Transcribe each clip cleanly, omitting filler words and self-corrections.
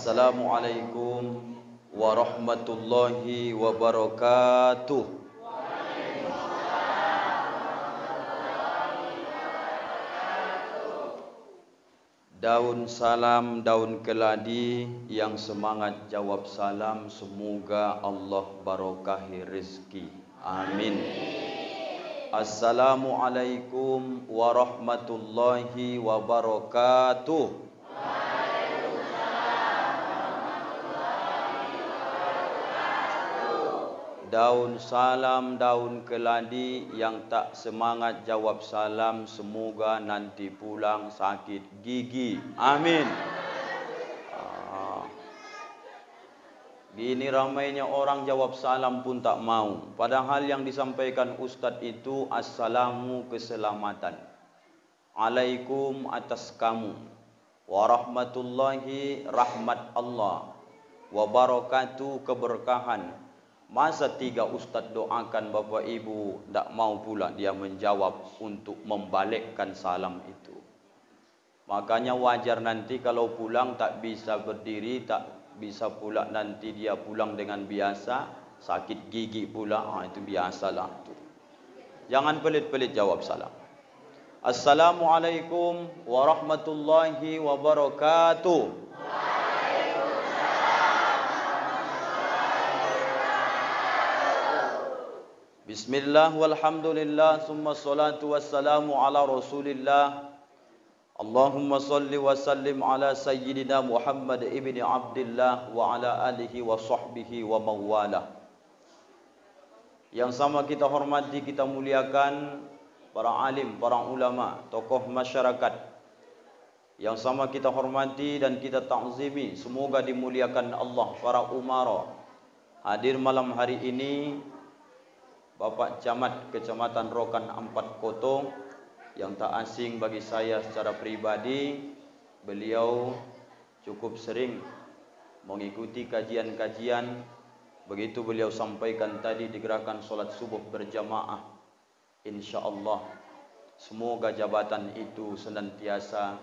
Assalamualaikum warahmatullahi wabarakatuh. Daun salam, daun keladi, yang semangat jawab salam, semoga Allah barokahi rezeki. Amin. Assalamualaikum warahmatullahi wabarakatuh. Daun salam, daun keladi, yang tak semangat jawab salam, semoga nanti pulang sakit gigi. Amin. Gini ramainya orang jawab salam pun tak mau. Padahal yang disampaikan Ustadz itu assalamu keselamatan. Alaikum atas kamu. Warahmatullahi rahmat Allah. Wabarakatuh keberkahan. Masa tiga ustaz doakan Bapak Ibu tak mau pula dia menjawab untuk membalikkan salam itu. Makanya wajar nanti kalau pulang tak bisa berdiri, tak bisa pula nanti dia pulang dengan biasa, sakit gigi pula, itu biasalah tu. Jangan pelit-pelit jawab salam. Assalamualaikum warahmatullahi wabarakatuh. Bismillah walhamdulillah summa salatu wassalamu ala rasulillah. Allahumma salli wa sallim ala sayyidina Muhammad ibni Abdillah wa ala alihi wa sahbihi wa mawala. Yang sama kita hormati, kita muliakan para alim, para ulama, tokoh masyarakat. Yang sama kita hormati dan kita ta'zimi, semoga dimuliakan Allah para umara. Hadir malam hari ini Bapak Camat Kecamatan Rokan Ampat Koto, yang tak asing bagi saya secara pribadi. Beliau cukup sering mengikuti kajian-kajian. Begitu beliau sampaikan tadi di gerakan solat subuh berjamaah. InsyaAllah semoga jabatan itu senantiasa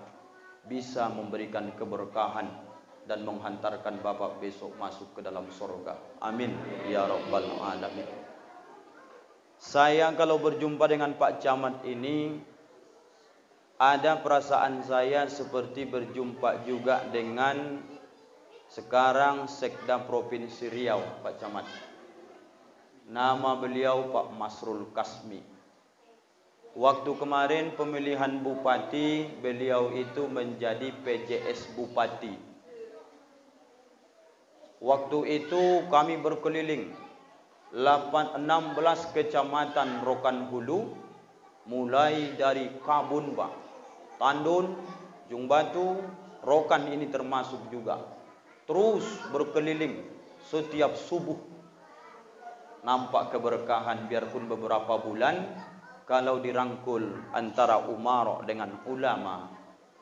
bisa memberikan keberkahan dan menghantarkan Bapak besok masuk ke dalam surga. Amin ya rabbal alamin. Saya kalau berjumpa dengan Pak Camat ini, ada perasaan saya seperti berjumpa juga dengan sekarang Sekda Provinsi Riau, Pak Camat. Nama beliau Pak Masrul Kasmi. Waktu kemarin pemilihan bupati, beliau itu menjadi PJS Bupati. Waktu itu kami berkeliling 16 kecamatan Rokan Hulu, mulai dari Kabunba, Tandun, Jungbatu, Rokan ini termasuk juga. Terus berkeliling setiap subuh. Nampak keberkahan biarpun beberapa bulan, kalau dirangkul antara umara dengan ulama,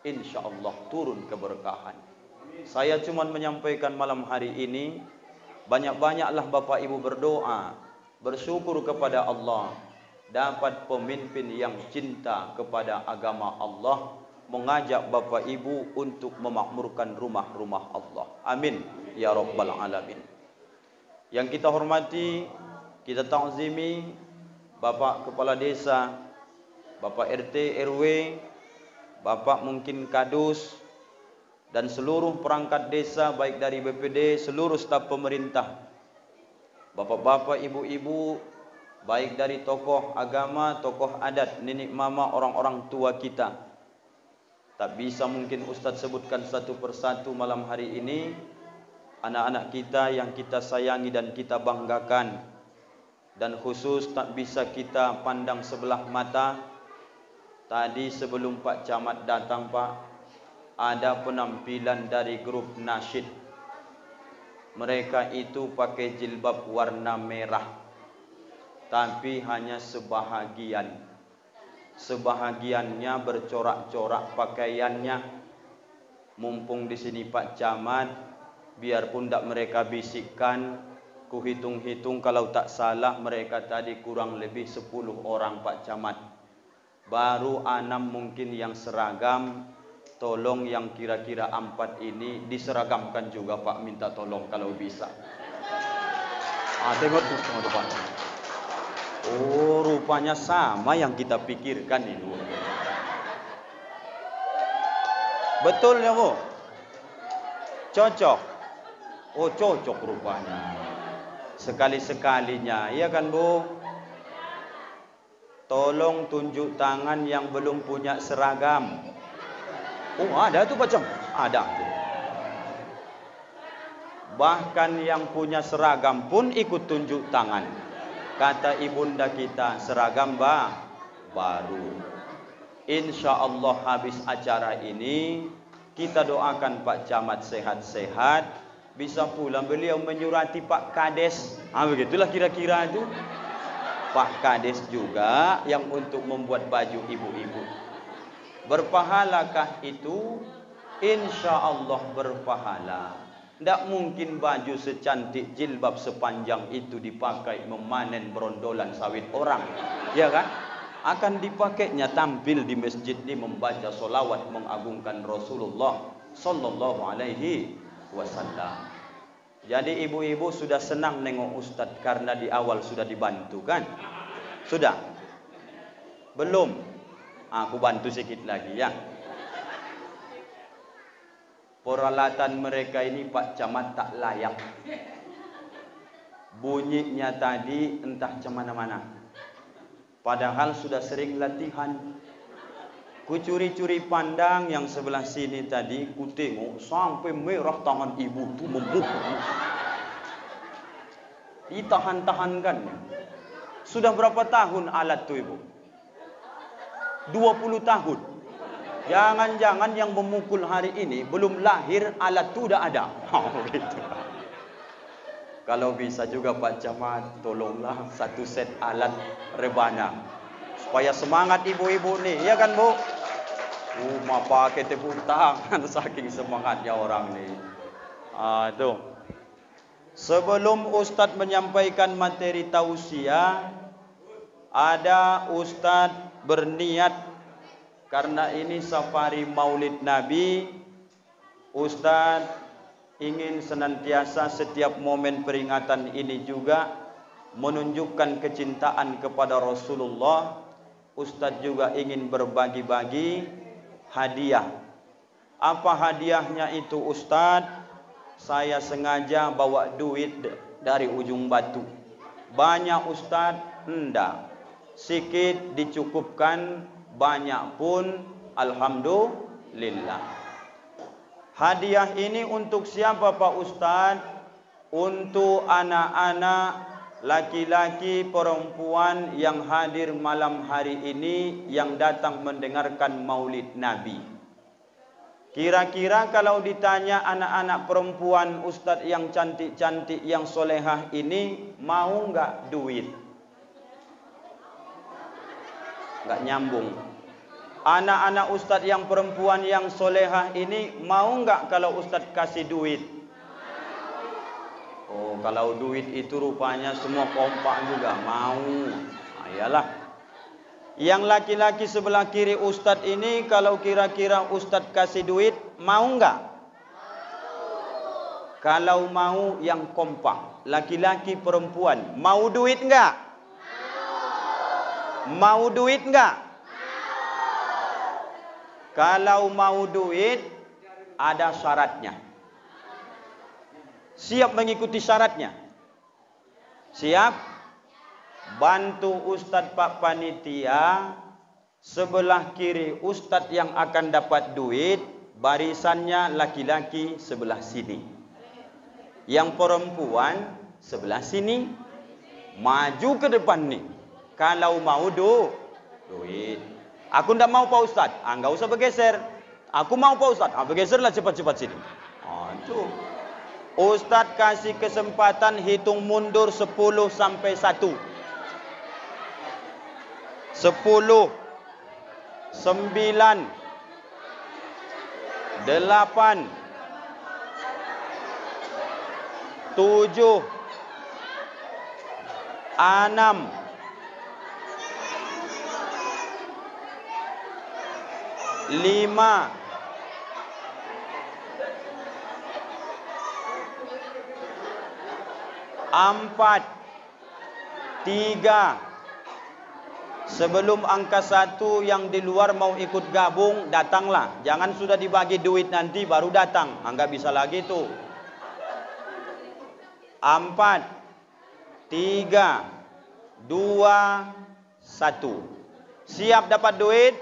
insyaAllah turun keberkahan. Saya cuma menyampaikan malam hari ini, banyak-banyaklah Bapak Ibu berdoa, bersyukur kepada Allah, dapat pemimpin yang cinta kepada agama Allah, mengajak Bapak Ibu untuk memakmurkan rumah-rumah Allah. Amin ya rabbal alamin. Yang kita hormati, kita ta'zimi Bapak Kepala Desa, Bapak RT RW, Bapak mungkin Kadus, dan seluruh perangkat desa, baik dari BPD, seluruh staf pemerintah, bapak-bapak, ibu-ibu, baik dari tokoh agama, tokoh adat, nenek mama, orang-orang tua kita. Tak bisa mungkin Ustaz sebutkan satu persatu malam hari ini. Anak-anak kita yang kita sayangi dan kita banggakan, dan khusus tak bisa kita pandang sebelah mata. Tadi sebelum Pak Camat datang, Pak, ada penampilan dari grup nasyid. Mereka itu pakai jilbab warna merah, tapi hanya sebahagian. Sebahagiannya bercorak-corak pakaiannya. Mumpung di sini Pak Camat, biarpun tak mereka bisikkan, kuhitung-hitung kalau tak salah mereka tadi kurang lebih 10 orang Pak Camat. Baru 6 mungkin yang seragam, tolong yang kira-kira 4 ini diseragamkan juga Pak, minta tolong kalau bisa. Tengok tuh tengok depan. Oh, rupanya sama yang kita pikirkan itu. Betul ya Bu? Cocok. Oh, cocok rupanya. Sekali-sekalinya, iya kan Bu? Tolong tunjuk tangan yang belum punya seragam. Oh, ada tuh macam. Ada tuh. Bahkan yang punya seragam pun ikut tunjuk tangan. Kata ibunda kita, seragam baru. Insya Allah habis acara ini, kita doakan Pak Camat sehat-sehat, bisa pulang. Beliau menyurati Pak Kades. Begitulah kira-kira itu. Pak Kades juga yang untuk membuat baju ibu-ibu. Berpahalakah itu? Insya Allah berpahala. Tidak mungkin baju secantik jilbab sepanjang itu dipakai memanen berondolan sawit orang, ya kan? Akan dipakainya tampil di masjid ini membaca solawat mengagungkan Rasulullah Sallallahu Alaihi Wasallam. Jadi ibu-ibu sudah senang nengok Ustadz karena di awal sudah dibantu kan? Sudah? Belum? Aku bantu sedikit lagi ya. Peralatan mereka ini Pak Camat tak layak. Bunyinya tadi entah cemana-mana. Padahal sudah sering latihan. Ku curi-curi pandang yang sebelah sini tadi, ku tengok sampai merah tangan ibu tu memukul. Ditahan-tahankan. Sudah berapa tahun alat tu ibu? 20 tahun. Jangan-jangan yang memukul hari ini belum lahir alat tu dah ada. Gitu. Kalau bisa juga Pak Camat, tolonglah 1 set alat rebana supaya semangat ibu-ibu nih, ya kan Bu? Rumah pakai tepuk tangan saking semangatnya orang nih. Tuh. Sebelum Ustadz menyampaikan materi tausiah, ada Ustadz berniat karena ini safari Maulid Nabi, Ustadz ingin senantiasa setiap momen peringatan ini juga menunjukkan kecintaan kepada Rasulullah. Ustadz juga ingin berbagi-bagi hadiah. Apa hadiahnya itu Ustadz? Saya sengaja bawa duit dari ujung batu. Banyak Ustadz? Enggak. Sikit dicukupkan, banyak pun alhamdulillah. Hadiah ini untuk siapa Pak Ustadz? Untuk anak-anak laki-laki perempuan yang hadir malam hari ini, yang datang mendengarkan Maulid Nabi. Kira-kira kalau ditanya anak-anak perempuan Ustadz yang cantik-cantik, yang solehah ini, mau enggak duit? Enggak nyambung. Anak-anak Ustadz yang perempuan yang solehah ini mau enggak kalau Ustadz kasih duit? Oh, kalau duit itu rupanya semua kompak juga mau. Ayalah. Yang laki-laki sebelah kiri Ustadz ini, kalau kira-kira Ustadz kasih duit, mau enggak? Kalau mau yang kompak, laki-laki perempuan, mau duit enggak? Mau duit enggak? Kalau mau duit, ada syaratnya. Siap mengikuti syaratnya? Siap? Bantu Ustadz Pak Panitia, sebelah kiri Ustadz yang akan dapat duit, barisannya laki-laki sebelah sini. Yang perempuan sebelah sini. Maju ke depan nih. Kalau mau duit. Aku tidak mau Pak Ustadz. Enggak usah bergeser. Aku mau Pak Ustadz. Bergeserlah cepat-cepat sini. Tuh. Ustadz kasih kesempatan hitung mundur 10 sampai 1. 10, 9, 8, 7, 6, 5, 4, 3. Sebelum angka 1 yang di luar mau ikut gabung, datanglah. Jangan sudah dibagi duit nanti baru datang. Enggak bisa lagi tuh. 4, 3, 2, 1. Siap dapat duit?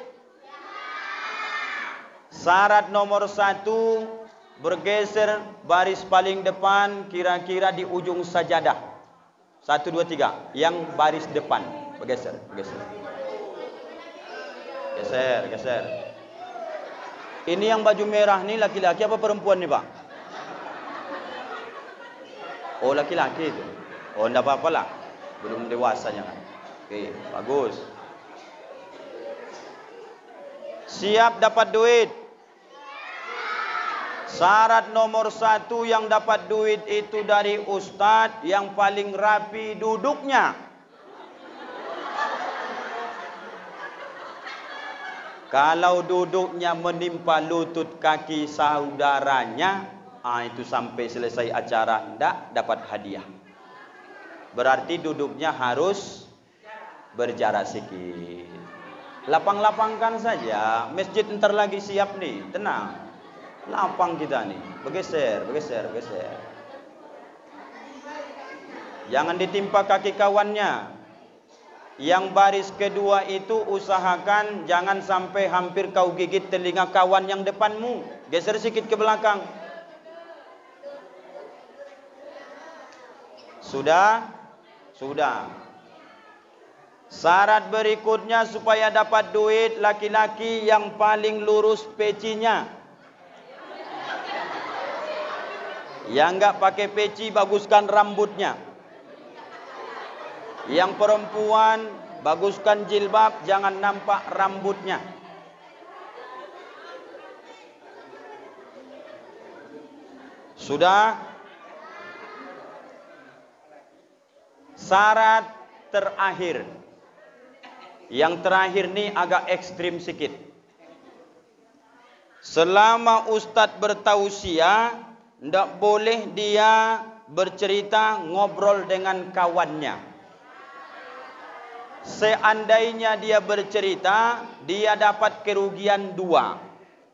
Syarat nomor 1, bergeser baris paling depan kira-kira di ujung sajadah. 1, 2, 3. Yang baris depan. Bergeser, bergeser. Geser, geser. Ini yang baju merah nih laki-laki apa perempuan nih, Pak? Oh, laki-laki itu. Oh, enggak apa-apa lah. Belum dewasanya kan. Oke, bagus. Siap dapat duit. Syarat nomor 1 yang dapat duit itu dari ustadz yang paling rapi duduknya. Kalau duduknya menimpa lutut kaki saudaranya, itu sampai selesai acara tidak dapat hadiah. Berarti duduknya harus berjarak sedikit. Lapang-lapangkan saja. Masjid ntar lagi siap nih. Tenang. Lapang kita nih. Bergeser, bergeser, bergeser. Jangan ditimpa kaki kawannya. Yang baris kedua itu usahakan jangan sampai hampir kau gigit telinga kawan yang depanmu. Geser sedikit ke belakang. Sudah? Sudah. Syarat berikutnya supaya dapat duit, laki-laki yang paling lurus pecinya. Yang enggak pakai peci, baguskan rambutnya. Yang perempuan, baguskan jilbab, jangan nampak rambutnya. Sudah? Syarat terakhir. Yang terakhir nih agak ekstrim sedikit. Selama ustadz bertausiah, tidak boleh dia bercerita ngobrol dengan kawannya. Seandainya dia bercerita, dia dapat kerugian 2.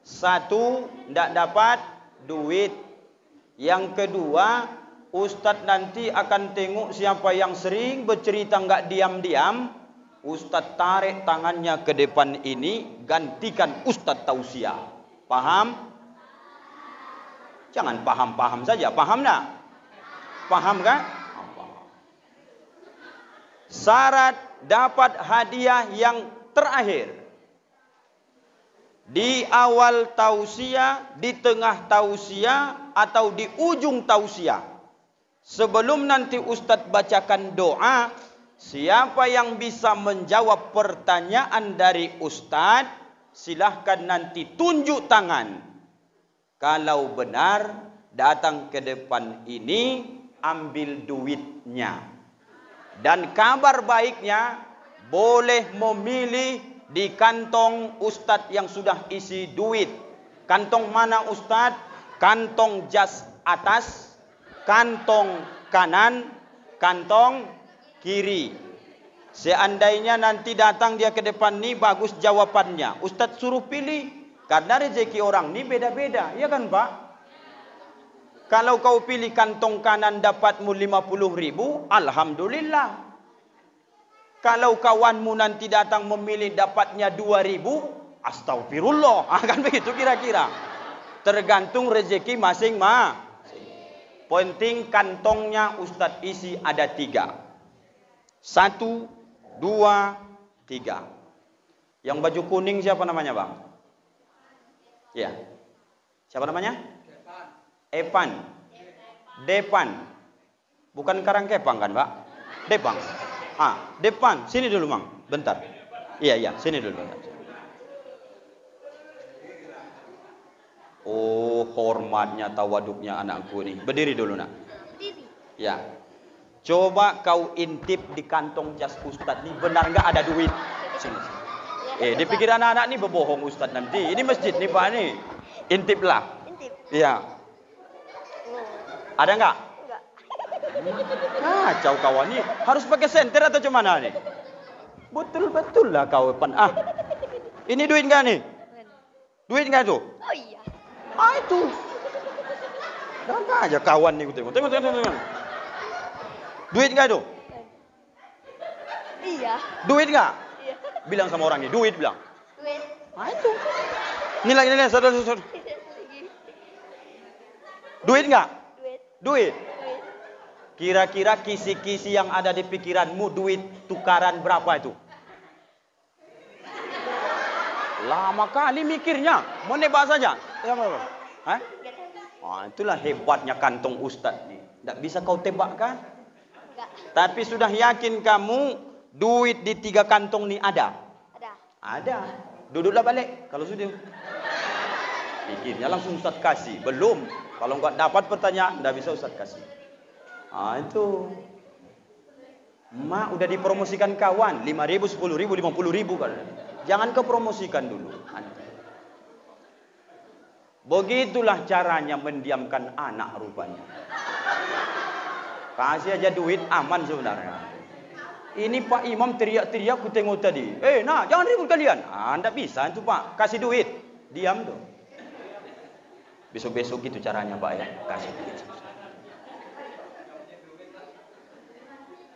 1, tidak dapat duit. Yang kedua, ustadz nanti akan tengok siapa yang sering bercerita nggak diam-diam. Ustadz tarik tangannya ke depan ini, gantikan ustadz tausiah. Paham? Jangan paham-paham saja, paham tak? Paham kan? Syarat dapat hadiah yang terakhir. Di awal tausiah, di tengah tausiah, atau di ujung tausiah. Sebelum nanti ustadz bacakan doa, siapa yang bisa menjawab pertanyaan dari ustadz, silahkan nanti tunjuk tangan. Kalau benar, datang ke depan ini, ambil duitnya. Dan kabar baiknya, boleh memilih di kantong ustadz yang sudah isi duit. Kantong mana ustadz? Kantong jas atas, kantong kanan, kantong kiri. Seandainya nanti datang dia ke depan ni bagus jawabannya, ustadz suruh pilih. Karena rezeki orang ni beda-beda, ya kan Pak? Kalau kau pilih kantong kanan dapatmu 50.000, alhamdulillah. Kalau kawanmu nanti datang memilih dapatnya 2.000, astagfirullah. Kan begitu kira-kira. Tergantung rezeki masing-masing. Penting kantongnya ustadz isi ada 3. 1, 2, 3. Yang baju kuning siapa namanya Bang? Ya. Siapa namanya? Epan. Depan. Bukan Karangkepang kan Pak? Depan. Depan. Sini dulu Bang. Bentar. Iya. Sini dulu. Bentar. Oh, hormatnya, tawaduknya anakku nih. Berdiri dulu nak. Berdiri. Ya. Coba kau intip di kantong jas ustadz nih, benar nggak ada duit? Sini. Dipikir anak-anak nih berbohong ustadz nanti. Ini masjid nih Pak nih. Intiplah. Intip. Iya. Ada nggak? Enggak. Kacau kawan ni. Harus pakai senter atau macam mana ni? Betul-betul lah kau pan. Ini duit enggak nih? Duit enggak tu? Oh iya. Itu. Apa aja kawan ni tengok. Tengok. Duit enggak tu? Iya. Duit enggak? Iya. Bilang sama orang ni, duit bilang. Duit. Itu. Nilai, saudara. Duit enggak? Duit. Kira-kira kisi-kisi yang ada di pikiranmu duit tukaran berapa itu? Lama kali mikirnya. Mau nebak saja. Hah? Itulah hebatnya kantong ustaz ni. Tak bisa kau tebak kan? Enggak. Tapi sudah yakin kamu duit di 3 kantong ni ada? Ada. Duduklah balik kalau sudah. Pikirnya langsung ustaz kasih. Belum. Kalau enggak dapat pertanyaan, enggak bisa ustaz kasih. Itu. Mak udah dipromosikan kawan 5.000, 10.000, 50.000 kan. Jangan kau promosikan dulu. Begitulah caranya mendiamkan anak rupanya. Kasih aja duit aman sebenarnya. Ini Pak Imam teriak-teriak ku tengok tadi. Nak jangan ribut kalian. Enggak bisa itu Pak. Kasih duit. Diam tuh. Besok-besok gitu caranya Pak ya. Kasih duit.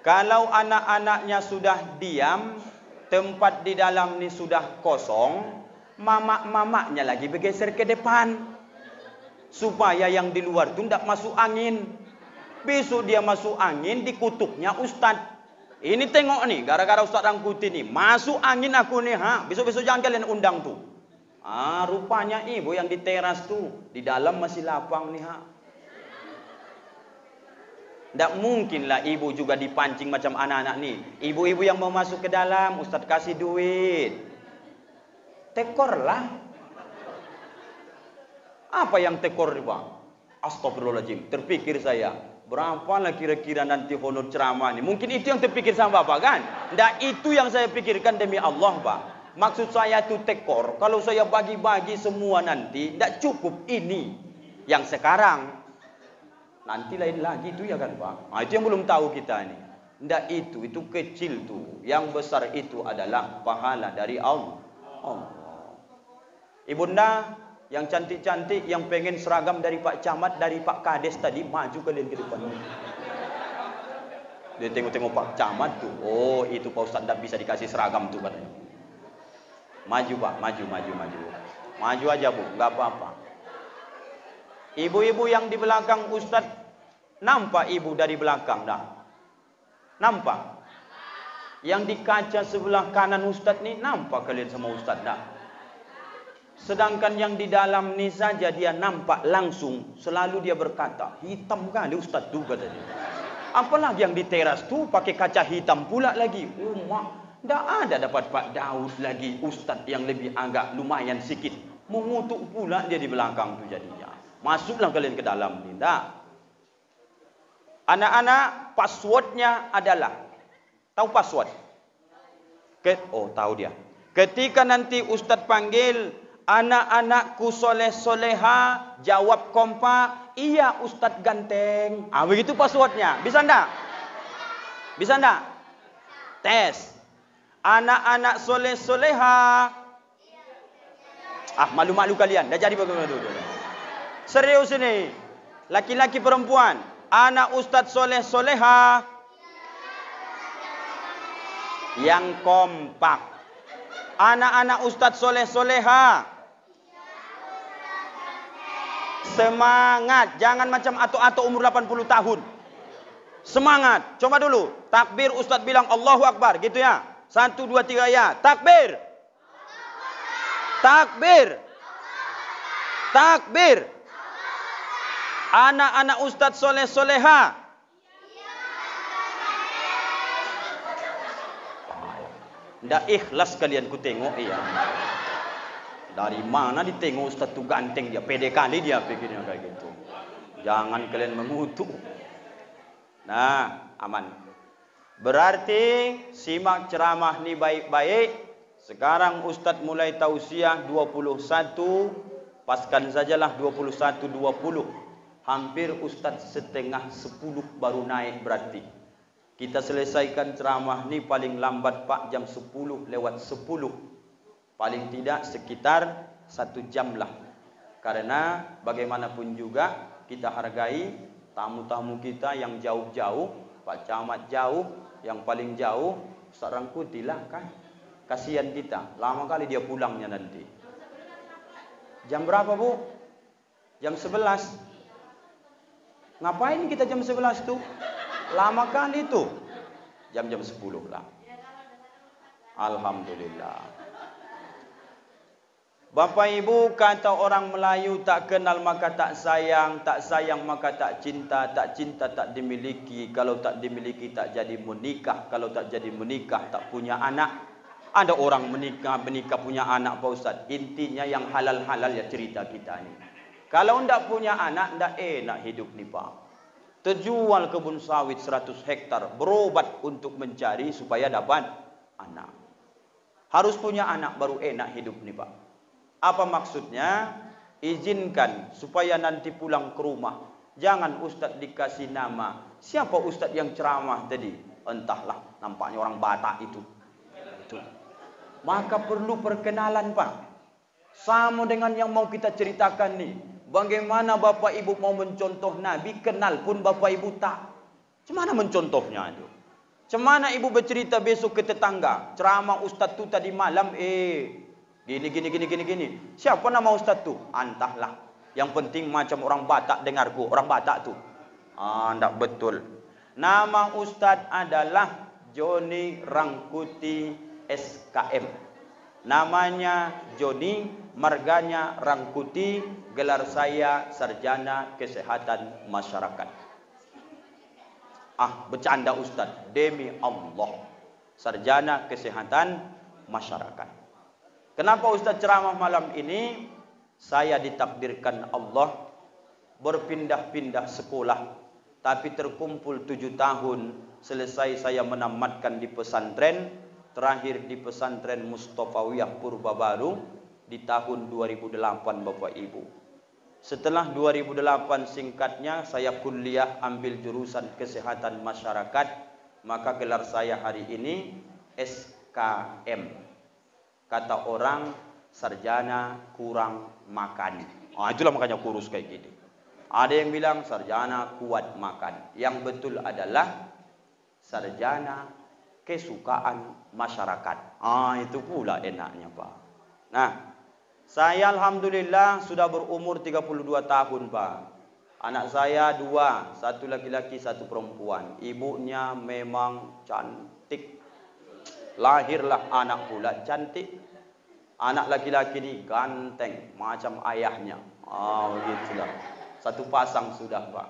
Kalau anak-anaknya sudah diam, tempat di dalam ni sudah kosong, mamak-mamaknya lagi bergeser ke depan. Supaya yang di luar tu tidak masuk angin. Besok dia masuk angin, dikutuknya Ustaz. Ini tengok nih, gara-gara Ustaz Rangkuti ni, masuk angin aku nih, besok-besok jangan kalian undang tu. Rupanya ibu yang di teras tu, di dalam masih lapang nih, Tak mungkinlah ibu juga dipancing macam anak-anak ni. Ibu-ibu yang mau masuk ke dalam, Ustaz kasih duit. Tekorlah. Apa yang tekor ni Pak? Astagfirullahaladzim. Terpikir saya, berapalah kira-kira nanti honor ceramah ni? Mungkin itu yang terpikir sama Bapak kan? Tak itu yang saya pikirkan demi Allah Pak. Maksud saya tu tekor. Kalau saya bagi-bagi semua nanti, tak cukup ini. Yang sekarang. Nanti lain lagi itu ya kan Pak. Itu yang belum tahu kita ni. Tidak itu kecil tu. Yang besar itu adalah pahala dari Allah. Ibunda yang cantik-cantik, yang pengen seragam dari Pak Camat, dari Pak Kades tadi, maju kalian ke depan. Dia tengok-tengok Pak Camat tu. Oh itu Pak Ustaz tak bisa dikasih seragam tu katanya. Maju Pak, maju. Maju aja Bu, enggak apa-apa. Ibu-ibu yang di belakang Ustaz, nampak ibu dari belakang dah? Nampak? Yang di kaca sebelah kanan Ustaz ni, nampak kalian sama Ustaz dah? Sedangkan yang di dalam ni saja dia nampak langsung, selalu dia berkata, hitam kali Ustaz tu katanya. Apalagi yang di teras tu pakai kaca hitam pula lagi. Tak ada dapat Pak Daud lagi, Ustaz yang lebih agak lumayan sikit. Mengutuk pula dia di belakang tu jadinya. Masuklah kalian ke dalam ni. Tak. Anak-anak, passwordnya adalah, tahu password? Tahu dia. Ketika nanti Ustaz panggil, anak-anakku soleh-soleha, jawab kompak, iya Ustaz ganteng. Begitu passwordnya. Bisa enggak? Bisa enggak? Tes. Anak-anak soleh-soleha. Malu-malu kalian. Dah jadi bagaimana dulu. Serius ini. Laki-laki perempuan. Anak Ustaz soleh-soleha. Yang kompak. Anak-anak Ustaz soleh-soleha. Semangat. Jangan macam atuk-atuk umur 80 tahun. Semangat. Coba dulu. Takbir Ustaz bilang Allahu Akbar. Gitu ya. 1, 2, 3 ya. Takbir. Takbir. Takbir. Anak-anak Ustaz soleh-soleha. Ndak ikhlas kalian ku tengok iya. Dari mana ditengok Ustaz tu ganteng dia, pede kali dia pikirnya kayak gitu. Jangan kalian mengutuk. Nah, aman. Berarti simak ceramah ni baik-baik. Sekarang Ustaz mulai tausiah 21. Paskan sajalah 21-20. Hampir Ustadz setengah 10 baru naik berarti. Kita selesaikan ceramah ni paling lambat Pak jam 10 lewat 10. Paling tidak sekitar 1 jam lah. Karena bagaimanapun juga kita hargai tamu-tamu kita yang jauh-jauh. Pak Camat jauh, yang paling jauh Ustaz Rangkuti lah kan. Kasihan kita, lama kali dia pulangnya nanti. Jam berapa Bu? Jam 11. Ngapain kita jam 11 tuh? Lama kali tuh. Jam-jam 10 lah. Alhamdulillah. Bapak Ibu, kata orang Melayu, tak kenal maka tak sayang maka tak cinta tak dimiliki, kalau tak dimiliki tak jadi menikah, kalau tak jadi menikah tak punya anak. Ada orang menikah punya anak Pak Ustaz. Intinya yang halal-halal ya cerita kita ni. Kalau ndak punya anak, ndak enak hidup ni Pak. Terjual kebun sawit 100 hektar, berobat untuk mencari supaya dapat anak. Harus punya anak baru enak hidup ni Pak. Apa maksudnya? Izinkan supaya nanti pulang ke rumah, jangan Ustaz dikasih nama. Siapa Ustaz yang ceramah tadi? Entahlah, nampaknya orang Batak itu. Maka perlu perkenalan Pak. Sama dengan yang mau kita ceritakan nih. Bagaimana Bapak Ibu mau mencontoh Nabi, kenal pun Bapak Ibu tak. Cemana mencontohnya itu? Cemana Ibu bercerita besok ke tetangga, ceramah Ustaz tu tadi malam, gini. Siapa nama Ustaz tu? Entahlah. Yang penting macam orang Batak dengarku, orang Batak tu. Enggak betul. Nama Ustaz adalah Joni Rangkuti SKM. Namanya Joni, marganya Rangkuti, gelar saya Sarjana Kesehatan Masyarakat. Bercanda Ustaz, demi Allah. Sarjana Kesehatan Masyarakat. Kenapa Ustaz ceramah malam ini? Saya ditakdirkan Allah berpindah-pindah sekolah, tapi terkumpul 7 tahun. Selesai saya menamatkan di pesantren, terakhir di pesantren Mustafawiyah Purbabaru di tahun 2008 Bapak Ibu. Setelah 2008 singkatnya saya kuliah ambil jurusan Kesehatan Masyarakat, maka gelar saya hari ini SKM. Kata orang sarjana kurang makan. Itulah makanya kurus kayak gini. Ada yang bilang sarjana kuat makan. Yang betul adalah sarjana kesukaan masyarakat. Itu pula enaknya Pak. Nah, saya alhamdulillah sudah berumur 32 tahun Pak. Anak saya 2, 1 laki-laki 1 perempuan. Ibunya memang cantik. Lahirlah anak pula cantik. Anak laki-laki ni ganteng macam ayahnya. Begitulah. 1 pasang sudah Pak.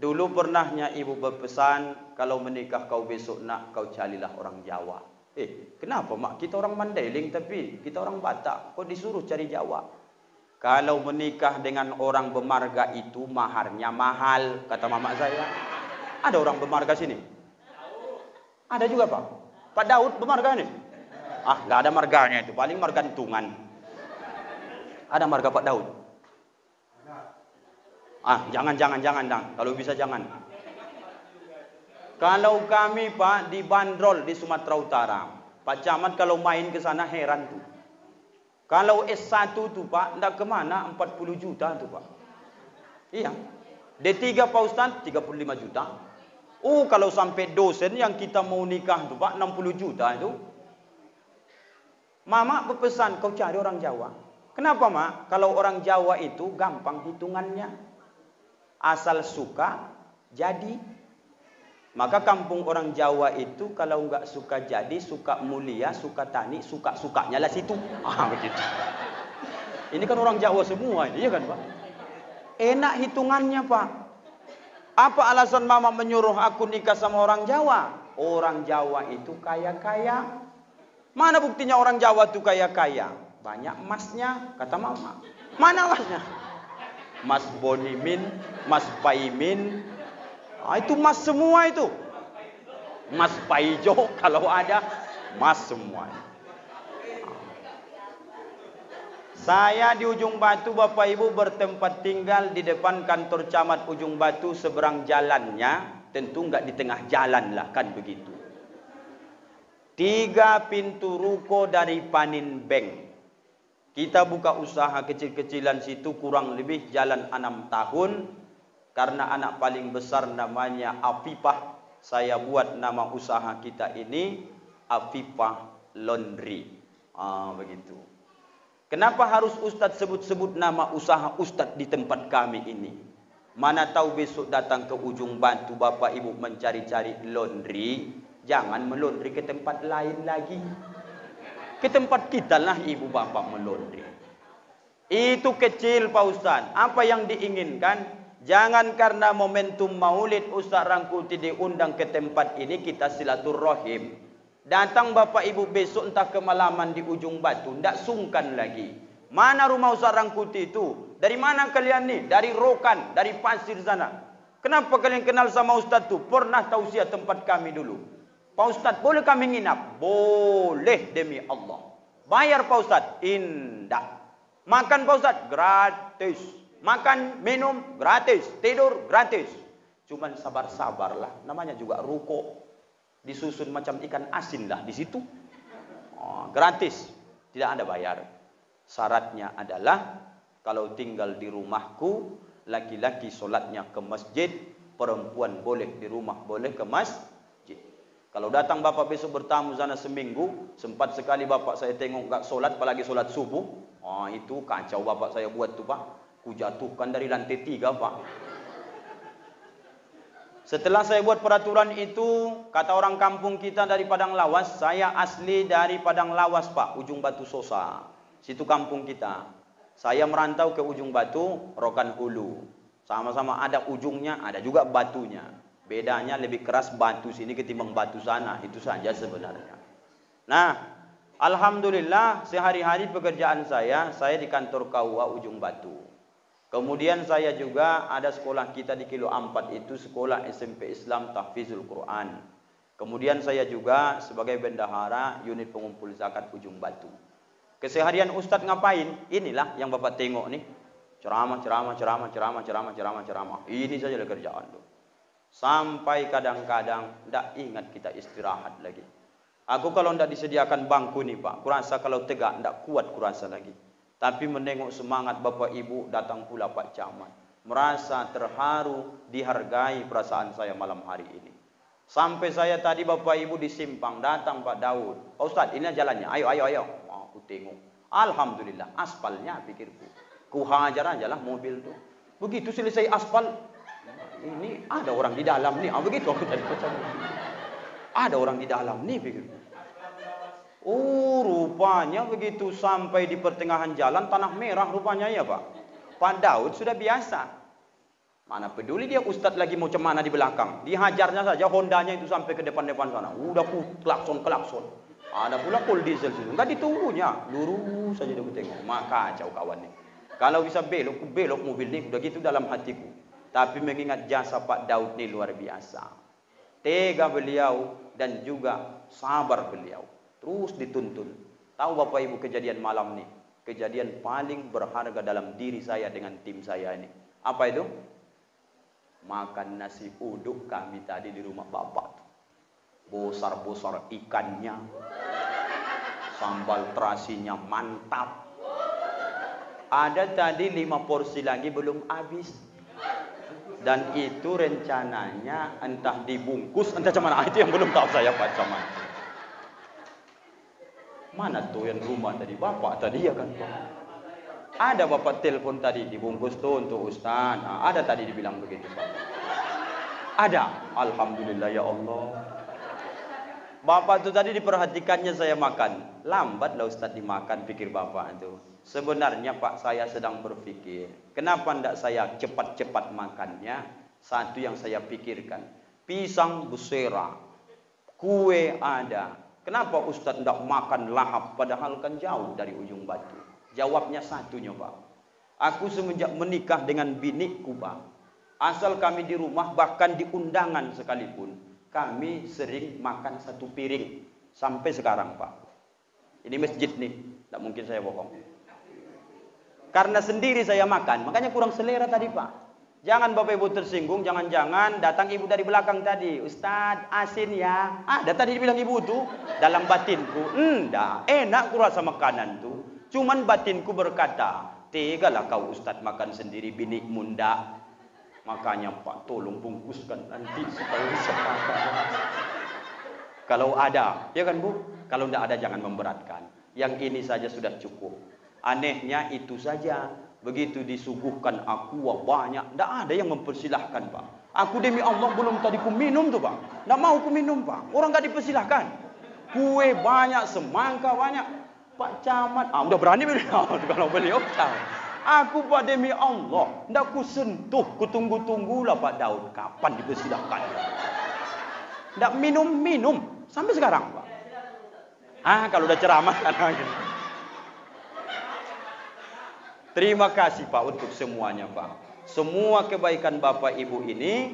Dulu pernahnya ibu berpesan, kalau menikah kau besok nak, kau carilah orang Jawa. Kenapa mak? Kita orang Mandailing tapi kita orang Batak. Kau disuruh cari Jawa. Kalau menikah dengan orang bermarga itu maharnya mahal, kata mama saya. Ada orang bermarga sini? Ada juga Pak. Pak Daud bermarga ni? Nggak ada marganya itu, paling marga gantungan. Ada marga Pak Daud? Jangan. Kalau bisa jangan. Kalau kami Pak dibanderol di Sumatera Utara, Pak Camat kalau main ke sana heran tuh. Kalau S1 tuh Pak, ndak kemana 40 juta tuh Pak. Iya. D3 Pak Ustaz 35 juta. Kalau sampai dosen yang kita mau nikah tuh Pak 60 juta itu. Mama berpesan kau cari orang Jawa. Kenapa Mak? Kalau orang Jawa itu gampang hitungannya. Asal suka jadi. Maka kampung orang Jawa itu kalau enggak suka jadi, suka mulia, suka tani, suka-sukanya lah situ. Begitu. Ini kan orang Jawa semua ini, ya kan Pak? Enak hitungannya Pak. Apa alasan Mama menyuruh aku nikah sama orang Jawa? Orang Jawa itu kaya-kaya. Mana buktinya orang Jawa itu kaya-kaya? Banyak emasnya, kata Mama. Mana emasnya? Mas Bonimin, Mas Paimin. Itu emas semua itu. Mas Paijo kalau ada, emas semua. Saya di Ujung Batu, Bapak Ibu, bertempat tinggal di depan kantor camat Ujung Batu. Seberang jalannya, tentu nggak di tengah jalan lah, kan begitu. 3 pintu ruko dari Panin Bank. Kita buka usaha kecil-kecilan situ kurang lebih jalan 6 tahun. Karena anak paling besar namanya Afifah, saya buat nama usaha kita ini Afifah Laundry. Begitu. Kenapa harus Ustadz sebut-sebut nama usaha Ustadz di tempat kami ini? Mana tahu besok datang ke Ujung Batu Bapak Ibu mencari-cari laundry, jangan melondri ke tempat lain lagi. Ke tempat kita lah Ibu Bapak melondri. Itu kecil Pak Ustadz. Apa yang diinginkan? Jangan karena momentum Maulid Ustadz Rangkuti diundang ke tempat ini kita silaturahim. Datang Bapak Ibu besok entah kemalaman di Ujung Batu, tidak sungkan lagi. Mana rumah Ustaz Rangkuti itu? Dari mana kalian nih? Dari Rokan, dari Pasir sana. Kenapa kalian kenal sama Ustaz tuh? Pernah tausiah tempat kami dulu. Pak Ustaz, boleh kami nginap? Boleh demi Allah. Bayar Pak Ustaz? Indah. Makan Pak Ustaz? Gratis. Makan, minum, gratis. Tidur, gratis. Cuman sabar-sabarlah. Namanya juga ruko. Disusun macam ikan asin lah di situ. Gratis, tidak ada bayar. Syaratnya adalah kalau tinggal di rumahku, laki-laki solatnya ke masjid, perempuan boleh di rumah, boleh ke masjid. Kalau datang Bapak besok bertamu sana seminggu, sempat sekali Bapak saya tengok gak solat, apalagi solat subuh, itu kacau Bapak saya buat tuh Pak. Kujatuhkan dari lantai 3 Pak. Setelah saya buat peraturan itu, kata orang kampung kita dari Padang Lawas, saya asli dari Padang Lawas Pak, Ujung Batu Sosa. Situ kampung kita. Saya merantau ke Ujung Batu, Rokan Hulu. Sama-sama ada ujungnya, ada juga batunya. Bedanya lebih keras batu sini ketimbang batu sana, itu saja sebenarnya. Nah, alhamdulillah sehari-hari pekerjaan saya di kantor KUA Ujung Batu. Kemudian saya juga ada sekolah kita di Kilo 4 itu sekolah SMP Islam Tahfizul Quran. Kemudian saya juga sebagai bendahara unit pengumpul zakat Ujung Batu. Keseharian Ustadz ngapain? Inilah yang Bapak tengok nih. Ceramah. Ini saja kerjaan tuh. Sampai kadang-kadang tidak ingat kita istirahat lagi. Aku kalau tidak disediakan bangku nih Pak, kurasa kalau tegak tidak kuat kurasa lagi. Tapi menengok semangat Bapak Ibu, datang pula Pak Camat. Merasa terharu, dihargai perasaan saya malam hari ini. Sampai saya tadi Bapak Ibu di simpang, datang Pak Daud. Pak Ustadz, ini jalannya, ayo. Aku tengok. Alhamdulillah, aspalnya pikirku. Ku hajar aja lah mobil tuh. Begitu selesai aspal, ini ada orang di dalam nih. Begitu aku tadi baca. Ada orang di dalam nih pikirku. Rupanya begitu sampai di pertengahan jalan tanah merah rupanya ya Pak. Pak Daud sudah biasa. Mana peduli dia Ustadz lagi mau cemana di belakang. Dihajarnya saja Hondanya itu sampai ke depan-depan sana. Udah klakson. Ada pula pol diesel situ. Enggak ditunggunya. Lurus saja dia tengok. Maka kacau kawan nih. Kalau bisa belok mobil nih. Udah gitu dalam hatiku. Tapi mengingat jasa Pak Daud nih luar biasa. Tega beliau dan juga sabar beliau. Terus dituntun. Tahu Bapak Ibu kejadian malam nih? Kejadian paling berharga dalam diri saya dengan tim saya ini. Apa itu? Makan nasi uduk kami tadi di rumah Bapak. Bosar-bosar ikannya. Sambal terasinya mantap. Ada tadi 5 porsi lagi belum habis. Dan itu rencananya entah dibungkus, entah cuman itu yang belum tahu saya Pak Camat. Mana tuh yang rumah tadi? Bapak tadi ya kan Pak. Ada Bapak telepon tadi dibungkus tuh untuk Ustaz. Ada tadi dibilang begitu Pak. Ada. Alhamdulillah ya Allah. Bapak itu tadi diperhatikannya saya makan. Lambatlah Ustaz dimakan pikir Bapak itu. Sebenarnya Pak saya sedang berpikir. Kenapa tidak saya cepat-cepat makannya? Satu yang saya pikirkan. Pisang busera. Kue ada. Kenapa Ustadz tidak makan lahap padahal kan jauh dari Ujung Batu? Jawabnya satunya Pak. Aku semenjak menikah dengan biniku Pak. Asal kami di rumah bahkan di undangan sekalipun. Kami sering makan satu piring. Sampai sekarang Pak. Ini masjid nih. Tidak mungkin saya bohong. Karena sendiri saya makan, makanya kurang selera tadi Pak. Jangan Bapak Ibu tersinggung, jangan-jangan datang ibu dari belakang tadi. Ustadz, asin ya. Ada tadi dibilang ibu tuh. Dalam batinku, enggak. Enak kurasa makanan tuh. Cuman batinku berkata, tegalah kau Ustadz makan sendiri, bini munda. Makanya Pak, tolong bungkuskan nanti supaya bisa makan. Kalau ada, ya kan Bu? Kalau enggak ada jangan memberatkan. Yang ini saja sudah cukup. Anehnya itu saja. Begitu disuguhkan aqua banyak, tidak ada yang mempersilahkan Pak. Aku demi Allah belum tadi ku minum tuh Pak. Tidak mau ku minum Pak. Orang nggak dipersilahkan. Kue banyak, semangka banyak. Pak Camat, udah berani beliau kalau beliau tahu. Aku Pak demi Allah, tidak ku sentuh, ku tunggu-tunggulah Pak Daud kapan dipersilahkan. Tidak minum sampai sekarang Pak. Kalau udah ceramah kan gitu. Terima kasih Pak untuk semuanya Pak. Semua kebaikan Bapak Ibu ini,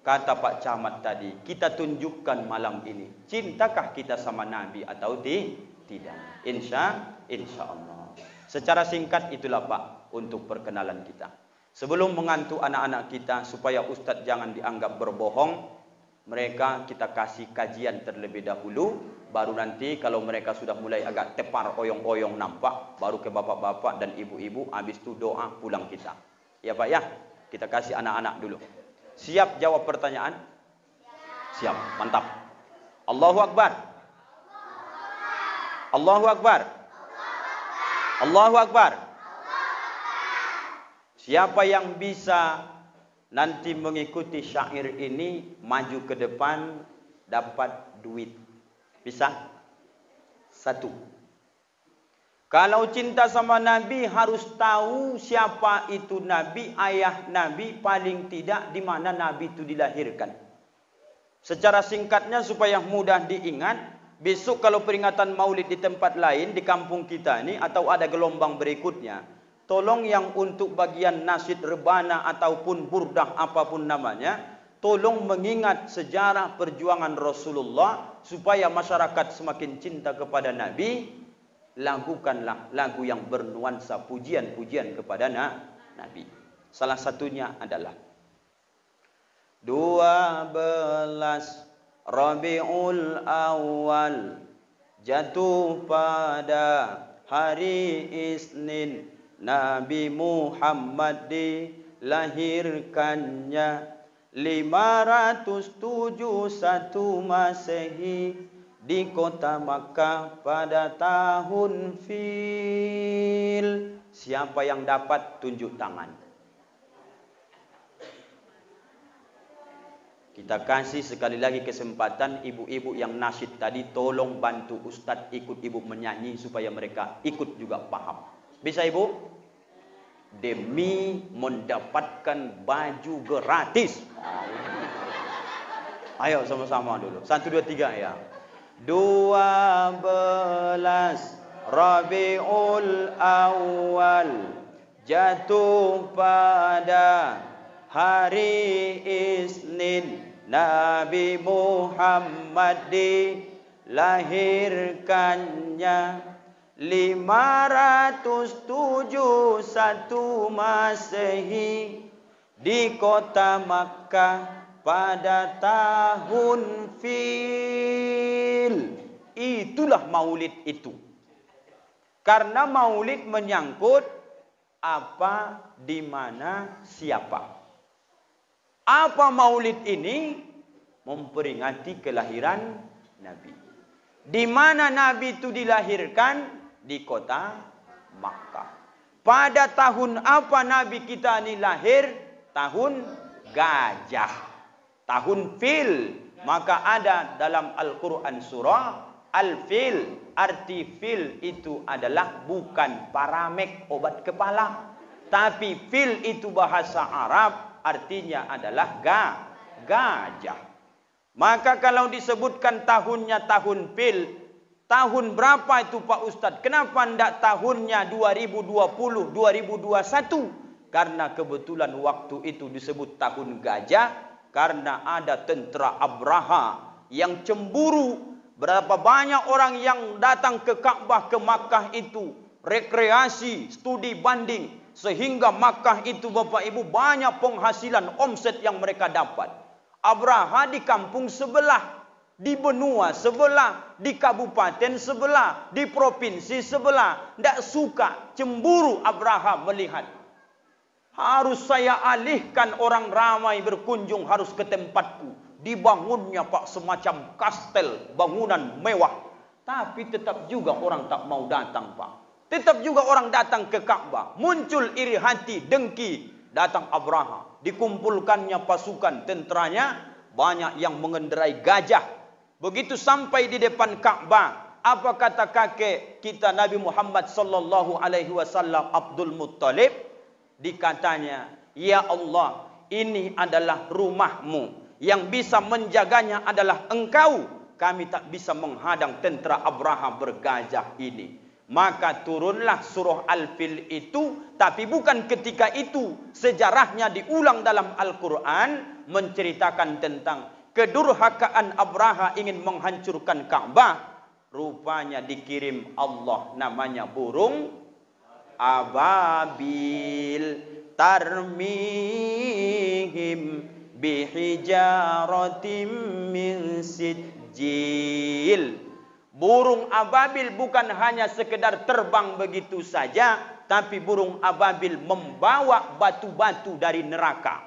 kata Pak Camat tadi, kita tunjukkan malam ini. Cintakah kita sama Nabi atau tidak? Insya Allah. Secara singkat itulah Pak untuk perkenalan kita. Sebelum mengantuk anak-anak kita supaya Ustadz jangan dianggap berbohong, mereka kita kasih kajian terlebih dahulu. Baru nanti kalau mereka sudah mulai agak tepar oyong-oyong nampak, baru ke bapak-bapak dan ibu-ibu, habis itu doa pulang kita. Ya Pak ya, kita kasih anak-anak dulu. Siap jawab pertanyaan? Siap, mantap. Allahu Akbar. Allahu Akbar. Allahu Akbar. Siapa yang bisa nanti mengikuti syair ini, maju ke depan, dapat duit. Bisa? 1. Kalau cinta sama Nabi harus tahu siapa itu Nabi, ayah Nabi, paling tidak di mana Nabi itu dilahirkan. Secara singkatnya supaya mudah diingat, besok kalau peringatan Maulid di tempat lain di kampung kita ini atau ada gelombang berikutnya, tolong yang untuk bagian nasyid rebana ataupun burdah apapun namanya, tolong mengingat sejarah perjuangan Rasulullah supaya masyarakat semakin cinta kepada Nabi. Lakukanlah lagu yang bernuansa pujian-pujian kepada Nabi. Salah satunya adalah 12 Rabiul Awal jatuh pada hari Isnin, Nabi Muhammad dilahirkannya 571 Masehi di kota Makkah pada tahun Fil. Siapa yang dapat tunjuk tangan? Kita kasih sekali lagi kesempatan ibu-ibu yang nasyid tadi, tolong bantu Ustadz ikut ibu menyanyi supaya mereka ikut juga paham. Bisa Ibu? Demi mendapatkan baju gratis. Ayo sama-sama dulu. 1, 2, 3 ya. 12 Rabiul Awal jatuh pada hari Isnin, Nabi Muhammad dilahirkannya 571 Masehi di kota Makkah pada tahun Fil. Itulah maulid itu. Karena maulid menyangkut apa, di mana, siapa. Apa maulid ini? Memperingati kelahiran Nabi. Di mana Nabi itu dilahirkan? Di kota Makkah. Pada tahun apa Nabi kita ini lahir? Tahun gajah. Tahun fil. Maka ada dalam Al-Quran surah Al-Fil. Arti fil itu adalah bukan paramek obat kepala. Tapi fil itu bahasa Arab. Artinya adalah gajah. Maka kalau disebutkan tahunnya tahun fil, tahun berapa itu Pak Ustadz? Kenapa tidak tahunnya 2020, 2021? Karena kebetulan waktu itu disebut tahun gajah, karena ada tentara Abraha yang cemburu. Berapa banyak orang yang datang ke Ka'bah, ke Makkah itu rekreasi, studi banding. Sehingga Makkah itu Bapak Ibu banyak penghasilan omset yang mereka dapat. Abraha di kampung sebelah, di benua sebelah, di kabupaten sebelah, di provinsi sebelah. Tidak suka, cemburu Abraha melihat. Harus saya alihkan orang ramai berkunjung harus ke tempatku. Dibangunnya Pak semacam kastel, bangunan mewah. Tapi tetap juga orang tak mau datang Pak. Tetap juga orang datang ke Ka'bah. Muncul iri hati, dengki. Datang Abraha. Dikumpulkannya pasukan tenteranya. Banyak yang mengendarai gajah. Begitu sampai di depan Ka'bah. Apa kata kakek kita Nabi Muhammad sallallahu alaihi wasallam Abdul Muttalib? Dikatanya, ya Allah, ini adalah rumahmu. Yang bisa menjaganya adalah engkau. Kami tak bisa menghadang tentera Abraha bergajah ini. Maka turunlah surah Al-Fil itu. Tapi bukan ketika itu. Sejarahnya diulang dalam Al-Quran. Menceritakan tentang kedurhakaan Abraha ingin menghancurkan Ka'bah. Rupanya dikirim Allah namanya burung ababil. Tarmihim bihijaratim min sijil. Burung ababil bukan hanya sekedar terbang begitu saja, tapi burung ababil membawa batu-batu dari neraka.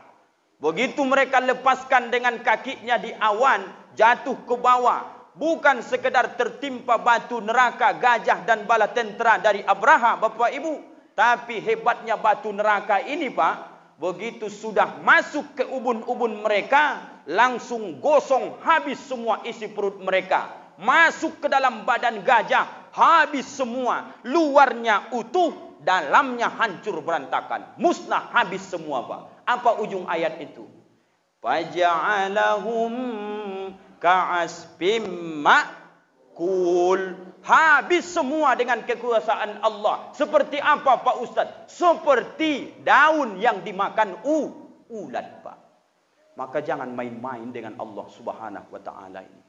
Begitu mereka lepaskan dengan kakinya di awan, jatuh ke bawah. Bukan sekedar tertimpa batu neraka, gajah dan bala tentera dari Abraha, Bapak Ibu. Tapi hebatnya batu neraka ini Pak, begitu sudah masuk ke ubun-ubun mereka, langsung gosong habis semua isi perut mereka. Masuk ke dalam badan gajah, habis semua. Luarnya utuh, dalamnya hancur berantakan. Musnah, habis semua Pak. Apa ujung ayat itu? Faja'alahum ka'asfim ma'kul. Habis semua dengan kekuasaan Allah. Seperti apa Pak Ustaz? Seperti daun yang dimakan ulat Pak. Maka jangan main-main dengan Allah Subhanahu wa ta'ala ini.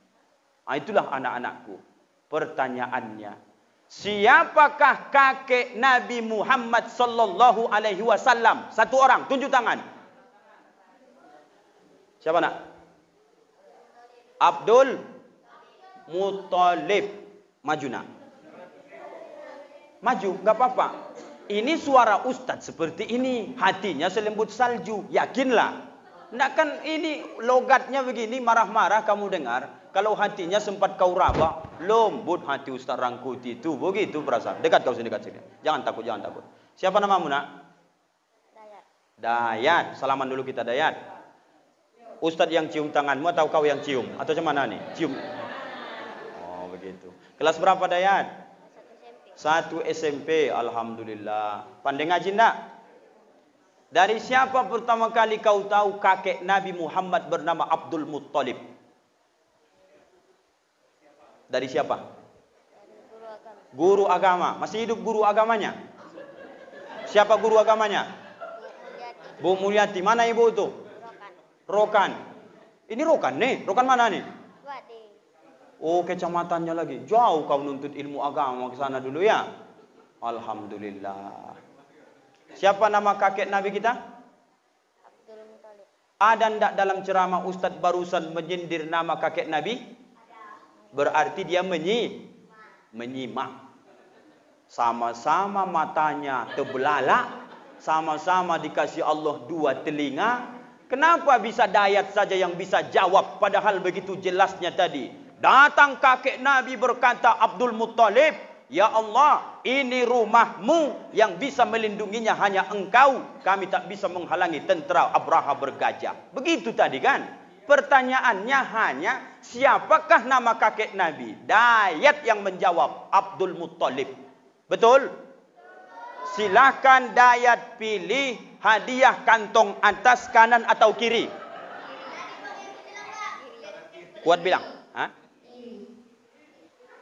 Itulah anak-anakku. Pertanyaannya, siapakah kakek Nabi Muhammad sallallahu alaihi wasallam? Satu orang, tunjuk tangan. Siapa nak? Abdul Muttalib. Maju nak. Maju, enggak apa-apa. Ini suara ustaz seperti ini, hatinya selembut salju. Yakinlah. Enggak kan ini logatnya begini, marah-marah kamu dengar. Kalau hatinya sempat kau raba, lembut hati Ustaz Rangkuti itu. Begitu perasaan. Dekat kau sini, dekat sini. Jangan takut, jangan takut. Siapa namamu nak? Dayat. Dayat. Salaman dulu kita Dayat. Ustaz yang cium tanganmu atau kau yang cium? Atau macam mana nih? Cium. Oh begitu. Kelas berapa Dayat? 1 SMP. Alhamdulillah. Pandai ngaji enggak? Dari siapa pertama kali kau tahu kakek Nabi Muhammad bernama Abdul Muttalib? Dari siapa? Dari guru agama. Guru agama. Masih hidup guru agamanya? Siapa guru agamanya? Bu Mulyati. Bu Mulyati. Mana ibu itu? Rokan. Rokan. Ini Rokan nih. Rokan mana nih? Wadi. Oh, kecamatannya lagi. Jauh kau nuntut ilmu agama ke sana dulu ya. Alhamdulillah. Siapa nama kakek Nabi kita? Abdul Muttalib. Ada ndak dalam ceramah Ustadz barusan menyindir nama kakek Nabi? Berarti dia menyimak. Sama-sama matanya terbelalak, sama-sama dikasih Allah 2 telinga. Kenapa bisa Dayat saja yang bisa jawab padahal begitu jelasnya tadi? Datang kakek Nabi berkata Abdul Muttalib, ya Allah, ini rumahmu, yang bisa melindunginya hanya engkau. Kami tak bisa menghalangi tentera Abraha bergajah. Begitu tadi kan? Pertanyaannya hanya siapakah nama kakek Nabi? Dayat yang menjawab Abdul Muttalib. Betul? Silahkan Dayat pilih hadiah kantong atas, kanan atau kiri. Kuat bilang. Hah?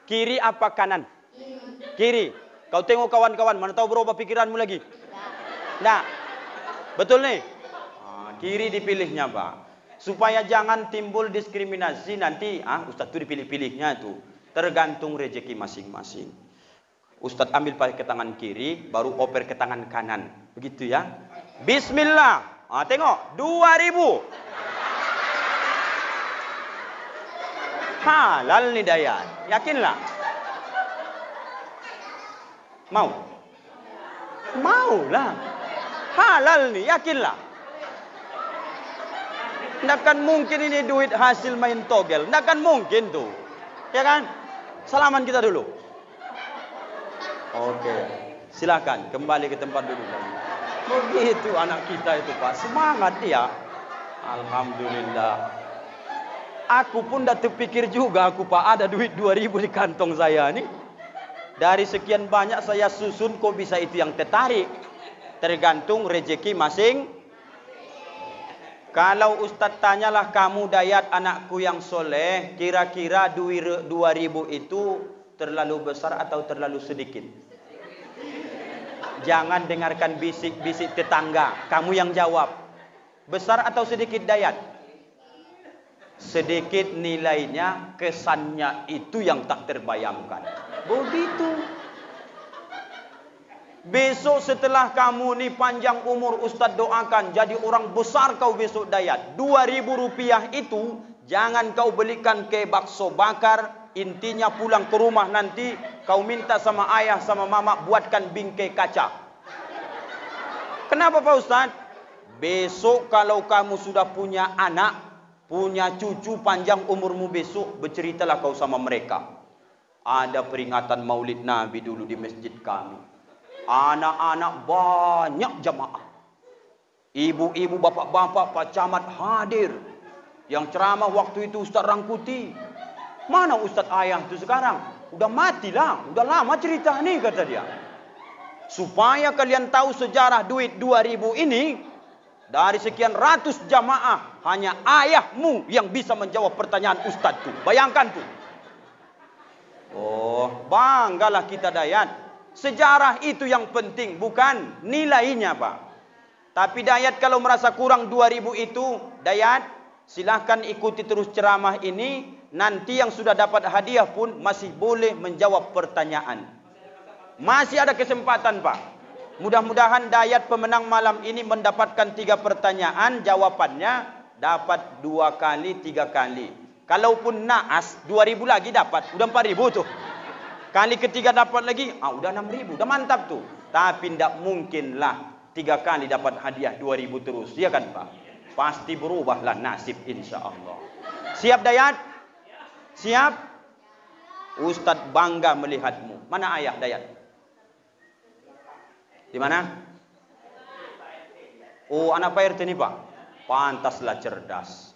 Kiri apa kanan? Kiri. Kau tengok kawan-kawan, mana tahu berubah pikiranmu lagi? Nah, betul nih? Kiri dipilihnya Pak. Supaya jangan timbul diskriminasi nanti. Ustaz itu dipilih-pilihnya itu. Tergantung rezeki masing-masing. Ustadz ambil pakai tangan kiri, baru oper ke tangan kanan. Begitu ya. Bismillah. Tengok, 2000. Halal nih Dayat. Yakinlah. Mau? Maulah. Halal nih, yakinlah. Nggak mungkin ini duit hasil main togel. Nggak mungkin tuh. Ya kan? Salaman kita dulu. Oke. Silakan kembali ke tempat dulu. Begitu anak kita itu Pak. Semangat dia. Alhamdulillah. Aku pun dah terpikir juga aku Pak ada duit 2000 di kantong saya nih. Dari sekian banyak saya susun kok bisa itu yang tertarik. Tergantung rezeki masing. Kalau Ustadz tanyalah kamu Dayat anakku yang soleh, kira-kira duit 2000 itu terlalu besar atau terlalu sedikit? Jangan dengarkan bisik-bisik tetangga. Kamu yang jawab. Besar atau sedikit Dayat? Sedikit nilainya, kesannya itu yang tak terbayangkan. Begitu. Besok setelah kamu nih panjang umur Ustadz doakan jadi orang besar kau besok Dayat. 2000 rupiah itu jangan kau belikan ke bakso bakar. Intinya pulang ke rumah nanti kau minta sama ayah sama mama buatkan bingkai kaca. Kenapa Pak Ustadz? Besok kalau kamu sudah punya anak, punya cucu panjang umurmu besok, berceritalah kau sama mereka. Ada peringatan Maulid Nabi dulu di masjid kami. Anak-anak banyak jamaah. Ibu-ibu, bapak-bapak, Pak Camat hadir. Yang ceramah waktu itu Ustadz Rangkuti. Mana Ustadz Ayah itu sekarang? Udah matilah, udah lama cerita nih kata dia. Supaya kalian tahu sejarah duit 2000 ini, dari sekian ratus jamaah, hanya ayahmu yang bisa menjawab pertanyaan Ustadz tuh. Bayangkan tuh. Oh, banggalah kita Dayat. Sejarah itu yang penting, bukan nilainya Pak. Tapi Dayat kalau merasa kurang 2000 itu, Dayat silahkan ikuti terus ceramah ini. Nanti yang sudah dapat hadiah pun masih boleh menjawab pertanyaan. Masih ada kesempatan Pak. Mudah-mudahan Dayat pemenang malam ini mendapatkan 3 pertanyaan. Jawabannya dapat 2 kali, 3 kali. Kalaupun naas 2000 lagi dapat, udah 4000 tuh. Kali ketiga dapat lagi, udah 6000, udah mantap tuh. Tapi tidak mungkinlah 3 kali dapat hadiah 2000 terus, ya kan Pak? Pasti berubahlah nasib insya Allah. Siap Dayat? Siap? Ustadz bangga melihatmu. Mana ayah Dayat? Di mana? Oh, anak Pak RT ini Pak. Pantaslah cerdas.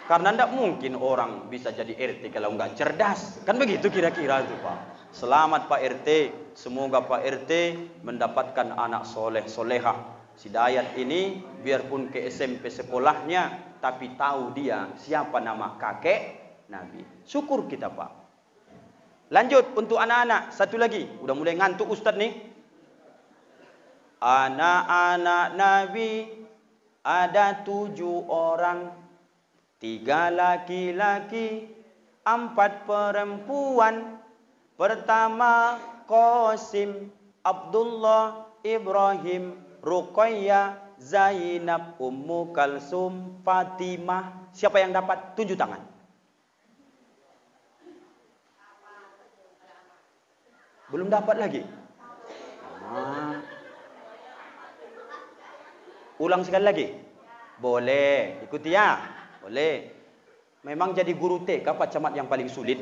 Karena tidak mungkin orang bisa jadi RT kalau nggak cerdas. Kan begitu kira-kira itu Pak. Selamat Pak RT. Semoga Pak RT mendapatkan anak soleh solehah. Si Dayat ini biarpun ke SMP sekolahnya, tapi tahu dia siapa nama kakek Nabi. Syukur kita Pak. Lanjut untuk anak-anak. Satu lagi. Udah mulai ngantuk Ustadz nih. Anak-anak Nabi ada 7 orang. 3 laki-laki, 4 perempuan. Pertama Qasim, Abdullah, Ibrahim, Ruqayyah, Zainab, Ummu Kalsum, Fatimah. Siapa yang dapat? 7 tangan. Belum dapat lagi? Ulang sekali lagi? Boleh, ikuti ya. Boleh. Memang jadi guru TK Pak Camat yang paling sulit.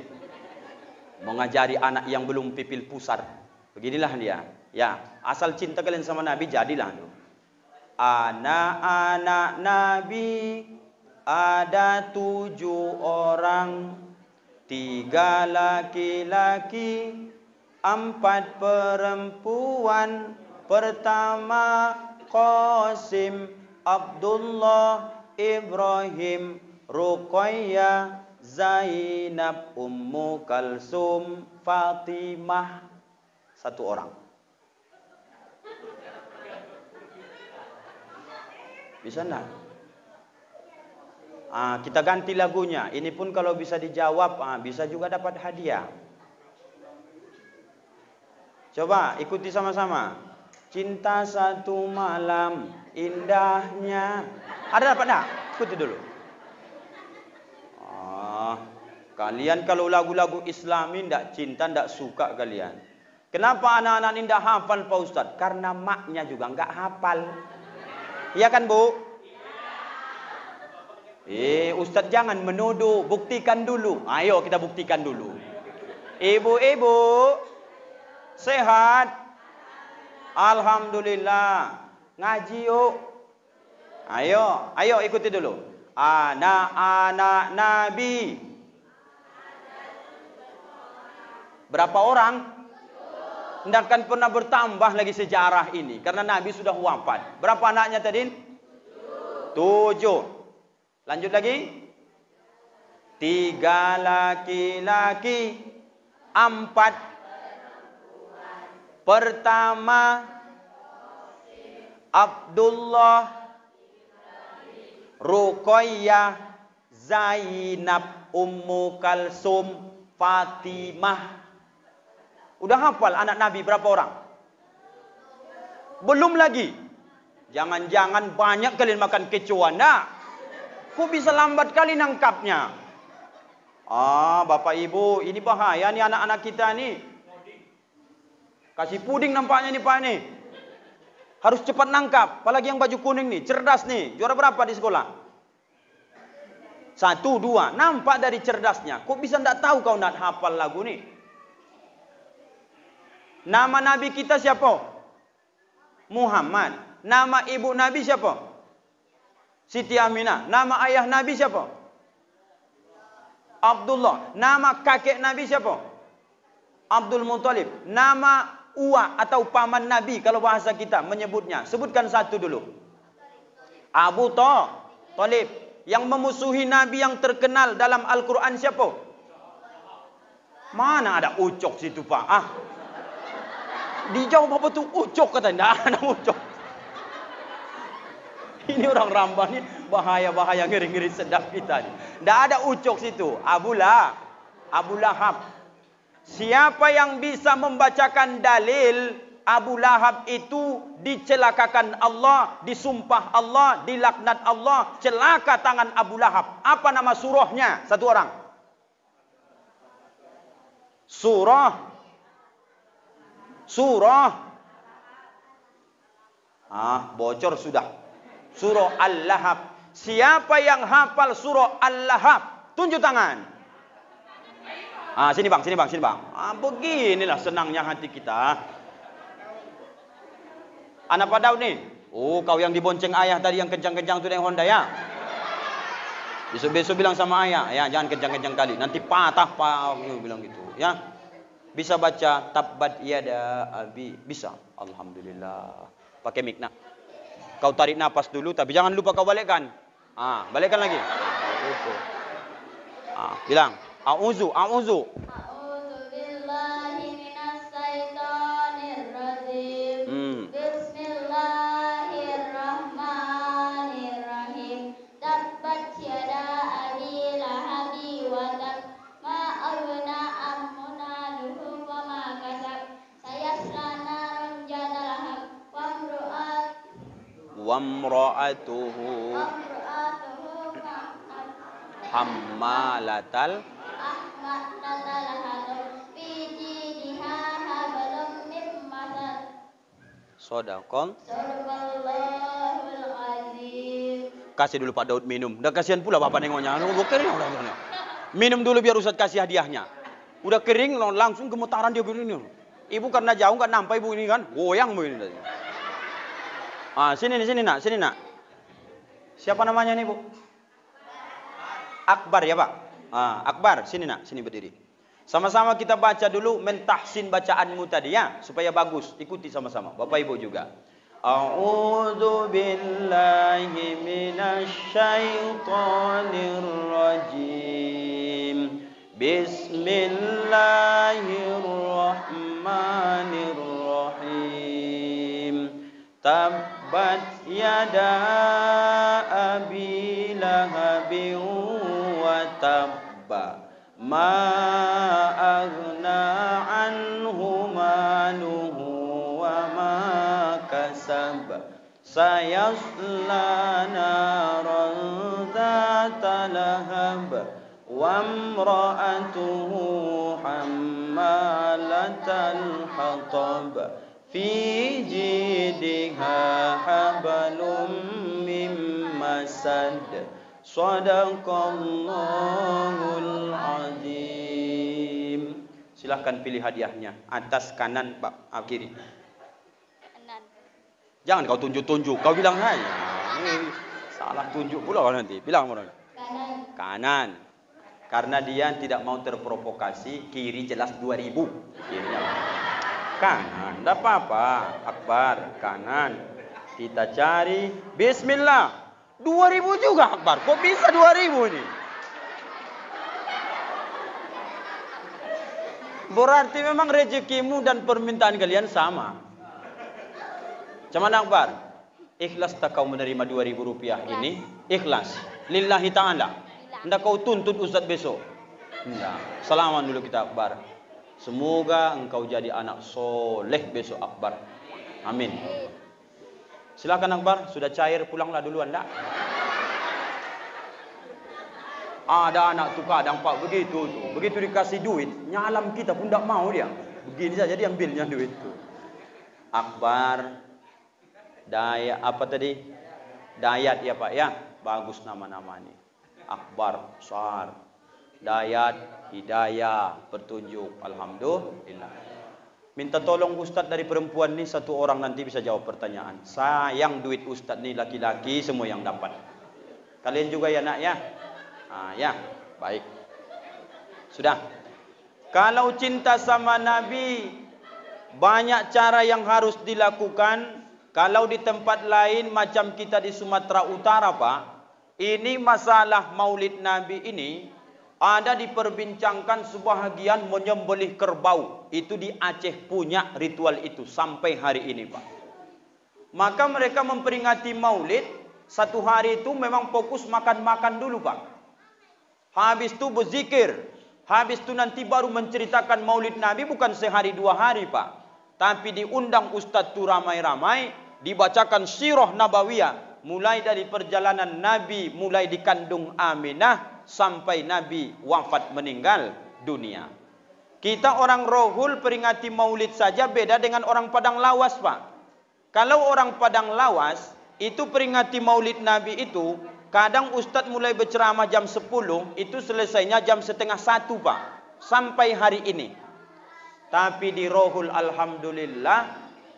Mengajari anak yang belum pipil pusar. Beginilah dia. Ya, asal cinta kalian sama Nabi jadilah. Anak-anak Nabi ada 7 orang. 3 laki-laki, 4 perempuan. Pertama Qasim, Abdullah, Ibrahim, Ruqayyah, Zainab, Ummu Kalsum, Fatimah. 1 orang. Bisa enggak? Kita ganti lagunya. Ini pun kalau bisa dijawab, bisa juga dapat hadiah. Coba ikuti sama-sama. Cinta satu malam indahnya. Ada dapat tak? Ikuti dulu. Kalian kalau lagu-lagu Islami ndak cinta, ndak suka kalian. Kenapa anak-anak ini ndak hafal Pak Ustadz? Karena maknya juga nggak hafal. Iya kan Bu? Ustadz jangan menuduh, buktikan dulu. Ayo kita buktikan dulu. Ibu-ibu sehat? Alhamdulillah. Ngaji yuk. Ayo ikuti dulu. Anak-anak Nabi. Berapa orang? Tidak akan pernah bertambah lagi sejarah ini. Karena Nabi sudah wafat. Berapa anaknya tadi? 7. Lanjut lagi. 3 laki-laki. 4. Pertama. Abdullah. Ruqayyah. Zainab. Ummu Kalsum. Fatimah. Udah hafal anak Nabi berapa orang? Belum lagi. Jangan-jangan banyak kalian makan kecoa. Nah, kok bisa lambat kali nangkapnya? Bapak Ibu, ini bahaya nih anak-anak kita nih. Kasih puding nampaknya nih Pak nih. Harus cepat nangkap. Apalagi yang baju kuning nih, cerdas nih. Juara berapa di sekolah? 1, 2. Nampak dari cerdasnya. Kok bisa ndak tahu kau ndak hafal lagu nih? Nama Nabi kita siapa? Muhammad. Nama ibu Nabi siapa? Siti Aminah. Nama ayah Nabi siapa? Abdullah. Nama kakek Nabi siapa? Abdul Muttalib. Nama uwa atau paman Nabi kalau bahasa kita menyebutnya. Sebutkan satu dulu. Abu Thalib. Yang memusuhi Nabi yang terkenal dalam Al-Quran siapa? Mana ada ucok situ Pak? Dijawab apa tuh? Ucok katanya. Tidak ada ucok. Ini orang Rambah nih bahaya-bahaya, ngeri-ngeri sedap kita. Tidak ada ucok situ. Abu Lahab. Siapa yang bisa membacakan dalil Abu Lahab itu dicelakakan Allah, disumpah Allah, dilaknat Allah, celaka tangan Abu Lahab. Apa nama surahnya? Satu orang. Surah. Bocor sudah. Surah Al-Lahab. Siapa yang hafal surah Al-Lahab? Tunjuk tangan. Sini bang. Beginilah senangnya hati kita. Anak Pak Daud nih. Kau yang dibonceng ayah tadi yang kencang-kencang tuh yang Honda ya. Besok-besok bilang sama ayah, ya jangan kencang-kencang kali. Nanti patah Pak, bilang gitu, ya. Bisa baca tabbat yada abi? Bisa. Alhamdulillah. Pakai mic nak. Kau tarik napas dulu tapi jangan lupa kau balikkan. Balikkan lagi. Bilang a'udzu. A'udzu billahi minas syaitonir rajim. Bismillahirrahmanirrahim. Tabbat yada abi lahabi wa tab. Ma aghna ammaluhu wa ma kasab. Sayasla narun zata lahab. Wa imra'atuhu hammalatal Sodakol. Kasih dulu Pak Daud minum. Udah kasihan pula Bapak nengoknya. Minum dulu biar Ustaz kasih hadiahnya. Udah kering langsung gemetaran dia begini. Ibu karena jauh nggak nampak ibu ini kan. Goyang begini. Sini nak. Siapa namanya nih Bu? Akbar ya Pak? Akbar, sini nak, sini berdiri. Sama-sama kita baca dulu, mentahsin bacaanmu tadi ya, supaya bagus. Ikuti sama-sama, Bapak Ibu juga. A'udzu billahi minasy syaithanir rajim. Bismillahirrahmanirrahim. Tabbat yada abi lahabin wa tabba. Ma aghna anhu maluhu hisab sayasla naran dzata lahab wa imra'atuhu hammalatal hatab fi jidha hablum mim masad sadaqallahul azim. Silahkan pilih hadiahnya. Atas, kanan, kiri. Kanan. Jangan kau tunjuk-tunjuk. Kau bilang saja. Salah tunjuk pula kau nanti. Bilang mana? Kanan. Kanan. Karena dia tidak mau terprovokasi. Kiri jelas 2000. Kirinya. Kanan. Tidak apa-apa. Akbar. Kanan. Kita cari. Bismillah. 2000 juga Akbar. Kok bisa 2000 ini? Berarti memang rezekimu dan permintaan kalian sama. Cuman Akbar, ikhlas tak kau menerima 2000 rupiah ini? Ikhlas. Lillahi ta'ala. Hendak kau tuntut Ustaz besok? Hendak. Salaman dulu kita Akbar. Semoga engkau jadi anak soleh besok Akbar. Amin. Silakan Akbar, sudah cair pulanglah dulu Anda. Ada anak tu kadang Pak begitu tu. Begitu dikasih duit, nyalam kita pun tak mau dia. Begini saja dia ambilnya duit tu. Akbar, Dayat apa tadi? Dayat ya Pak ya. Bagus nama-nama ini. Akbar, Sar, Dayat, Hidayah, petunjuk. Alhamdulillah. Minta tolong Ustadz dari perempuan ni satu orang nanti bisa jawab pertanyaan. Sayang duit Ustadz ni laki-laki semua yang dapat. Kalian juga ya nak ya. Ya, baik. Sudah. Kalau cinta sama Nabi, banyak cara yang harus dilakukan. Kalau di tempat lain macam kita di Sumatera Utara, Pak, ini masalah Maulid Nabi ini ada diperbincangkan sebahagian menyembelih kerbau. Itu di Aceh punya ritual itu sampai hari ini, Pak. Maka mereka memperingati Maulid, satu hari itu memang fokus makan-makan dulu, Pak. Habis itu berzikir. Habis itu nanti baru menceritakan Maulid Nabi bukan sehari dua hari Pak. Tapi diundang Ustadz tu ramai-ramai. Dibacakan sirah Nabawiyah. Mulai dari perjalanan Nabi. Mulai dikandung Aminah. Sampai Nabi wafat meninggal dunia. Kita orang Rohul peringati Maulid saja beda dengan orang Padang Lawas Pak. Kalau orang Padang Lawas itu peringati Maulid Nabi itu. Kadang Ustadz mulai berceramah jam 10, itu selesainya jam 12:30 Pak. Sampai hari ini. Tapi di Rohul Alhamdulillah,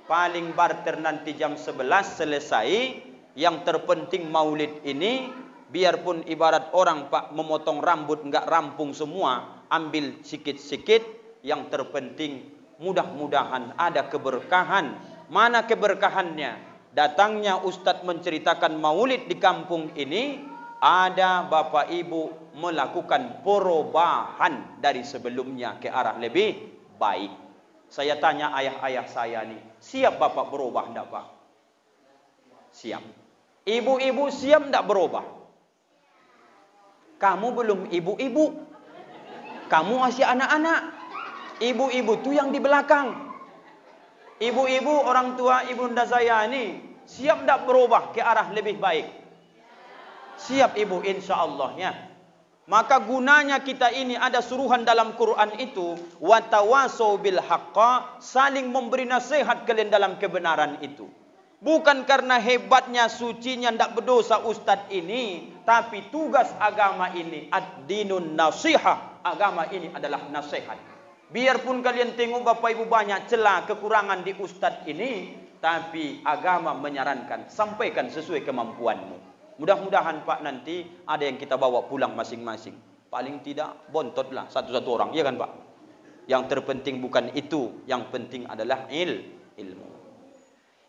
paling barter nanti jam 11 selesai. Yang terpenting Maulid ini, biarpun ibarat orang Pak memotong rambut enggak rampung semua, ambil sikit-sikit. Yang terpenting mudah-mudahan ada keberkahan. Mana keberkahannya? Datangnya Ustadz menceritakan Maulid di kampung ini, ada Bapak Ibu melakukan perubahan dari sebelumnya ke arah lebih baik. Saya tanya ayah-ayah saya nih, siap Bapak berubah enggak Pak? Siap. Ibu-ibu siap enggak berubah? Kamu belum ibu-ibu. Kamu masih anak-anak. Ibu-ibu tuh yang di belakang. Ibu-ibu, orang tua ibunda saya ini siap tak berubah ke arah lebih baik? Siap ibu, insya Allah ya. Maka gunanya kita ini ada suruhan dalam Quran itu, watawasau bil haqqa, saling memberi nasihat kalian dalam kebenaran itu. Bukan karena hebatnya sucinya tidak berdosa Ustadz ini, tapi tugas agama ini ad-dinun nasihah. Agama ini adalah nasihat. Biarpun kalian tengok Bapak Ibu banyak celah kekurangan di Ustadz ini, tapi agama menyarankan sampaikan sesuai kemampuanmu. Mudah-mudahan Pak nanti ada yang kita bawa pulang masing-masing. Paling tidak bontotlah satu-satu orang, iya kan Pak? Yang terpenting bukan itu, yang penting adalah ilmu.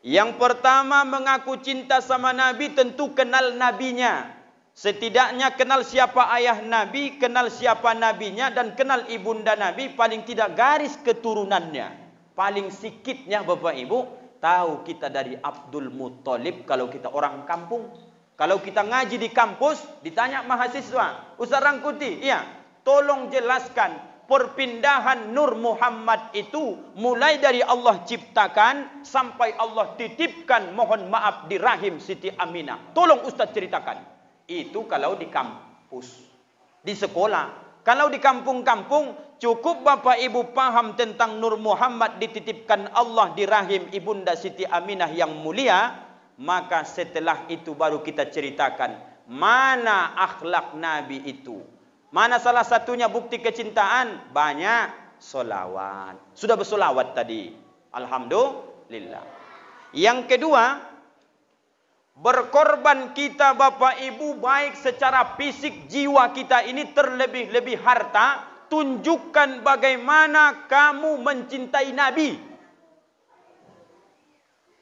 Yang pertama mengaku cinta sama Nabi tentu kenal nabinya. Setidaknya kenal siapa ayah Nabi, kenal siapa nabinya, dan kenal ibunda Nabi, paling tidak garis keturunannya. Paling sikitnya Bapak Ibu, tahu kita dari Abdul Muttalib kalau kita orang kampung. Kalau kita ngaji di kampus, ditanya mahasiswa, Ustaz Rangkuti, iya, tolong jelaskan perpindahan Nur Muhammad itu mulai dari Allah ciptakan sampai Allah titipkan mohon maaf di rahim Siti Aminah. Tolong Ustaz ceritakan. Itu kalau di kampus, di sekolah. Kalau di kampung-kampung, cukup Bapak Ibu paham tentang Nur Muhammad dititipkan Allah di rahim Ibunda Siti Aminah yang mulia, maka setelah itu baru kita ceritakan mana akhlak Nabi itu. Mana salah satunya bukti kecintaan? Banyak solawat. Sudah bersolawat tadi. Alhamdulillah. Yang kedua, berkorban kita Bapak Ibu baik secara fisik jiwa kita ini terlebih-lebih harta. Tunjukkan bagaimana kamu mencintai Nabi.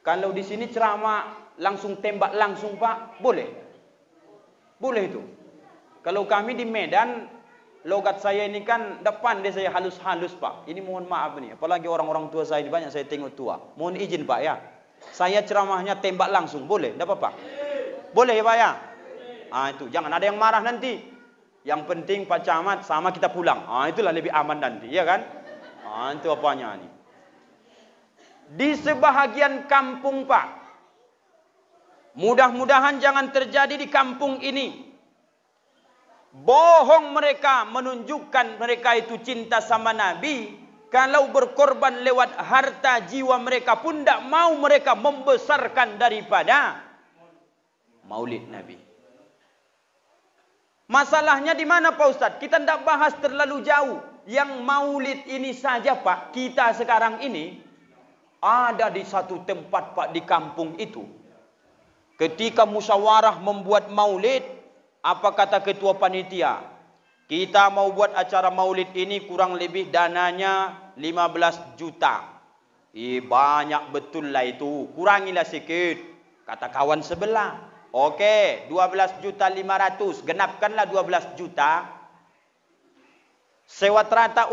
Kalau di sini ceramah langsung tembak langsung Pak, boleh? Boleh itu. Kalau kami di Medan, logat saya ini kan depan deh saya halus-halus Pak. Ini mohon maaf nih, apalagi orang-orang tua saya ini banyak saya tengok tua. Mohon izin Pak ya. Saya ceramahnya tembak langsung, boleh? Tidak apa-apa? Boleh ya Pak ya? Itu, jangan ada yang marah nanti. Yang penting Pak Camat sama kita pulang. Itulah lebih aman nanti, ya kan? Itu apanya nih? Di sebahagian kampung Pak, mudah-mudahan jangan terjadi di kampung ini. Bohong mereka menunjukkan mereka itu cinta sama Nabi. Kalau berkorban lewat harta jiwa mereka pun tidak mau mereka membesarkan daripada maulid Nabi. Masalahnya di mana Pak Ustadz? Kita tidak bahas terlalu jauh. Yang maulid ini saja Pak, kita sekarang ini ada di satu tempat Pak di kampung itu. Ketika musyawarah membuat maulid, apa kata ketua panitia? Kita mau buat acara maulid ini kurang lebih dananya 15 juta. Banyak betul lah itu. Kurangilah sikit. Kata kawan sebelah. Oke, 12 juta 500. Genapkanlah 12 juta. Sewa terata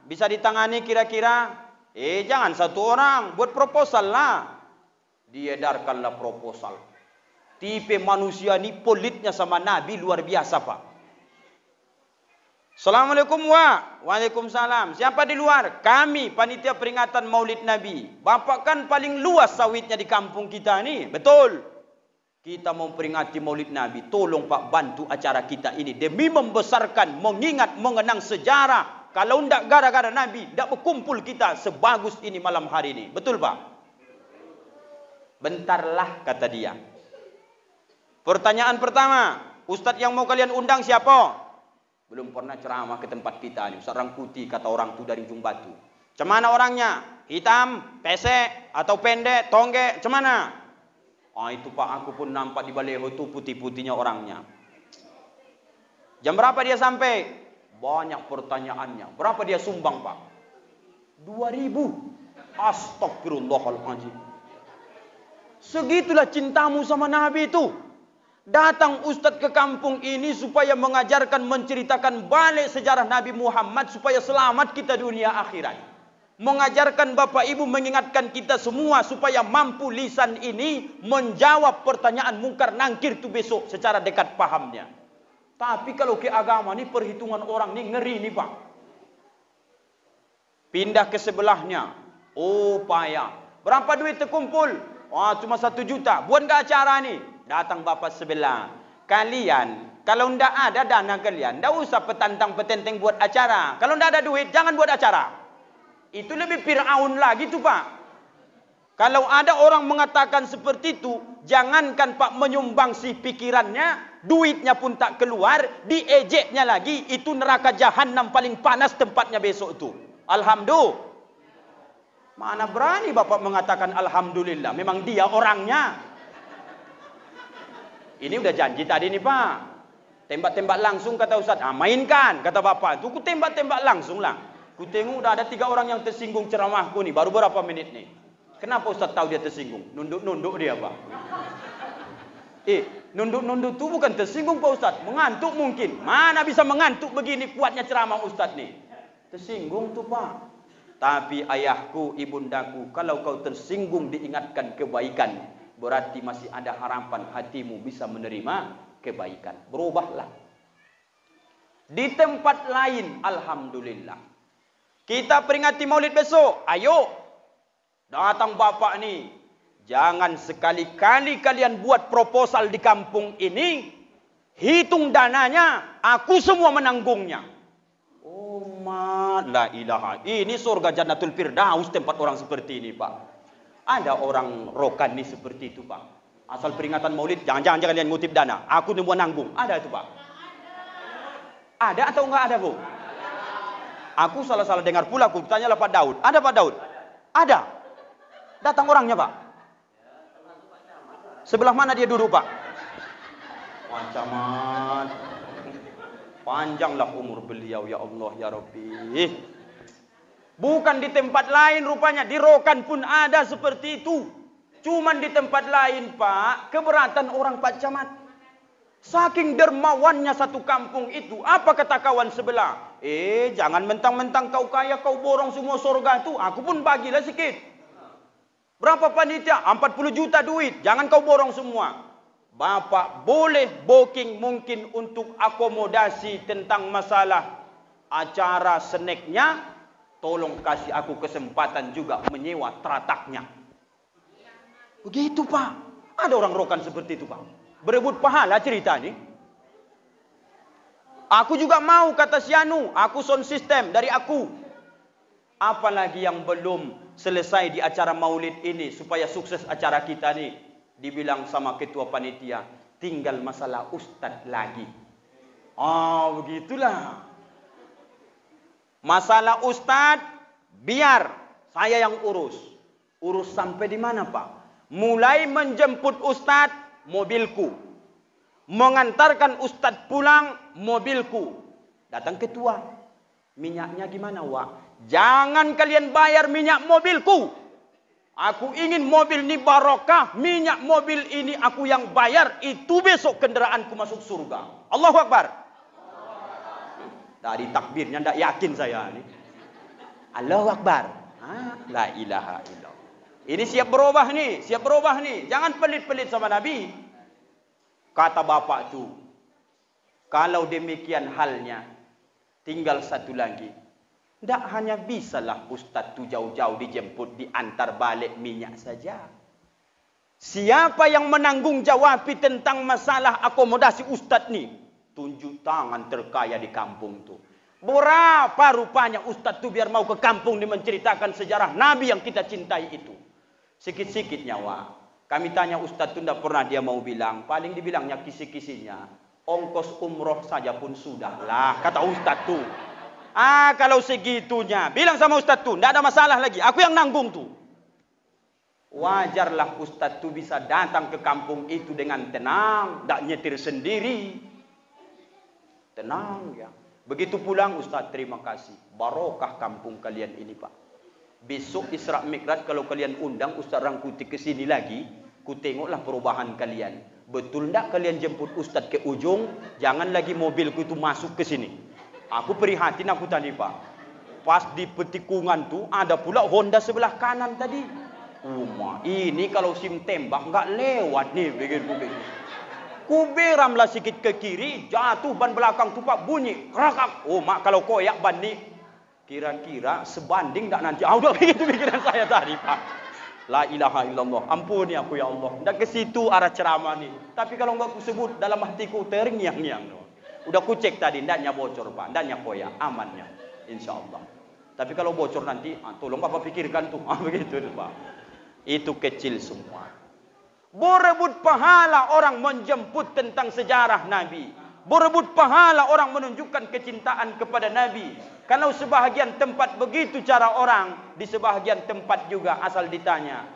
bisa ditangani kira-kira. Jangan satu orang. Buat proposal lah. Diedarkanlah proposal. Tipe manusia ini politnya sama Nabi luar biasa Pak. Assalamualaikum Waalaikumsalam. Siapa di luar? Kami panitia peringatan Maulid Nabi. Bapak kan paling luas sawitnya di kampung kita ni. Betul. Kita mau peringati Maulid Nabi. Tolong Pak bantu acara kita ini demi membesarkan, mengingat, mengenang sejarah. Kalau tidak gara-gara Nabi, tidak berkumpul kita sebagus ini malam hari ini. Betul Pak? Bentarlah kata dia. Pertanyaan pertama, Ustadz yang mau kalian undang siapa? Belum pernah ceramah ke tempat kita nih. Ustaz Rangkuti kata orang tu dari Ujung Batu. Cemana orangnya? Hitam, pesek, atau pendek, tongge, cemana? Itu Pak, aku pun nampak di baleho tu putih-putihnya orangnya. Jam berapa dia sampai? Banyak pertanyaannya. Berapa dia sumbang Pak? 2.000. Astagfirullahaladzim. Segitulah cintamu sama Nabi itu. Datang Ustadz ke kampung ini supaya mengajarkan, menceritakan balik sejarah Nabi Muhammad supaya selamat kita dunia akhirat. Mengajarkan Bapak Ibu, mengingatkan kita semua supaya mampu lisan ini menjawab pertanyaan mungkar nangkir itu besok secara dekat pahamnya. Tapi kalau ke agama ini perhitungan orang ini ngeri nih Pak. Pindah ke sebelahnya. Payah. Berapa duit terkumpul? Cuma 1 juta. Buat nggak acara nih? Datang bapak sebelah. Kalian, kalau tidak ada dana kalian, tidak usah petantang-petenteng buat acara. Kalau tidak ada duit, jangan buat acara. Itu lebih Fir'aun lagi tuh Pak. Kalau ada orang mengatakan seperti itu, jangankan Pak menyumbangsi pikirannya, duitnya pun tak keluar, diejeknya lagi, itu neraka jahanam paling panas tempatnya besok itu. Alhamdulillah. Mana berani Bapak mengatakan Alhamdulillah, memang dia orangnya. Ini udah janji tadi nih Pak. Tembak-tembak langsung kata Ustaz. Mainkan kata Bapak. Itu ku tembak-tembak langsung lah. Ku tengok udah ada 3 orang yang tersinggung ceramahku nih. Baru berapa menit nih. Kenapa Ustaz tahu dia tersinggung? Nunduk-nunduk dia Pak. Nunduk-nunduk itu bukan tersinggung Pak Ustaz. Mengantuk mungkin. Mana bisa mengantuk begini kuatnya ceramah Ustaz nih. Tersinggung tuh Pak. Tapi ayahku, ibundaku, kalau kau tersinggung diingatkan kebaikan, berarti masih ada harapan hatimu bisa menerima kebaikan. Berubahlah. Di tempat lain, alhamdulillah. Kita peringati Maulid besok. Ayo, datang bapak nih. Jangan sekali-kali kalian buat proposal di kampung ini. Hitung dananya, aku semua menanggungnya. Oh, la ilaha. Ini surga Jannatul Firdaus tempat orang seperti ini, Pak. Ada orang rokani seperti itu, Pak. Asal peringatan Maulid, jangan kalian ngutip dana. Aku semua nanggung. Ada itu, Pak. Ada atau enggak ada, Bu? Aku salah dengar pula, aku tanyalah Pak Daud. Ada Pak Daud? Ada. Datang orangnya, Pak. Sebelah mana dia duduk, Pak? Camat. Panjanglah umur beliau, ya Allah, ya Rabbi. Bukan di tempat lain rupanya, di Rokan pun ada seperti itu. Cuman di tempat lain, Pak, keberatan orang Pak Camat. Saking dermawannya satu kampung itu, apa kata kawan sebelah? Jangan mentang-mentang kau kaya, kau borong semua surga itu. Aku pun bagilah sikit. Berapa panitia? 40 juta duit. Jangan kau borong semua. Bapak boleh booking mungkin untuk akomodasi tentang masalah acara snacknya. Tolong kasih aku kesempatan juga menyewa terataknya. Begitu, Pak. Ada orang Rokan seperti itu, Pak. Berebut pahala cerita ini. Aku juga mau, kata si Anu. Aku sound system dari aku. Apalagi yang belum selesai di acara Maulid ini supaya sukses acara kita nih. Dibilang sama ketua panitia, tinggal masalah ustadz lagi. Begitulah. Masalah ustadz, biar saya yang urus. Urus sampai di mana, Pak? Mulai menjemput ustadz, mobilku. Mengantarkan ustadz pulang, mobilku. Datang ketua. Minyaknya gimana, Wak? Jangan kalian bayar minyak mobilku. Aku ingin mobil ini barokah. Minyak mobil ini aku yang bayar. Itu besok kendaraanku masuk surga. Allahu Akbar. Dari takbirnya tidak yakin saya ini. Allahu Akbar. La ilaha illallah. Ini siap berubah nih. Siap berubah nih. Jangan pelit-pelit sama Nabi. Kata bapak tu. Kalau demikian halnya. Tinggal satu lagi. Tidak hanya bisalah ustaz tu jauh-jauh dijemput, diantar balik minyak saja. Siapa yang menanggung jawab tentang masalah akomodasi ustaz ni? Tunjuk tangan terkaya di kampung tu. Berapa rupanya ustaz tu biar mau ke kampung ni menceritakan sejarah Nabi yang kita cintai itu. Sikit-sikit nyawa. Kami tanya ustaz tu tidak pernah dia mau bilang. Paling dibilangnya kisi-kisinya. Ongkos umroh saja pun sudahlah, kata ustaz tu. Kalau segitunya, bilang sama ustaz tu, tidak ada masalah lagi. Aku yang nanggung tu. Wajarlah ustaz tu bisa datang ke kampung itu dengan tenang, tidak nyetir sendiri. Tenang ya. Begitu pulang, ustaz terima kasih. Barokah kampung kalian ini, Pak. Besok Isra Mikraj kalau kalian undang Ustaz Rangkuti ke sini lagi, ku tengoklah perubahan kalian. Betul tidak kalian jemput ustaz ke ujung, jangan lagi mobilku itu masuk ke sini. Aku prihatin, aku tadi, Pak. Pas di petikungan tu ada pula Honda sebelah kanan tadi. Ini kalau sim tembak nggak lewat nih, begitu. Ku beramlah sikit ke kiri, jatuh ban belakang tu, Pak, bunyi kerakak. Mak kalau koyak ban ni kira-kira sebanding tak nanti. Udah begitu pikiran saya tadi, Pak. La ilaha illallah. Ampuni aku ya Allah. Ndak ke situ arah ceramah ni. Tapi kalau enggak ku sebut dalam hatiku terngiang-ngiang. Udah ku cek tadi, ndaknya bocor, Pak, ndaknya koyak, amannya, insyaallah. Tapi kalau bocor nanti, tolong Bapak pikirkan tuh, begitu Pak. Itu kecil semua. Berebut pahala orang menjemput tentang sejarah Nabi. Berebut pahala orang menunjukkan kecintaan kepada Nabi. Kalau sebahagian tempat begitu cara orang, di sebahagian tempat juga asal ditanya.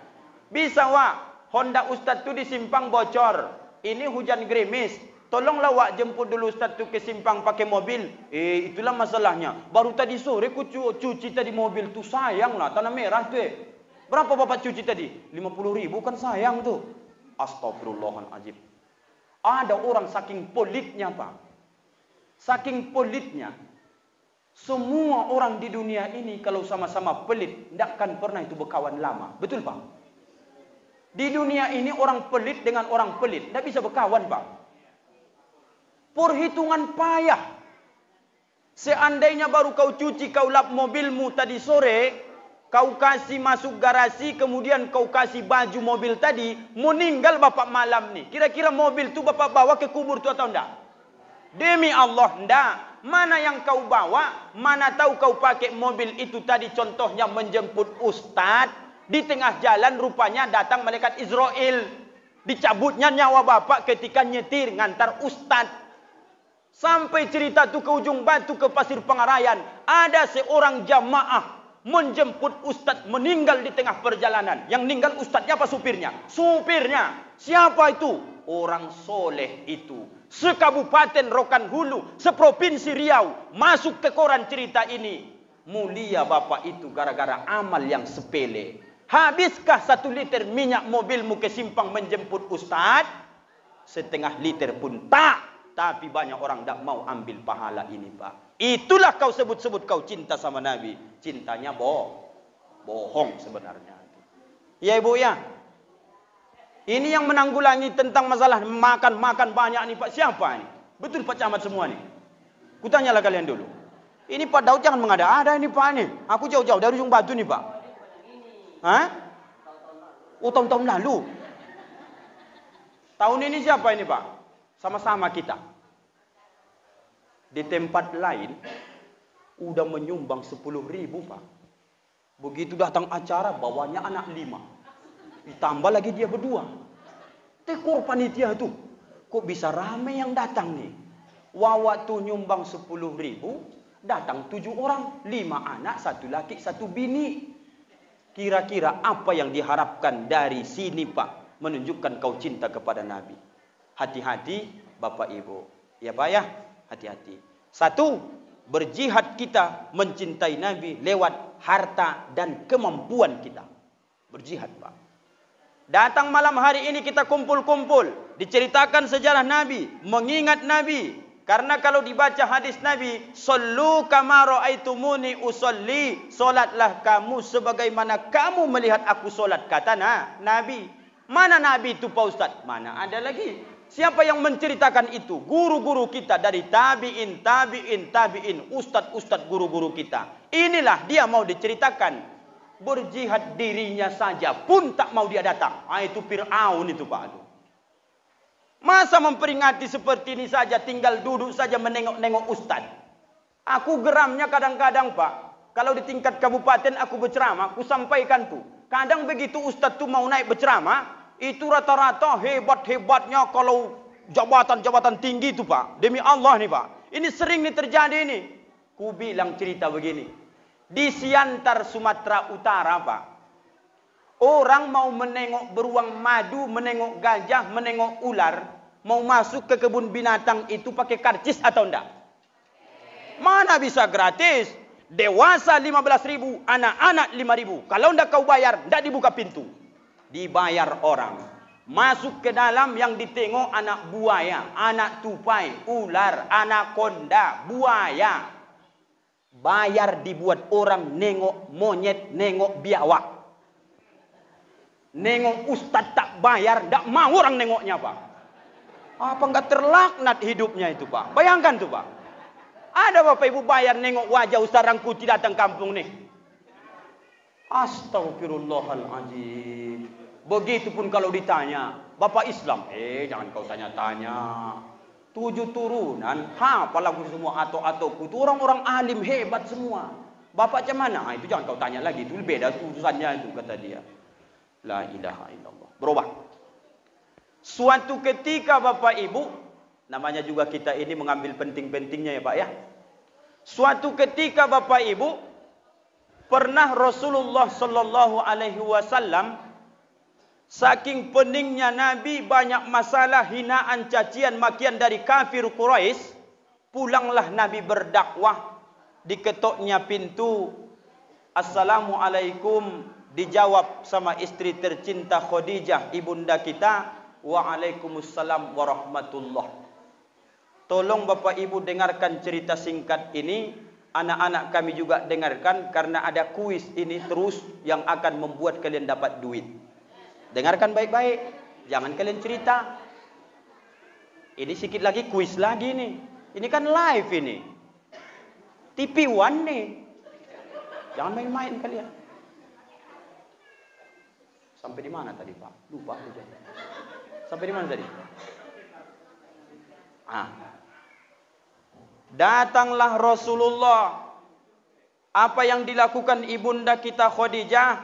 Bisa, Wak, Honda Ustaz tu di simpang bocor. Ini hujan gerimis. Tolonglah Wak jemput dulu Ustaz tu ke simpang pakai mobil. Itulah masalahnya. Baru tadi sore ku cuci tadi mobil tu, sayanglah tanah merah tu. Berapa Bapak cuci tadi? 50.000, kan sayang tu. Astagfirullahaladzim. Ada orang saking pelitnya, Pak. Saking pelitnya. Semua orang di dunia ini kalau sama-sama pelit, tidak akan pernah itu berkawan lama. Betul, Pak? Di dunia ini orang pelit dengan orang pelit tidak bisa berkawan, Pak. Perhitungan payah. Seandainya baru kau cuci, kau lap mobilmu tadi sore, kau kasih masuk garasi, kemudian kau kasih baju mobil tadi, meninggal bapak malam nih. Kira-kira mobil tu bapak bawa ke kubur tu atau enggak? Demi Allah, enggak. Mana yang kau bawa? Mana tahu kau pakai mobil itu tadi contohnya menjemput ustaz. Di tengah jalan rupanya datang malaikat Israel. Dicabutnya nyawa bapak ketika nyetir ngantar ustaz. Sampai cerita tu ke ujung batu ke Pasir Pengarayan. Ada seorang jamaah menjemput ustaz meninggal di tengah perjalanan. Yang meninggal ustaznya apa supirnya? Supirnya. Siapa itu? Orang soleh itu. Sekabupaten Rokan Hulu, seprovinsi Riau. Masuk ke koran cerita ini. Mulia bapak itu gara-gara amal yang sepele. Habiskah 1 liter minyak mobilmu ke simpang menjemput ustaz? Setengah liter pun tak. Tapi banyak orang tak mau ambil pahala ini, Pak. Itulah kau sebut-sebut kau cinta sama Nabi. Cintanya bohong sebenarnya. Ya Ibu ya. Ini yang menanggulangi tentang masalah makan banyak nih Pak. Siapa ini? Betul Pak Camat semua nih. Kutanyalah kalian dulu. Ini Pak Daud jangan mengada-ada ini Pak nih. Aku jauh-jauh dari ujung batu nih Pak. Hah? Oh tahun-tahun lalu. Tahun ini siapa ini Pak? Sama-sama kita. Di tempat lain udah menyumbang 10.000 Pak. Begitu datang acara bawanya anak 5. Ditambah lagi dia berdua. Tekor panitia tuh. Kok bisa rame yang datang nih? Waktu nyumbang 10.000, datang 7 orang, 5 anak, 1 laki, 1 bini. Kira-kira apa yang diharapkan dari sini Pak? Menunjukkan kau cinta kepada Nabi. Hati-hati Bapak Ibu. Ya Pak ya, hati-hati. 1, berjihad kita mencintai Nabi lewat harta dan kemampuan kita. Berjihad Pak. Datang malam hari ini kita kumpul-kumpul. Diceritakan sejarah Nabi. Mengingat Nabi. Karena kalau dibaca hadis Nabi. Sallu kama ra'aitumuni usolli. Solatlah kamu sebagaimana kamu melihat aku solat. Kata Nabi. Mana Nabi itu Pak Ustaz? Mana ada lagi. Siapa yang menceritakan itu? Guru-guru kita dari tabi'in, ustad-ustad guru-guru kita. Inilah dia mau diceritakan. Berjihad dirinya saja pun tak mau dia datang. Itu Fir'aun itu Pak. Masa memperingati seperti ini saja tinggal duduk saja menengok-nengok ustad. Aku geramnya kadang-kadang Pak. Kalau di tingkat kabupaten aku berceramah, aku sampaikan tuh. Kadang begitu ustad tuh mau naik berceramah. Itu rata-rata hebat-hebatnya kalau jabatan-jabatan tinggi itu Pak. Demi Allah nih Pak. Ini sering nih terjadi nih. Ku bilang cerita begini. Di Siantar Sumatera Utara Pak. Orang mau menengok beruang madu, menengok gajah, menengok ular. Mau masuk ke kebun binatang itu pakai karcis atau enggak? Mana bisa gratis? Dewasa 15.000, anak-anak 5.000. Kalau enggak kau bayar, enggak dibuka pintu. Dibayar orang. Masuk ke dalam yang ditengok anak buaya, anak tupai, ular, anakonda, buaya. Bayar dibuat orang nengok monyet, nengok biawak. Nengok ustaz tak bayar, tak mau orang nengoknya Pak. Apa enggak terlaknat hidupnya itu Pak? Bayangkan tuh Pak. Ada Bapak Ibu bayar nengok wajah Ustaz Rangkuti datang kampung nih. Astagfirullahaladzim. Begitupun kalau ditanya, Bapak Islam, jangan kau tanya-tanya. 7 turunan, apalagi semua atau-atauku itu orang-orang alim hebat semua. Bapak macam mana? Itu jangan kau tanya lagi, itu beda urusannya itu kata dia. La ilaha illallah. Berubah. Suatu ketika Bapak Ibu, namanya juga kita ini mengambil penting-pentingnya ya Pak ya. Suatu ketika Bapak Ibu, pernah Rasulullah sallallahu alaihi wasallam saking peningnya Nabi banyak masalah hinaan, cacian, makian dari kafir Quraisy, pulanglah Nabi berdakwah, diketoknya pintu, Assalamualaikum, dijawab sama istri tercinta Khadijah, ibunda kita, Waalaikumsalam warahmatullah. Tolong Bapak Ibu dengarkan cerita singkat ini. Anak-anak kami juga dengarkan karena ada kuis ini terus yang akan membuat kalian dapat duit. Dengarkan baik-baik. Jangan kalian cerita. Ini sedikit lagi kuis lagi nih. Ini kan live ini. TV One nih. Jangan main-main kalian. Sampai di mana tadi Pak? Lupa aja. Sampai di mana tadi? Datanglah Rasulullah. Apa yang dilakukan ibunda kita Khadijah,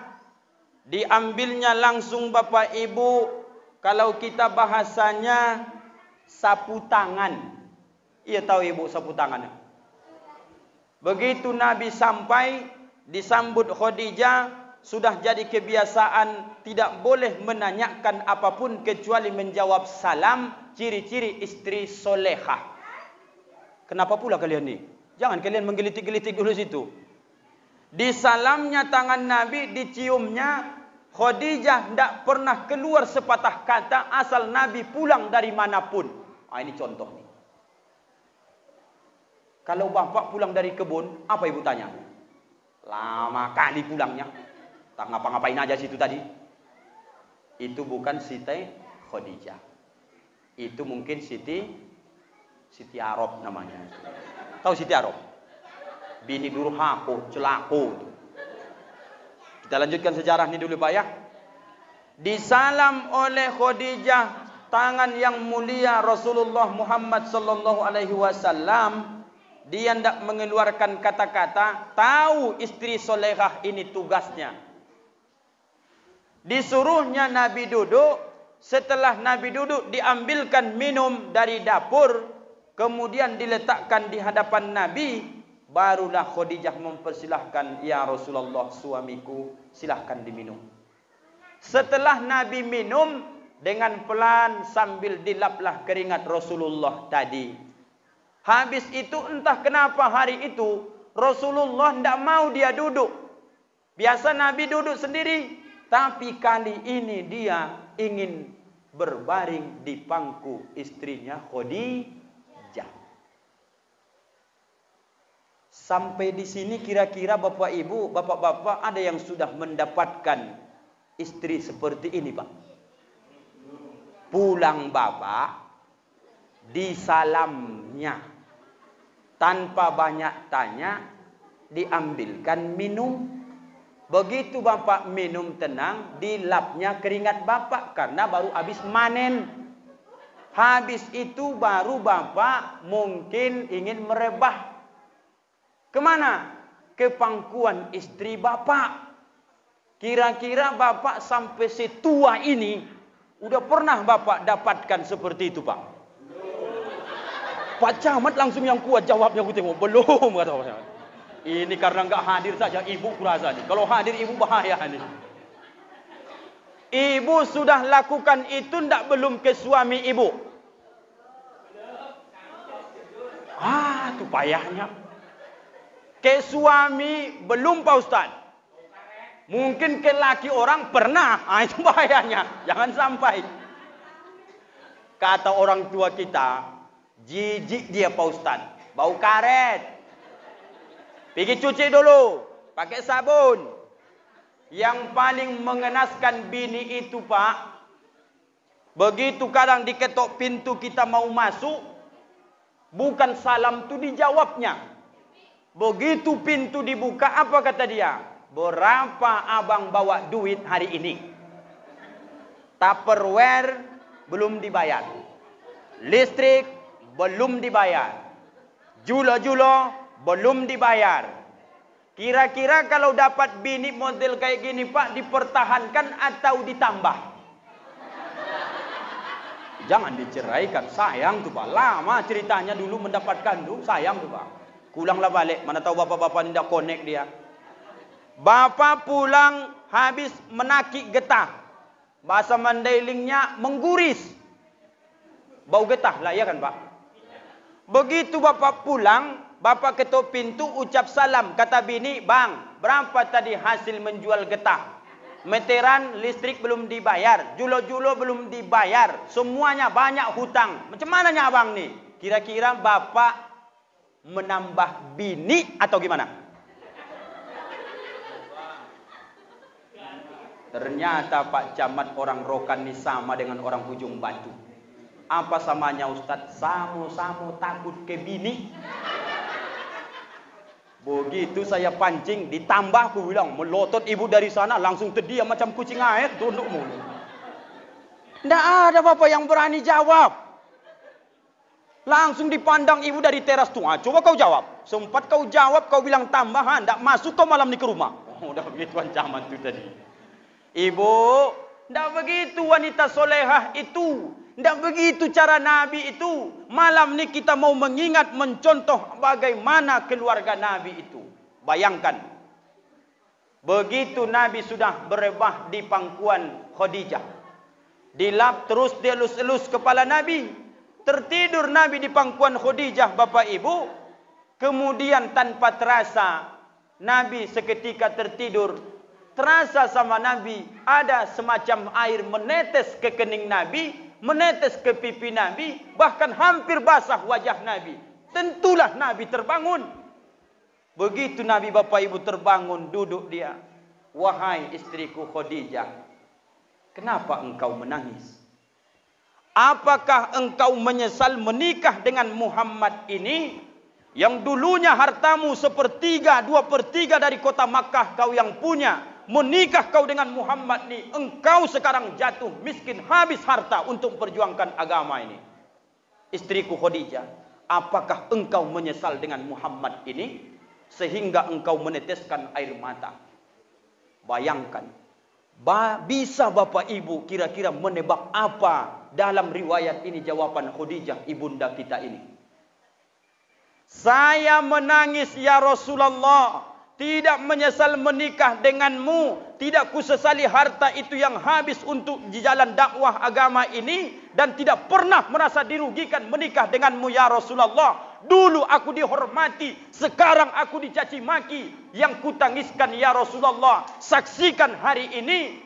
diambilnya langsung bapak ibu, kalau kita bahasanya sapu tangan. Iya tahu ibu sapu tangan. Begitu Nabi sampai, disambut Khadijah, sudah jadi kebiasaan tidak boleh menanyakan apapun kecuali menjawab salam, ciri-ciri istri solehah. Kenapa pula kalian nih? Jangan kalian menggelitik-gelitik dulu situ. Di salamnya tangan Nabi, diciumnya, Khadijah tidak pernah keluar sepatah kata asal Nabi pulang dari manapun. Ini contoh nih. Kalau bapak pulang dari kebun, apa ibu tanya? Lama kali pulangnya. Tak ngapa-ngapain aja situ tadi. Itu bukan Siti Khadijah. Itu mungkin Siti Arab namanya. Tahu Siti Arab? Bini durhaka, celako. Kita lanjutkan sejarah ini dulu Pak ya. Disalam oleh Khadijah tangan yang mulia Rasulullah Muhammad sallallahu alaihi wasallam. Dia tidak mengeluarkan kata-kata, tahu istri solehah ini tugasnya. Disuruhnya Nabi duduk, setelah Nabi duduk diambilkan minum dari dapur, kemudian diletakkan di hadapan Nabi, barulah Khadijah mempersilahkan, ya Rasulullah suamiku, silahkan diminum. Setelah Nabi minum, dengan pelan sambil dilaplah keringat Rasulullah tadi. Habis itu entah kenapa hari itu Rasulullah tidak mau dia duduk. Biasa Nabi duduk sendiri, tapi kali ini dia ingin berbaring di pangku istrinya Khadijah. Sampai di sini kira-kira Bapak Ibu, Bapak-bapak ada yang sudah mendapatkan istri seperti ini, Pak? Pulang Bapak, disalamnya tanpa banyak tanya, diambilkan minum. Begitu Bapak minum tenang, dilapnya keringat Bapak karena baru habis manen. Habis itu baru Bapak mungkin ingin merebah. Kemana? Ke pangkuan istri Bapak. Kira-kira Bapak sampai setua ini udah pernah Bapak dapatkan seperti itu, Pak? Pak Camat langsung yang kuat jawabnya, aku tengok belum kata Pak. Ini karena nggak hadir saja ibu kurasa nih. Kalau hadir ibu bahaya nih. Ibu sudah lakukan itu ndak belum ke suami ibu? Itu payahnya. Ke suami belum Pak Ustaz. Mungkin ke laki orang pernah. Itu bahayanya. Jangan sampai. Kata orang tua kita, jijik dia Pak Ustaz, bau karet. Pergi cuci dulu, pakai sabun. Yang paling mengenaskan bini itu Pak, begitu kadang diketok pintu kita mau masuk, bukan salam itu dijawabnya. Begitu pintu dibuka, apa kata dia? Berapa abang bawa duit hari ini? Tupperware belum dibayar. Listrik belum dibayar. Julo-julo belum dibayar. Kira-kira kalau dapat bini model kayak gini Pak, dipertahankan atau ditambah? Jangan diceraikan, sayang tuh Pak. Lama ceritanya dulu mendapatkan tuh, sayang tuh Pak. Pulanglah balik, mana tahu bapak-bapak tidak connect dia. Bapak pulang habis menakik getah. Bahasa Mandailingnya mengguris. Bau getah lah ya kan Pak? Begitu Bapak pulang, Bapak ketuk pintu ucap salam. Kata bini, bang, berapa tadi hasil menjual getah? Meteran listrik belum dibayar, julo-julo belum dibayar, semuanya banyak hutang. Macam mananya abang nih? Kira-kira Bapak menambah bini atau gimana? Ternyata Pak Camat orang Rokan ini sama dengan orang Ujung Batu. Apa samanya Ustadz? Sama-sama takut ke bini. Begitu saya pancing, ditambah aku bilang, melotot ibu dari sana, langsung terdiam macam kucing air, tunduk mulu. Tidak ada bapak yang berani jawab. Langsung dipandang ibu dari teras tuh. Coba kau jawab. Sempat kau jawab, kau bilang tambahan, tidak masuk kau malam ni ke rumah. Oh, udah begitu ancaman tu tadi. Ibu, tidak begitu wanita solehah itu. Tidak begitu cara Nabi itu. Malam ni kita mau mengingat, mencontoh bagaimana keluarga Nabi itu. Bayangkan. Begitu Nabi sudah berebah di pangkuan Khadijah. Dilap terus dia elus-elus kepala Nabi. Tertidur Nabi di pangkuan Khadijah, Bapak Ibu. Kemudian tanpa terasa, Nabi seketika tertidur. Terasa sama Nabi, ada semacam air menetes ke kening Nabi, menetes ke pipi Nabi, bahkan hampir basah wajah Nabi. Tentulah Nabi terbangun. Begitu Nabi Bapak Ibu terbangun, duduk dia. Wahai istriku Khadijah, kenapa engkau menangis? Apakah engkau menyesal menikah dengan Muhammad ini? Yang dulunya hartamu 1/3, 2/3 dari kota Makkah kau yang punya. Menikah kau dengan Muhammad ini, engkau sekarang jatuh miskin, habis harta untuk perjuangkan agama ini. Istriku Khadijah, apakah engkau menyesal dengan Muhammad ini sehingga engkau meneteskan air mata? Bayangkan, bisa Bapak Ibu kira-kira menebak apa dalam riwayat ini jawaban Khadijah ibunda kita ini? Saya menangis ya Rasulullah. Tidak menyesal menikah denganmu. Tidak kusesali harta itu yang habis untuk di jalan dakwah agama ini. Dan tidak pernah merasa dirugikan menikah denganmu ya Rasulullah. Dulu aku dihormati. Sekarang aku dicaci maki. Yang kutangiskan ya Rasulullah. Saksikan hari ini.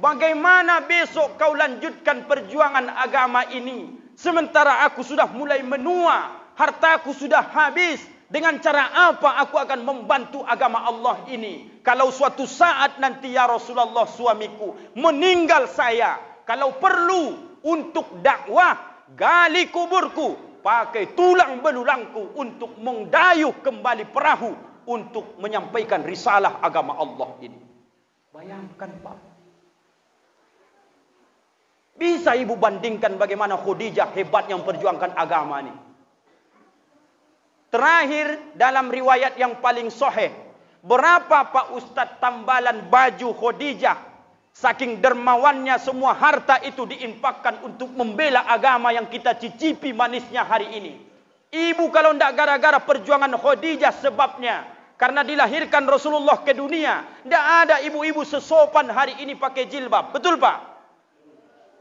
Bagaimana besok kau lanjutkan perjuangan agama ini. Sementara aku sudah mulai menua. Hartaku sudah habis. Dengan cara apa aku akan membantu agama Allah ini? Kalau suatu saat nanti ya Rasulullah suamiku meninggal saya, kalau perlu untuk dakwah, gali kuburku, pakai tulang belulangku untuk mendayuh kembali perahu untuk menyampaikan risalah agama Allah ini. Bayangkan Pak. Bisa ibu bandingkan bagaimana Khadijah hebatnya memperjuangkan agama ini. Terakhir dalam riwayat yang paling sahih, berapa Pak Ustadz tambalan baju Khadijah? Saking dermawannya semua harta itu diinfakkan untuk membela agama yang kita cicipi manisnya hari ini. Ibu kalau tidak gara-gara perjuangan Khadijah sebabnya, karena dilahirkan Rasulullah ke dunia, tidak ada ibu-ibu sesopan hari ini pakai jilbab. Betul Pak?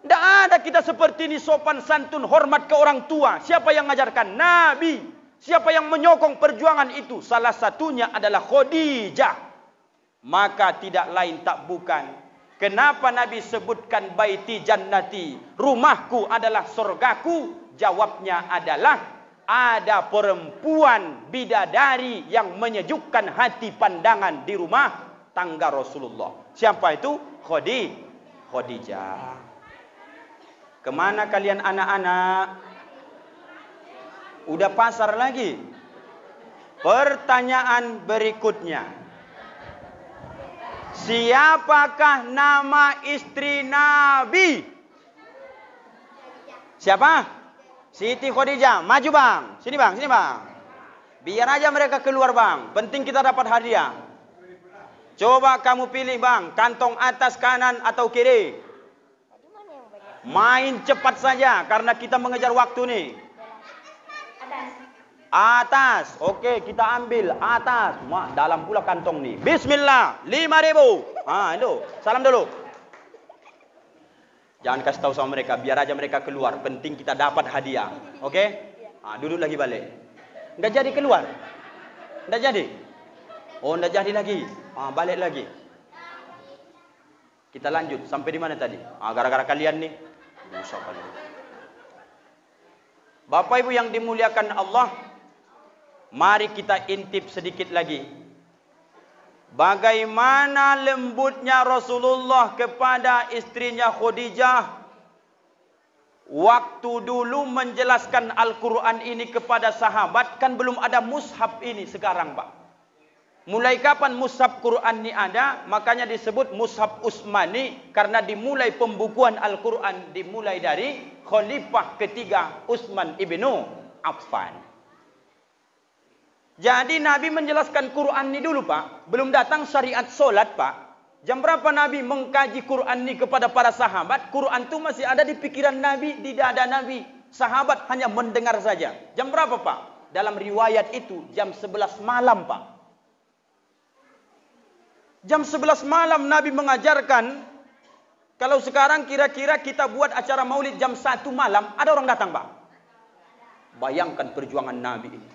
Tidak ada kita seperti ini sopan santun hormat ke orang tua. Siapa yang mengajarkan? Nabi. Siapa yang menyokong perjuangan itu? Salah satunya adalah Khadijah. Maka tidak lain tak bukan. Kenapa Nabi sebutkan baiti jannati? Rumahku adalah surgaku. Jawabnya adalah ada perempuan bidadari yang menyejukkan hati pandangan di rumah tangga Rasulullah. Siapa itu? Khadijah. Kemana kalian anak-anak? Udah pasar lagi. Pertanyaan berikutnya. Siapakah nama istri Nabi? Siapa? Siti Khadijah. Maju bang. Sini bang, sini bang. Biar aja mereka keluar bang. Penting kita dapat hadiah. Coba kamu pilih bang. Kantong atas, kanan atau kiri? Main cepat saja karena kita mengejar waktu nih. Atas. Oke, kita ambil atas. Dalam pula kantong nih. Bismillah. 5.000. Itu. Salam dulu. Jangan kasih tahu sama mereka. Biar aja mereka keluar. Penting kita dapat hadiah. Oke? Duduk lagi balik. Enggak jadi keluar? Enggak jadi? Oh, enggak jadi lagi. Balik lagi. Kita lanjut. Sampai di mana tadi? Gara-gara kalian nih. Dosa kalian. Bapak Ibu yang dimuliakan Allah, mari kita intip sedikit lagi. Bagaimana lembutnya Rasulullah kepada istrinya Khadijah. Waktu dulu menjelaskan Al-Quran ini kepada sahabat, kan belum ada mushaf ini sekarang Pak. Mulai kapan mushaf Quran ini ada? Makanya disebut mushaf Utsmani karena dimulai pembukuan Al-Quran dimulai dari khalifah ketiga Utsman ibnu Affan. Jadi Nabi menjelaskan Quran ini dulu Pak. Belum datang syariat solat Pak. Jam berapa Nabi mengkaji Quran ini kepada para sahabat? Quran itu masih ada di pikiran Nabi, di dada Nabi. Sahabat hanya mendengar saja. Jam berapa Pak? Dalam riwayat itu jam 11 malam Pak. Jam 11 malam Nabi mengajarkan. Kalau sekarang kira-kira kita buat acara maulid jam 1 malam. Ada orang datang Pak. Bayangkan perjuangan Nabi ini.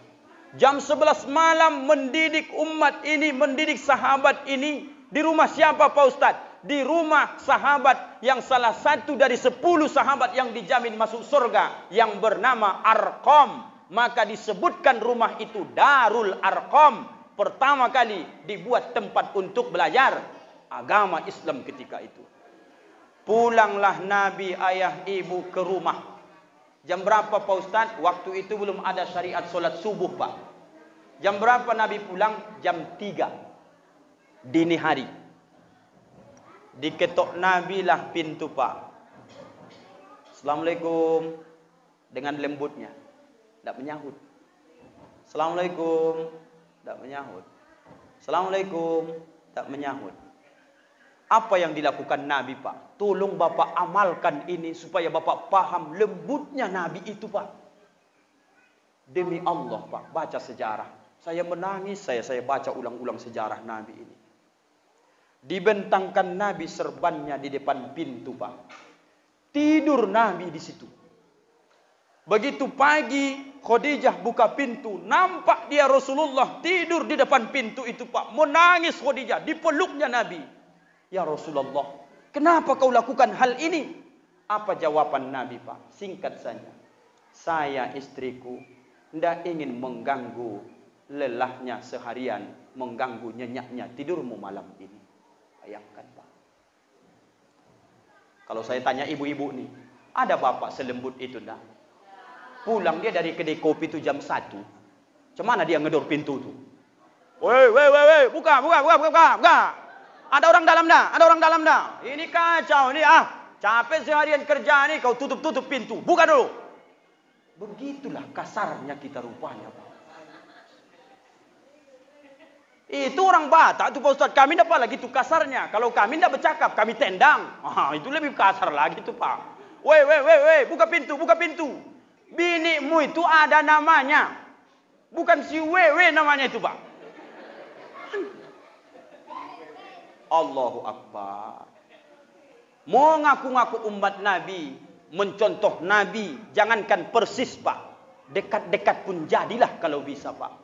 Jam 11 malam mendidik umat ini. Mendidik sahabat ini. Di rumah siapa Pak Ustadz? Di rumah sahabat yang salah satu dari 10 sahabat yang dijamin masuk surga. Yang bernama Arqam. Maka disebutkan rumah itu Darul Arqam. Pertama kali dibuat tempat untuk belajar agama Islam ketika itu. Pulanglah Nabi ayah ibu ke rumah. Jam berapa Pak Ustadz? Waktu itu belum ada syariat solat subuh Pak. Jam berapa Nabi pulang? Jam 3 dini hari. Diketok Nabi lah pintu Pak. Assalamualaikum. Dengan lembutnya. Tidak menyahut. Assalamualaikum. Tak menyahut. Assalamualaikum. Tak menyahut. Apa yang dilakukan Nabi Pak? Tolong Bapak amalkan ini supaya Bapak paham lembutnya Nabi itu Pak. Demi Allah Pak, baca sejarah. Saya menangis, saya baca ulang-ulang sejarah Nabi ini. Dibentangkan Nabi serbannya di depan pintu Pak. Tidur Nabi di situ. Begitu pagi Khadijah buka pintu, nampak dia Rasulullah tidur di depan pintu itu Pak. Menangis Khadijah, dipeluknya Nabi. Ya Rasulullah, kenapa kau lakukan hal ini? Apa jawaban Nabi Pak? Singkat saja. Saya istriku tidak ingin mengganggu lelahnya seharian, mengganggu nyenyaknya tidurmu malam ini. Bayangkan Pak. Kalau saya tanya ibu-ibu nih, ada bapak selembut itu enggak? Pulang dia dari kedai kopi itu jam 1. Cemana dia ngedor pintu tu? Woi, buka. Ada orang dalam dah, ada orang dalam dah. Ini kacau ni capek seharian kerja ni kau tutup pintu. Buka dulu. Begitulah kasarnya kita rupanya, Pak. Itu orang Batak tu Pak Ustaz. Kami apa lagi tu kasarnya. Kalau kami tidak bercakap, kami tendang. Itu lebih kasar lagi tu Pak. Woi, buka pintu. Binimu itu ada namanya. Bukan si Wewe namanya itu Pak. Allahu Akbar. Mau ngaku-ngaku umat Nabi, mencontoh Nabi, jangankan persis Pak. Dekat-dekat pun jadilah kalau bisa Pak.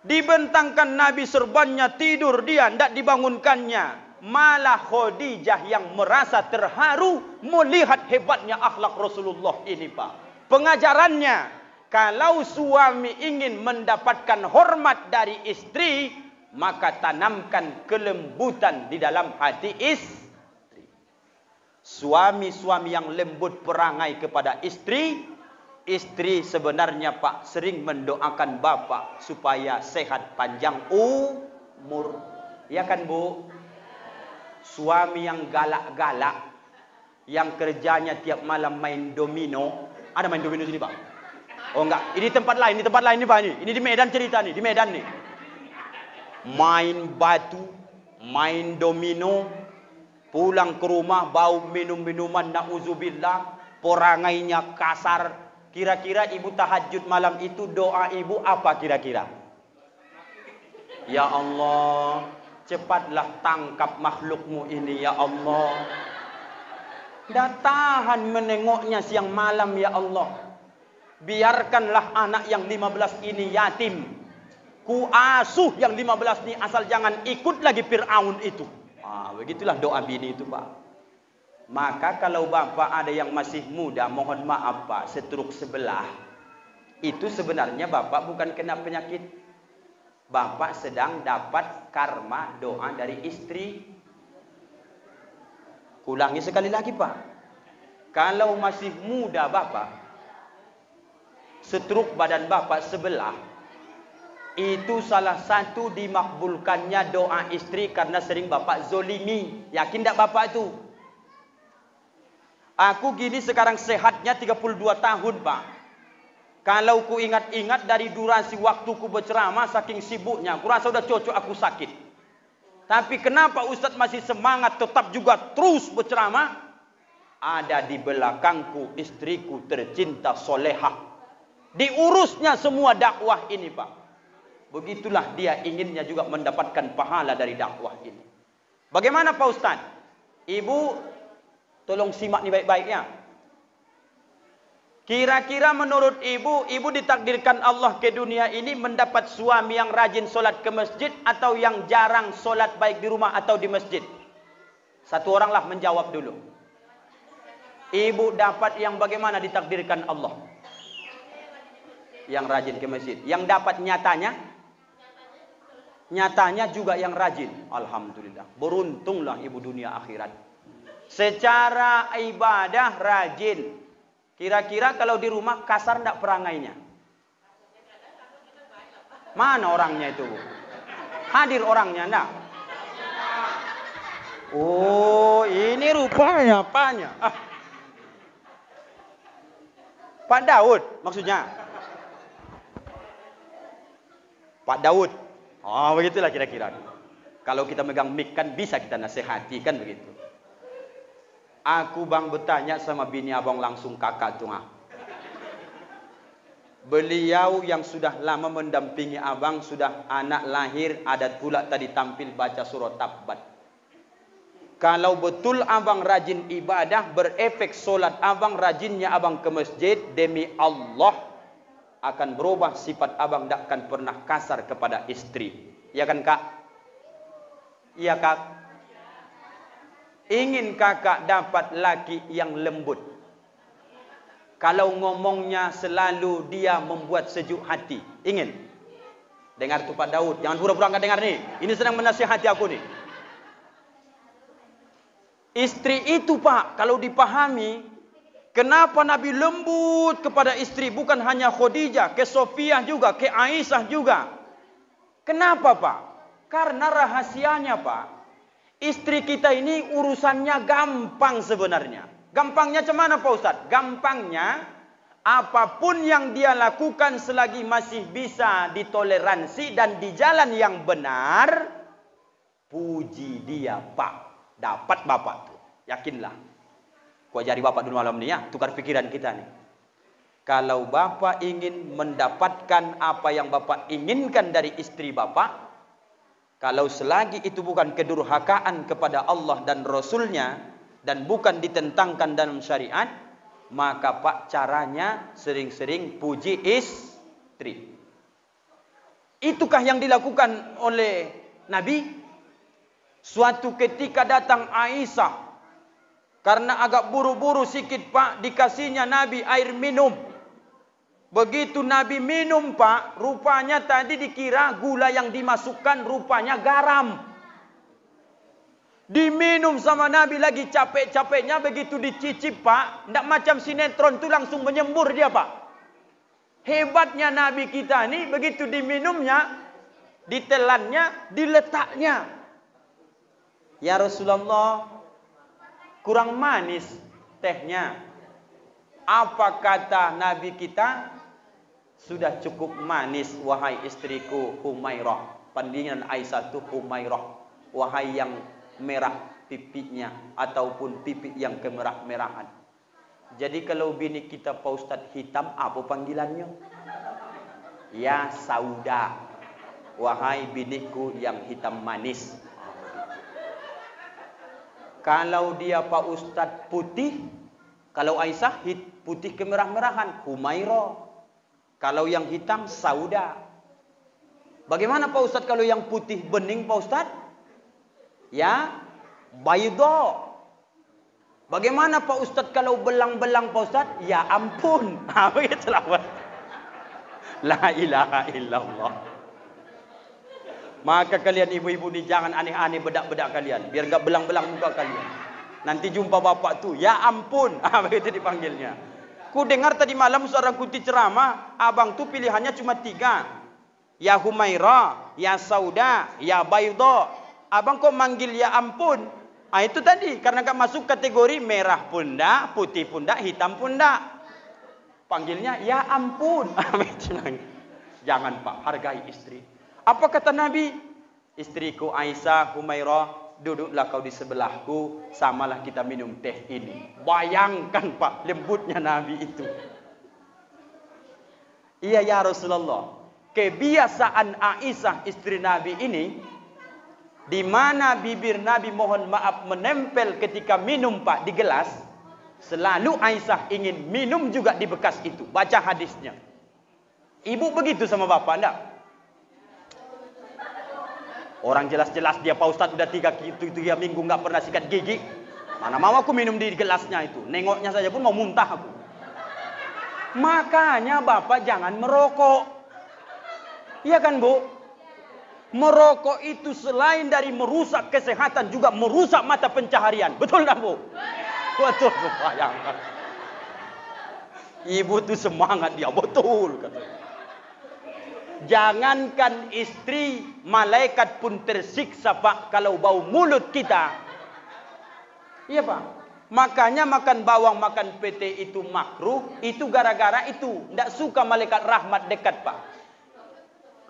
Dibentangkan Nabi serbannya, tidur dia, tidak dibangunkannya. Malah Khadijah yang merasa terharu melihat hebatnya akhlak Rasulullah ini Pak. Pengajarannya, kalau suami ingin mendapatkan hormat dari istri, maka tanamkan kelembutan di dalam hati istri. Suami-suami yang lembut perangai kepada istri, istri sebenarnya Pak sering mendoakan bapak supaya sehat panjang umur. Ya kan Bu? Suami yang galak-galak, yang kerjanya tiap malam main domino. Ada main domino sini Pak? Oh enggak, ini tempat lain nih Pak ini. Ini di Medan cerita nih, di Medan nih. Main batu, main domino, pulang ke rumah bau minum-minuman na'udzubillah, perangainya kasar. Kira-kira ibu tahajud malam itu doa ibu apa kira-kira? Ya Allah, cepatlah tangkap makhlukmu ini ya Allah. Tidak tahan menengoknya siang malam ya Allah. Biarkanlah anak yang 15 ini yatim. Ku asuh yang 15 ini asal jangan ikut lagi Fir'aun itu. Begitulah doa bini itu Pak. Maka kalau bapak ada yang masih muda, mohon maaf Pak, setruk sebelah. Itu sebenarnya bapak bukan kena penyakit. Bapak sedang dapat karma doa dari istri. Ulangi sekali lagi Pak. Kalau masih muda bapak, setruk badan bapak sebelah, Itu salah satu dimakbulkannya doa istri karena sering bapak zolimi. Yakin tak bapak itu? Aku gini sekarang sehatnya 32 tahun pak. Kalau ku ingat-ingat dari durasi waktuku berceramah saking sibuknya, ku rasa udah cocok aku sakit. Tapi kenapa Ustadz masih semangat tetap juga terus berceramah? Ada di belakangku istriku tercinta solehah. Diurusnya semua dakwah ini pak. Begitulah dia inginnya juga mendapatkan pahala dari dakwah ini. Bagaimana Pak Ustaz? Ibu tolong simak nih baik-baik ya. Kira-kira menurut ibu ditakdirkan Allah ke dunia ini mendapat suami yang rajin solat ke masjid atau yang jarang solat baik di rumah atau di masjid? Satu oranglah menjawab dulu. Ibu dapat yang bagaimana ditakdirkan Allah? Yang rajin ke masjid. Yang dapat nyatanya? Nyatanya juga yang rajin. Alhamdulillah. Beruntunglah ibu dunia akhirat. Secara ibadah rajin. Kira-kira kalau di rumah kasar enggak perangainya? Mana orangnya itu? Hadir orangnya enggak? Oh, ini rupanya apanya? Pak Daud maksudnya. Pak Daud. Oh, begitulah kira-kira. Kalau kita megang mic kan bisa kita nasihati kan begitu. Aku bang bertanya sama bini abang langsung kakak tuh. Beliau yang sudah lama mendampingi abang sudah anak lahir, adat pula tadi tampil baca surat Tabbat. Kalau betul abang rajin ibadah, berefek solat abang, rajinnya abang ke masjid, demi Allah akan berubah sifat abang, tak akan pernah kasar kepada istri. Ya kan kak? Iya kak. Ingin kakak dapat laki yang lembut. Kalau ngomongnya selalu dia membuat sejuk hati. Ingin? Dengar tuh Pak Daud. Jangan pura-pura nggak dengar nih. Ini sedang menasihati aku nih. Istri itu pak, kalau dipahami, kenapa Nabi lembut kepada istri? Bukan hanya Khadijah, ke Sofiyah juga, ke Aisyah juga. Kenapa pak? Karena rahasianya pak, istri kita ini urusannya gampang sebenarnya. Gampangnya cemana Pak Ustadz? Gampangnya, apapun yang dia lakukan selagi masih bisa ditoleransi dan di jalan yang benar, puji dia pak. Dapat bapak tuh, yakinlah. Ku ajari bapak dulu malam ini ya, tukar pikiran kita nih. Kalau bapak ingin mendapatkan apa yang bapak inginkan dari istri bapak, kalau selagi itu bukan kedurhakaan kepada Allah dan Rasulnya, dan bukan ditentangkan dalam syariat, maka pak caranya sering-sering puji istri. Itukah yang dilakukan oleh Nabi? Suatu ketika datang Aisyah, karena agak buru-buru sikit pak, dikasihnya Nabi air minum. Begitu Nabi minum pak, rupanya tadi dikira gula yang dimasukkan, rupanya garam. Diminum sama Nabi lagi capek-capeknya, begitu dicicip pak, tidak macam sinetron itu langsung menyembur dia pak. Hebatnya Nabi kita ini, begitu diminumnya, ditelannya, diletaknya. Ya Rasulullah, kurang manis tehnya. Apa kata Nabi kita? Sudah cukup manis wahai istriku Humairah. Pandingan Aisyah itu Humairah, wahai yang merah pipinya ataupun pipi yang kemerah-merahan. Jadi kalau bini kita Pak Ustadz hitam, apa panggilannya? Ya Sauda, wahai biniku yang hitam manis. Kalau dia Pak Ustadz putih, kalau Aisyah putih kemerah-merahan, Humairah. Kalau yang hitam, Sauda. Bagaimana Pak Ustadz kalau yang putih bening Pak Ustadz? Ya, Bayda. Bagaimana Pak Ustadz kalau belang-belang Pak Ustadz? Ya ampun. Begitulah. La ilaha illallah. Maka kalian ibu-ibu ni jangan aneh-aneh bedak-bedak kalian. Biar enggak belang-belang muka kalian. Nanti jumpa bapak tu, ya ampun. Begitu dipanggilnya. Ku dengar tadi malam seorang kuti ceramah, abang tu pilihannya cuma 3. Ya Humaira, ya Sauda, ya Bayda. Abang kok manggil ya ampun? Ah itu tadi karena gak masuk kategori merah pun ndak, putih pun ndak, hitam pun ndak. Panggilnya ya ampun. Jangan Pak, hargai istri. Apa kata Nabi? Istriku Aisyah, Humairah, duduklah kau di sebelahku, samalah kita minum teh ini. Bayangkan Pak, lembutnya Nabi itu. Iya ya Rasulullah. Kebiasaan Aisyah istri Nabi ini, di mana bibir Nabi mohon maaf menempel ketika minum Pak di gelas, selalu Aisyah ingin minum juga di bekas itu. Baca hadisnya. Ibu begitu sama bapak enggak? Orang jelas-jelas dia Pak Ustadz udah 3 minggu nggak pernah sikat gigi. Mana mau aku minum di gelasnya itu. Nengoknya saja pun mau muntah aku. Makanya bapak jangan merokok. Iya kan Bu? Merokok itu selain dari merusak kesehatan juga merusak mata pencaharian. Betul tak Bu? Betul. Bayangkan. Ibu tuh semangat dia. Betul katanya. Jangankan istri, malaikat pun tersiksa Pak kalau bau mulut kita. Iya Pak. Makanya makan bawang, makan PT itu makruh. Itu gara-gara itu. Tidak suka malaikat rahmat dekat Pak.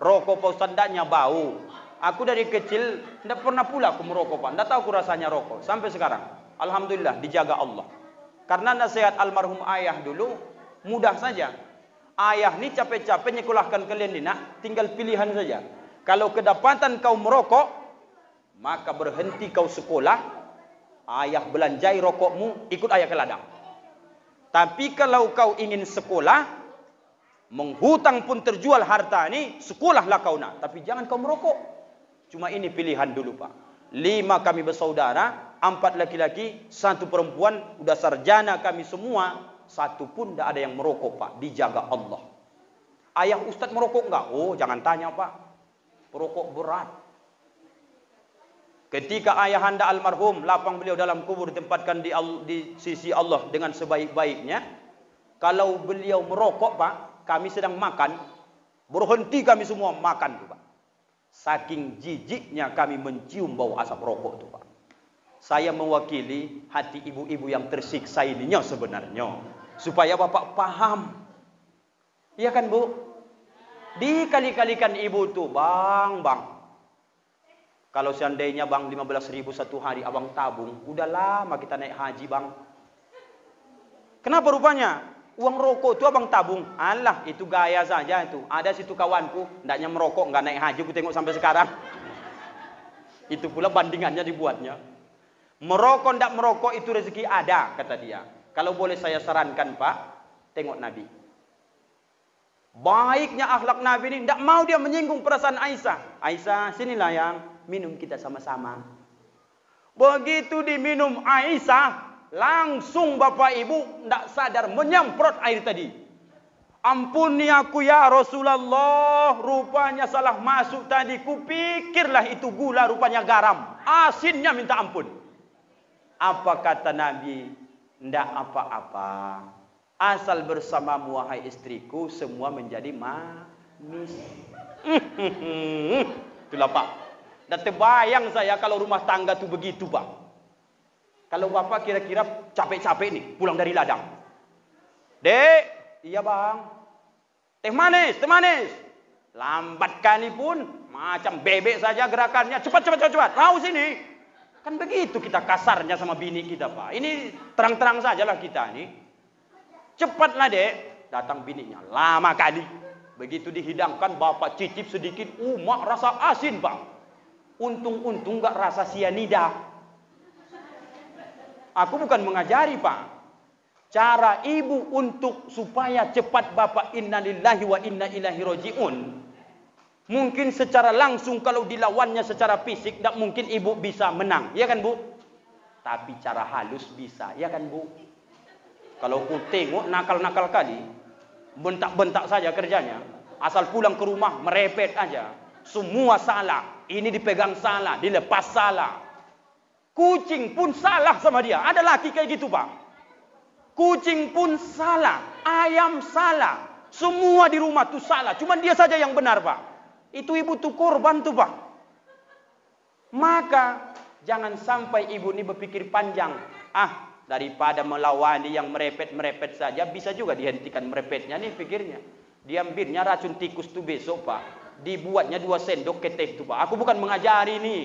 Rokok Pak Ustaz ndaknya bau. Aku dari kecil tidak pernah pula aku merokok Pak. Tidak tahu aku rasanya rokok. Sampai sekarang. Alhamdulillah dijaga Allah. Karena nasihat almarhum ayah dulu mudah saja. Ayah ni capek-capek nyekolahkan kalian ni nak. Tinggal pilihan saja. Kalau kedapatan kau merokok, maka berhenti kau sekolah. Ayah belanjai rokokmu, ikut ayah ke ladang. Tapi kalau kau ingin sekolah, menghutang pun terjual harta ini, sekolahlah kau nak. Tapi jangan kau merokok. Cuma ini pilihan dulu Pak. 5 kami bersaudara, 4 laki-laki, 1 perempuan, udah sarjana kami semua. 1 pun tidak ada yang merokok Pak. Dijaga Allah. Ayah Ustadz merokok enggak? Oh jangan tanya Pak. Perokok berat. Ketika ayah anda almarhum, lapang beliau dalam kubur ditempatkan di sisi Allah dengan sebaik-baiknya. Kalau beliau merokok Pak, kami sedang makan, berhenti kami semua makan tuh Pak. Saking jijiknya kami mencium bau asap rokok tuh Pak. Saya mewakili hati ibu-ibu yang tersiksa ininya sebenarnya. Supaya Bapak paham. Iya kan Bu? Dikali-kalikan ibu tuh, bang. Kalau seandainya bang 15.000 satu hari abang tabung, udah lama kita naik haji bang. Kenapa rupanya? Uang rokok itu abang tabung. Alah, itu gaya saja itu. Ada situ kawanku, ndaknya merokok, nggak naik haji, aku tengok sampai sekarang. Itu pula bandingannya dibuatnya. Merokok ndak merokok itu rezeki ada, kata dia. Kalau boleh saya sarankan Pak, tengok Nabi. Baiknya akhlak Nabi ini, ndak mau dia menyinggung perasaan Aisyah. Aisyah, sinilah yang minum kita sama-sama. Begitu diminum Aisyah, langsung Bapak Ibu ndak sadar menyemprot air tadi. Ampuni aku ya Rasulullah, rupanya salah masuk tadi. Kupikirlah itu gula, rupanya garam. Asinnya minta ampun. Apa kata Nabi? Ndak apa-apa. Asal bersamamu wahai istriku, semua menjadi manis. Itulah Pak. Dan terbayang saya kalau rumah tangga itu begitu Pak. Kalau Bapak kira-kira capek-capek nih, pulang dari ladang. Dek, iya bang. Teh manis, teh manis. Lambat kali pun, macam bebek saja gerakannya. Cepat. Tahu sini. Kan begitu kita kasarnya sama bini kita Pak. Ini terang-terang sajalah kita nih. Cepatlah dek. Datang bininya, lama kali. Begitu dihidangkan, Bapak cicip sedikit. Mak rasa asin Pak. Untung-untung gak rasa sianida. Aku bukan mengajari Pak. Cara ibu untuk supaya cepat Bapak innalillahi wa inna ilaihi rajiun. Mungkin secara langsung kalau dilawannya secara fisik tidak mungkin ibu bisa menang. Ya kan Bu? Tapi cara halus bisa. Ya kan Bu? Kalau ku tengok nakal-nakal kali. Bentak-bentak saja kerjanya. Asal pulang ke rumah merepet aja. Semua salah. Ini dipegang salah. Dilepas salah. Kucing pun salah sama dia. Ada laki kayak gitu Pak. Kucing pun salah. Ayam salah. Semua di rumah tuh salah. Cuman dia saja yang benar Pak. Itu ibu tuh korban tuh Pak. Maka jangan sampai ibu ini berpikir panjang. Daripada melawani yang merepet-merepet saja, bisa juga dihentikan merepetnya nih pikirnya. Diambilnya racun tikus tuh besok Pak. Dibuatnya 2 sendok ke teh tuh Pak. Aku bukan mengajari nih.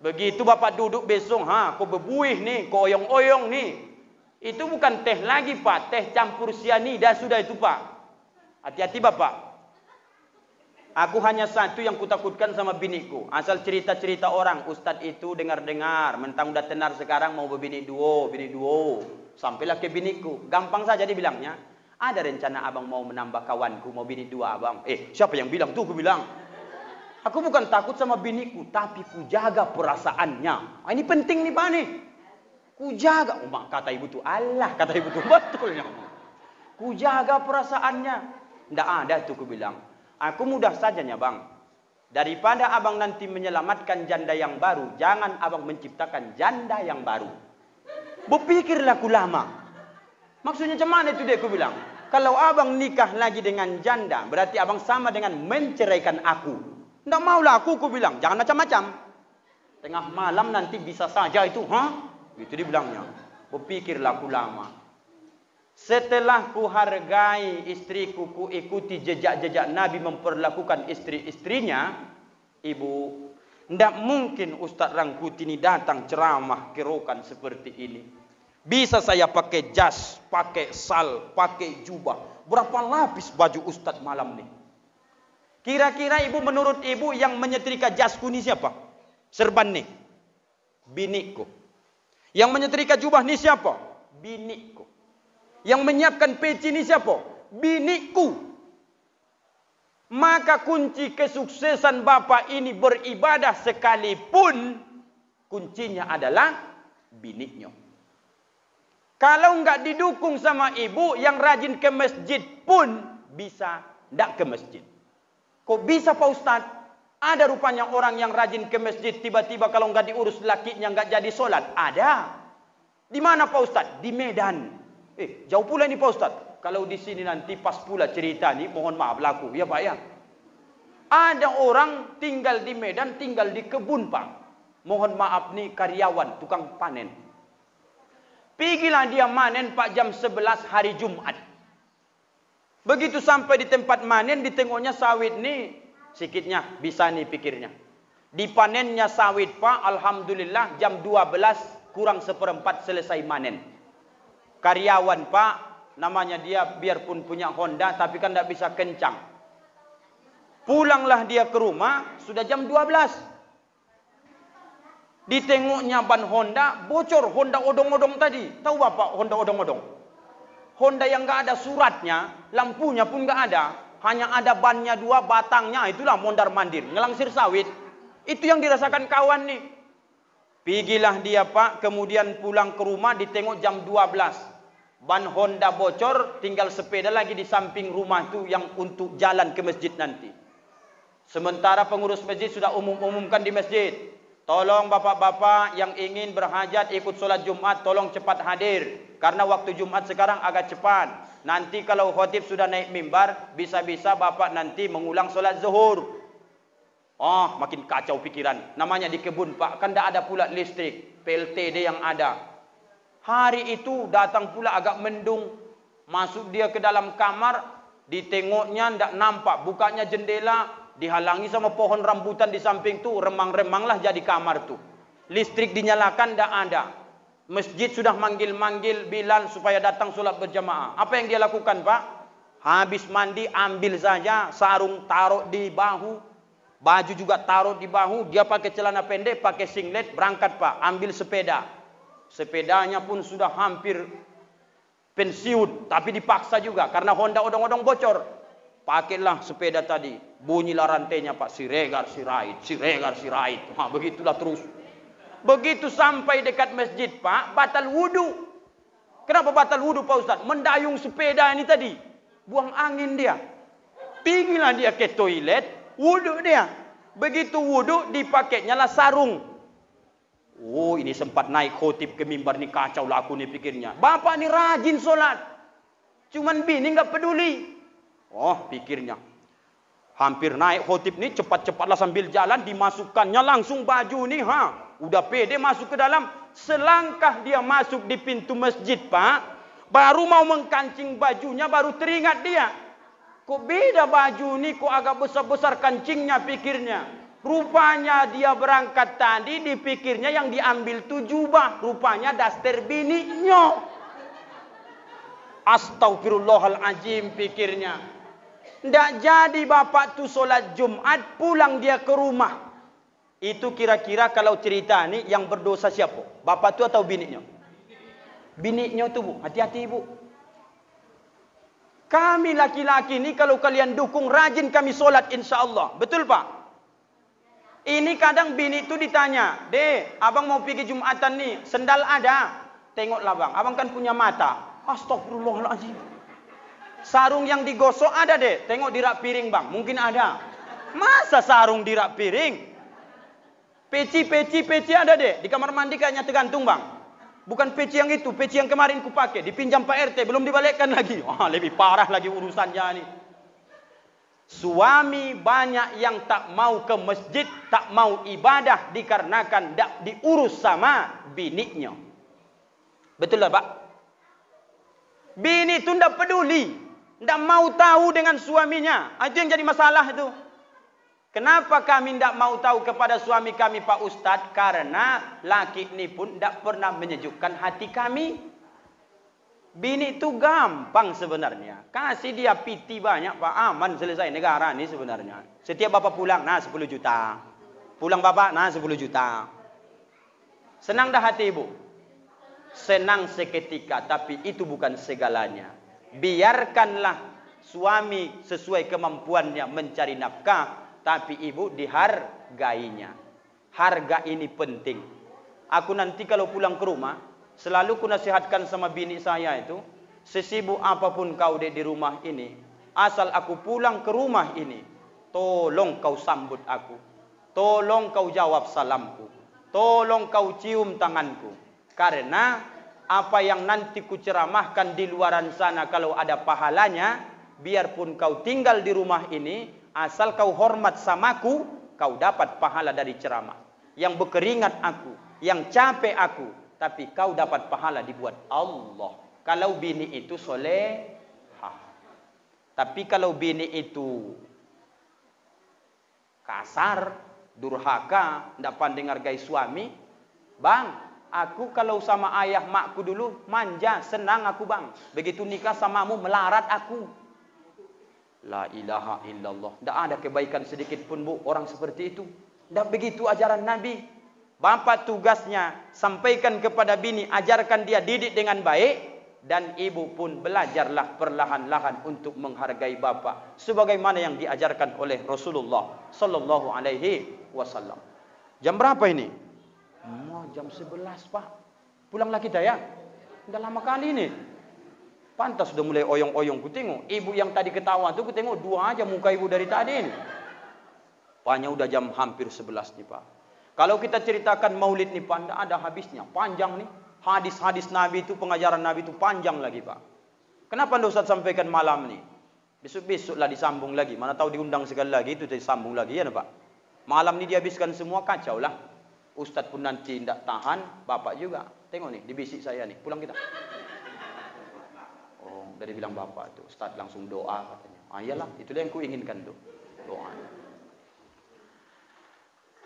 Begitu Bapak duduk besok, kok bebuih nih, kok oyong-oyong nih. Itu bukan teh lagi Pak, teh campur sianida sudah itu Pak. Hati-hati Bapak. Aku hanya satu yang kutakutkan sama biniku. Asal cerita-cerita orang, Ustadz itu dengar-dengar, mentang udah tenar sekarang mau berbini duo. Sampailah ke biniku. Gampang saja dibilangnya. Ada rencana abang mau menambah kawanku, mau bini 2 abang. Siapa yang bilang tuh? Aku bilang. Aku bukan takut sama biniku, tapi ku jaga perasaannya. Ini penting nih Pak nih. Ku jaga. Kata ibu tuh, Allah kata ibu tuh, betulnya. Ku jaga perasaannya. Nggak ada tuh ku bilang. Aku mudah sajanya Bang. Daripada abang nanti menyelamatkan janda yang baru, jangan abang menciptakan janda yang baru. Berpikirlah ku lama. Maksudnya macam mana itu dia ku bilang. Kalau abang nikah lagi dengan janda, berarti abang sama dengan menceraikan aku. Nggak maulah aku bilang. Jangan macam-macam. Tengah malam nanti bisa saja itu. Itu dibilangnya. Berpikirlah ku lama. Setelah ku hargai istriku, ku ikuti jejak-jejak Nabi memperlakukan istri-istrinya, ibu, ndak mungkin Ustadz Rangkuti ini datang ceramah kerokan seperti ini. Bisa saya pakai jas, pakai sal, pakai jubah. Berapa lapis baju Ustadz malam nih? Kira-kira ibu, menurut ibu yang menyetrika jasku ini siapa? Serban nih? Biniku. Yang menyetrika jubah ini siapa? Biniku. Yang menyiapkan peci ini siapa? Biniku. Maka kunci kesuksesan bapak ini beribadah sekalipun, kuncinya adalah bininya. Kalau enggak didukung sama ibu yang rajin ke masjid pun bisa enggak ke masjid. Kok bisa Pak Ustadz? Ada rupanya orang yang rajin ke masjid, tiba-tiba kalau enggak diurus lakinya enggak jadi sholat. Ada. Di mana Pak Ustadz? Di Medan. Jauh pula ini Pak Ustadz. Kalau di sini nanti pas pula cerita nih, mohon maaf laku. Ya Pak ya. Ada orang tinggal di Medan, tinggal di kebun Pak. Mohon maaf nih karyawan, tukang panen. Pergilah dia manen Pak jam 11 hari Jumat. Begitu sampai di tempat manen, ditengoknya sawit nih. Sikitnya bisa nih pikirnya. Dipanennya sawit Pak, alhamdulillah jam 12 kurang 1/4 selesai manen. Karyawan Pak, namanya dia biarpun punya Honda, tapi kan tidak bisa kencang. Pulanglah dia ke rumah, sudah jam 12. Ditengoknya ban Honda, bocor. Honda odong-odong tadi. Tahu Bapak Honda odong-odong? Honda yang nggak ada suratnya, lampunya pun nggak ada. Hanya ada bannya 2, batangnya. Itulah mondar-mandir, ngelangsir sawit. Itu yang dirasakan kawan nih. Pigilah dia Pak, kemudian pulang ke rumah, ditengok jam 12. Ban Honda bocor, tinggal sepeda lagi di samping rumah itu yang untuk jalan ke masjid nanti. Sementara pengurus masjid sudah umumkan di masjid. Tolong bapak-bapak yang ingin berhajat ikut sholat Jumat, tolong cepat hadir. Karena waktu Jumat sekarang agak cepat. Nanti kalau khotib sudah naik mimbar, bisa-bisa bapak nanti mengulang sholat zuhur. Makin kacau pikiran. Namanya di kebun Pak, kan tidak ada pula listrik. PLTD yang ada. Hari itu datang pula agak mendung. Masuk dia ke dalam kamar, ditengoknya tidak nampak. Bukanya jendela, dihalangi sama pohon rambutan di samping tu. Remang-remanglah jadi kamar tu. Listrik dinyalakan tidak ada. Masjid sudah manggil-manggil Bilal supaya datang sholat berjamaah. Apa yang dia lakukan Pak? Habis mandi ambil saja sarung taruh di bahu. Baju juga taruh di bahu. Dia pakai celana pendek, pakai singlet, berangkat Pak. Ambil sepeda. Sepedanya pun sudah hampir pensiun, tapi dipaksa juga karena Honda odong-odong bocor. Pakailah sepeda tadi, bunyilah rantainya Pak, siregar sirait, siregar sirait. Begitulah terus. Begitu sampai dekat masjid Pak, batal wudu. Kenapa batal wudu Pak Ustaz? Mendayung sepeda ini tadi, buang angin dia. Pergilah dia ke toilet, wudu dia. Begitu wudu, dipakainya lah sarung. Ini sempat naik khotib ke mimbar, nih kacau lah aku nih pikirnya. Bapak nih rajin sholat. Cuman bini nggak peduli. Pikirnya. Hampir naik khotib ni, cepat-cepatlah sambil jalan, dimasukkannya langsung baju ni. Udah pede masuk ke dalam. Selangkah dia masuk di pintu masjid, Pak, baru mau mengkancing bajunya, baru teringat dia. Kok beda baju ni, kok agak besar-besar kancingnya, pikirnya. Rupanya dia berangkat tadi, dipikirnya yang diambil tu jubah. Rupanya daster bininya. Astagfirullahaladzim, pikirnya. Ndak jadi bapak tu solat Jumat, pulang dia ke rumah. Itu kira-kira kalau cerita ni yang berdosa siapa? Bapak tu atau bininya? Bininya tu, Bu. Hati-hati, Bu. Kami laki-laki ni kalau kalian dukung, rajin kami solat insya-Allah. Betul, Pak? Ini kadang bini tu ditanya, "Dek, abang mau pergi Jumatan ni, sendal ada?" Tengoklah, Bang. Abang kan punya mata. Astagfirullahaladzim. Sarung yang digosok ada, Dek. Tengok di rak piring, Bang. Mungkin ada. Masa sarung di rak piring? Peci ada, Dek. Di kamar mandi kayaknya tergantung, Bang. Bukan peci yang itu, peci yang kemarin ku pakai. Dipinjam Pak RT, belum dibalikkan lagi. Lebih parah lagi urusannya ni. Suami banyak yang tak mau ke masjid, tak mau ibadah dikarenakan tak diurus sama bininya. Betul lah, Pak? Bini itu tak peduli. Tidak mau tahu dengan suaminya. Itu yang jadi masalah itu. Kenapa kami tidak mau tahu kepada suami kami, Pak Ustadz? Karena laki ini pun tidak pernah menyejukkan hati kami. Bini itu gampang sebenarnya. Kasih dia piti banyak, Pak. Aman selesai negara ini sebenarnya. Setiap bapak pulang, 10 juta. Pulang bapak, 10 juta. Senang dah hati ibu? Senang seketika, tapi itu bukan segalanya. Biarkanlah suami sesuai kemampuannya mencari nafkah, tapi ibu dihargainya. Harga ini penting. Aku nanti kalau pulang ke rumah, selalu ku nasihatkan sama bini saya itu, sesibuk apapun kau di rumah ini, asal aku pulang ke rumah ini, tolong kau sambut aku, tolong kau jawab salamku, tolong kau cium tanganku. Karena apa yang nanti ku ceramahkan di luaran sana, kalau ada pahalanya, biarpun kau tinggal di rumah ini, asal kau hormat samaku, kau dapat pahala dari ceramah. Yang berkeringat aku, yang capek aku, tapi kau dapat pahala dibuat Allah. Kalau bini itu solehah. Tapi kalau bini itu kasar, durhaka, tidak pandai menghargai suami, Bang, aku kalau sama ayah makku dulu manja, senang aku, Bang. Begitu nikah samamu melarat aku. La ilaha illallah. Tidak ada kebaikan sedikit pun, Bu, orang seperti itu. Tidak begitu ajaran Nabi. Bapak tugasnya sampaikan kepada bini, ajarkan dia, didik dengan baik. Dan ibu pun belajarlah perlahan-lahan untuk menghargai bapak. Sebagaimana yang diajarkan oleh Rasulullah Sallallahu Alaihi Wasallam. Jam berapa ini? Jam 11, Pak. Pulanglah kita ya. Udah lama kali ini. Pantas sudah mulai oyong-oyong. Ku tengok ibu yang tadi ketawa tuh, ku tengok dua aja muka ibu dari tadi ini. Paknya udah jam hampir 11 nih, Pak. Kalau kita ceritakan maulid nih, Pak, tidak ada habisnya. Panjang nih. Hadis-hadis Nabi itu, pengajaran Nabi itu panjang lagi, Pak. Kenapa Anda Ustaz sampaikan malam nih? Besok-besoklah disambung lagi. Mana tahu diundang sekali lagi, itu disambung lagi ya, Pak. Malam ini dihabiskan semua, kacau lah. Ustaz pun nanti tidak tahan, bapak juga. Tengok nih, dibisik saya nih, pulang kita. Oh, dari bilang bapak tuh, Ustaz langsung doa katanya. Iyalah, itulah yang ku inginkan tuh, doa.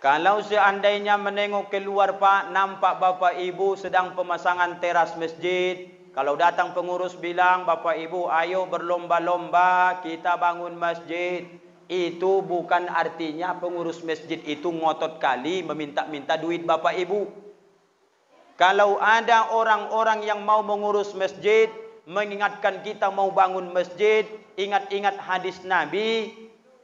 Kalau seandainya menengok keluar, Pak, nampak bapak ibu sedang pemasangan teras masjid. Kalau datang pengurus bilang, Bapak ibu ayo berlomba-lomba kita bangun masjid. Itu bukan artinya pengurus masjid itu ngotot kali meminta-minta duit bapak ibu. Kalau ada orang-orang yang mau mengurus masjid, mengingatkan kita mau bangun masjid, ingat-ingat hadis Nabi,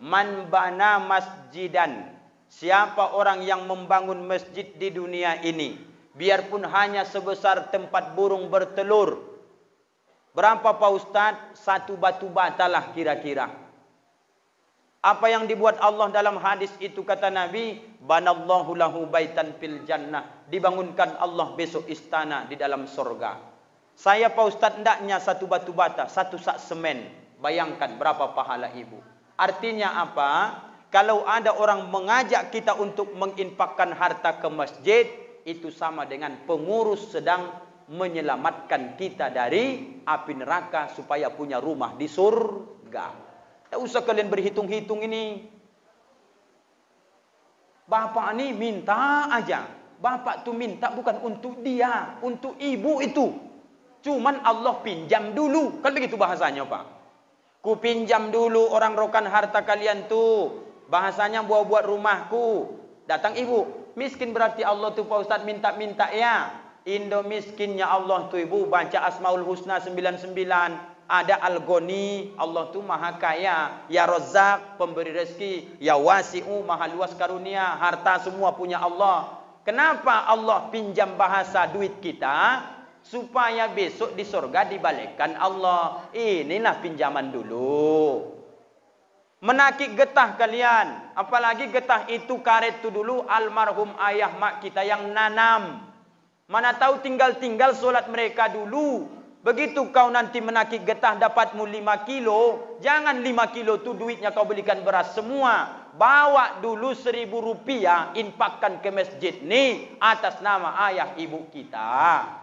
man bana masjidan. Siapa orang yang membangun masjid di dunia ini, biarpun hanya sebesar tempat burung bertelur. Berapa, Pak Ustadz? 1 batu bata lah kira-kira. Apa yang dibuat Allah dalam hadis itu, kata Nabi, banallahu lahu baitan fil jannah. Dibangunkan Allah besok istana di dalam surga. Saya, Pak Ustadz, hendaknya 1 batu bata, 1 sak semen. Bayangkan berapa pahala ibu. Artinya apa? Kalau ada orang mengajak kita untuk menginfakkan harta ke masjid, itu sama dengan pengurus sedang menyelamatkan kita dari api neraka supaya punya rumah di surga. Tak usah kalian berhitung-hitung ini. Bapak ini minta aja. Bapak tu minta bukan untuk dia, untuk ibu itu. Cuman Allah pinjam dulu. Kan begitu bahasanya, Pak. Ku pinjam dulu orang rokan harta kalian tu. Bahasanya buat rumahku. Datang ibu. Miskin berarti Allah tu Pak Ustaz minta-minta ya. Indo miskinnya Allah tu ibu. Baca Asmaul Husna 99. Ada Al-Ghani. Allah tu maha kaya. Ya Razzaq pemberi rezeki. Ya Wasi'u maha luas karunia. Harta semua punya Allah. Kenapa Allah pinjam bahasa duit kita? Supaya besok di surga dibalikkan Allah. Inilah pinjaman dulu. Menakik getah kalian. Apalagi getah itu karet itu dulu almarhum ayah mak kita yang nanam. Mana tahu tinggal-tinggal solat mereka dulu. Begitu kau nanti menakik getah dapatmu 5 kilo. Jangan 5 kilo itu duitnya kau belikan beras semua. Bawa dulu 1.000 rupiah. Infakkan ke masjid ni. Atas nama ayah ibu kita.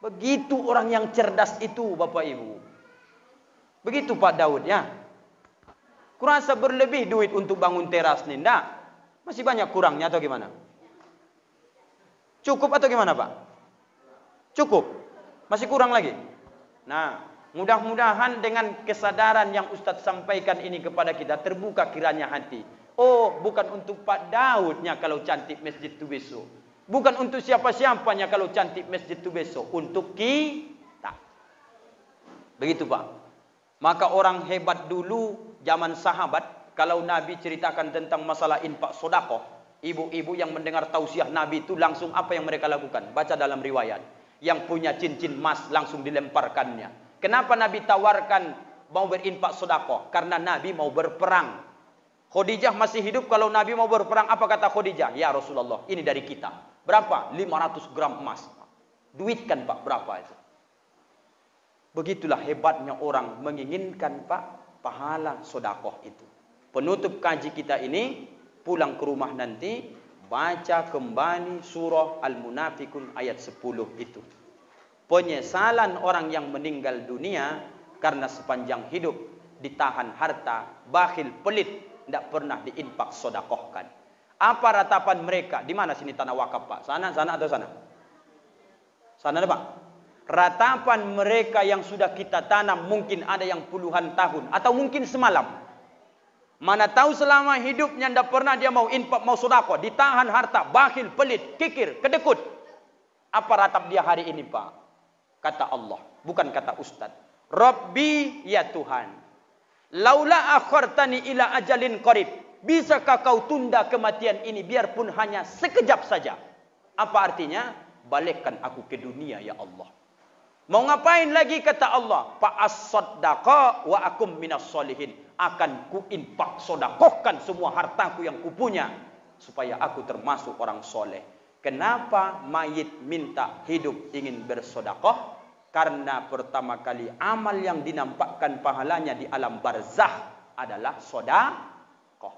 Begitu orang yang cerdas itu Bapak Ibu. Begitu Pak Daud ya. Kurasa berlebih duit untuk bangun teras ni. Enggak. Masih banyak kurangnya atau gimana? Cukup atau gimana Pak? Cukup. Masih kurang lagi. Nah, mudah-mudahan dengan kesadaran yang Ustadz sampaikan ini kepada kita. Terbuka kiranya hati. Oh, bukan untuk Pak Daudnya kalau cantik masjid itu besok. Bukan untuk siapa-siapanya kalau cantik masjid itu besok. Untuk kita. Begitu Pak. Maka orang hebat dulu zaman sahabat, kalau Nabi ceritakan tentang masalah infak sedekah, ibu-ibu yang mendengar tausiah Nabi itu langsung apa yang mereka lakukan? Baca dalam riwayat. Yang punya cincin emas langsung dilemparkannya. Kenapa Nabi tawarkan mau berinfak sedekah? Karena Nabi mau berperang. Khadijah masih hidup, kalau Nabi mau berperang, apa kata Khadijah? Ya Rasulullah, ini dari kita. Berapa? 500 gram emas. Duitkan Pak, berapa itu? Begitulah hebatnya orang menginginkan Pak pahala sedekah itu. Penutup kaji kita ini, pulang ke rumah nanti, baca kembali surah Al-Munafikun ayat 10 itu. Penyesalan orang yang meninggal dunia karena sepanjang hidup ditahan harta, bakhil, pelit, tidak pernah diinfak sedekahkan. Apa ratapan mereka? Di mana sini tanah wakaf Pak? Sana atau sana? Sana ada Pak? Ratapan mereka yang sudah kita tanam mungkin ada yang puluhan tahun atau mungkin semalam. Mana tahu selama hidupnya tidak pernah dia mau infak, mau sedekah, ditahan harta, bakhil, pelit, kikir, kedekut. Apa ratap dia hari ini Pak? Kata Allah, bukan kata Ustaz. Rabbi ya Tuhan, laula akhartani ila ajalin qarib. Bisakah kau tunda kematian ini biarpun hanya sekejap saja? Apa artinya? Balikkan aku ke dunia ya Allah. Mau ngapain lagi kata Allah? Fa'as-saddaqa wa akum minas solihin. Akan kuinfak sedekahkan semua hartaku yang kupunya supaya aku termasuk orang soleh. Kenapa mayit minta hidup ingin bersedekah? Karena pertama kali amal yang dinampakkan pahalanya di alam barzah adalah sedekah.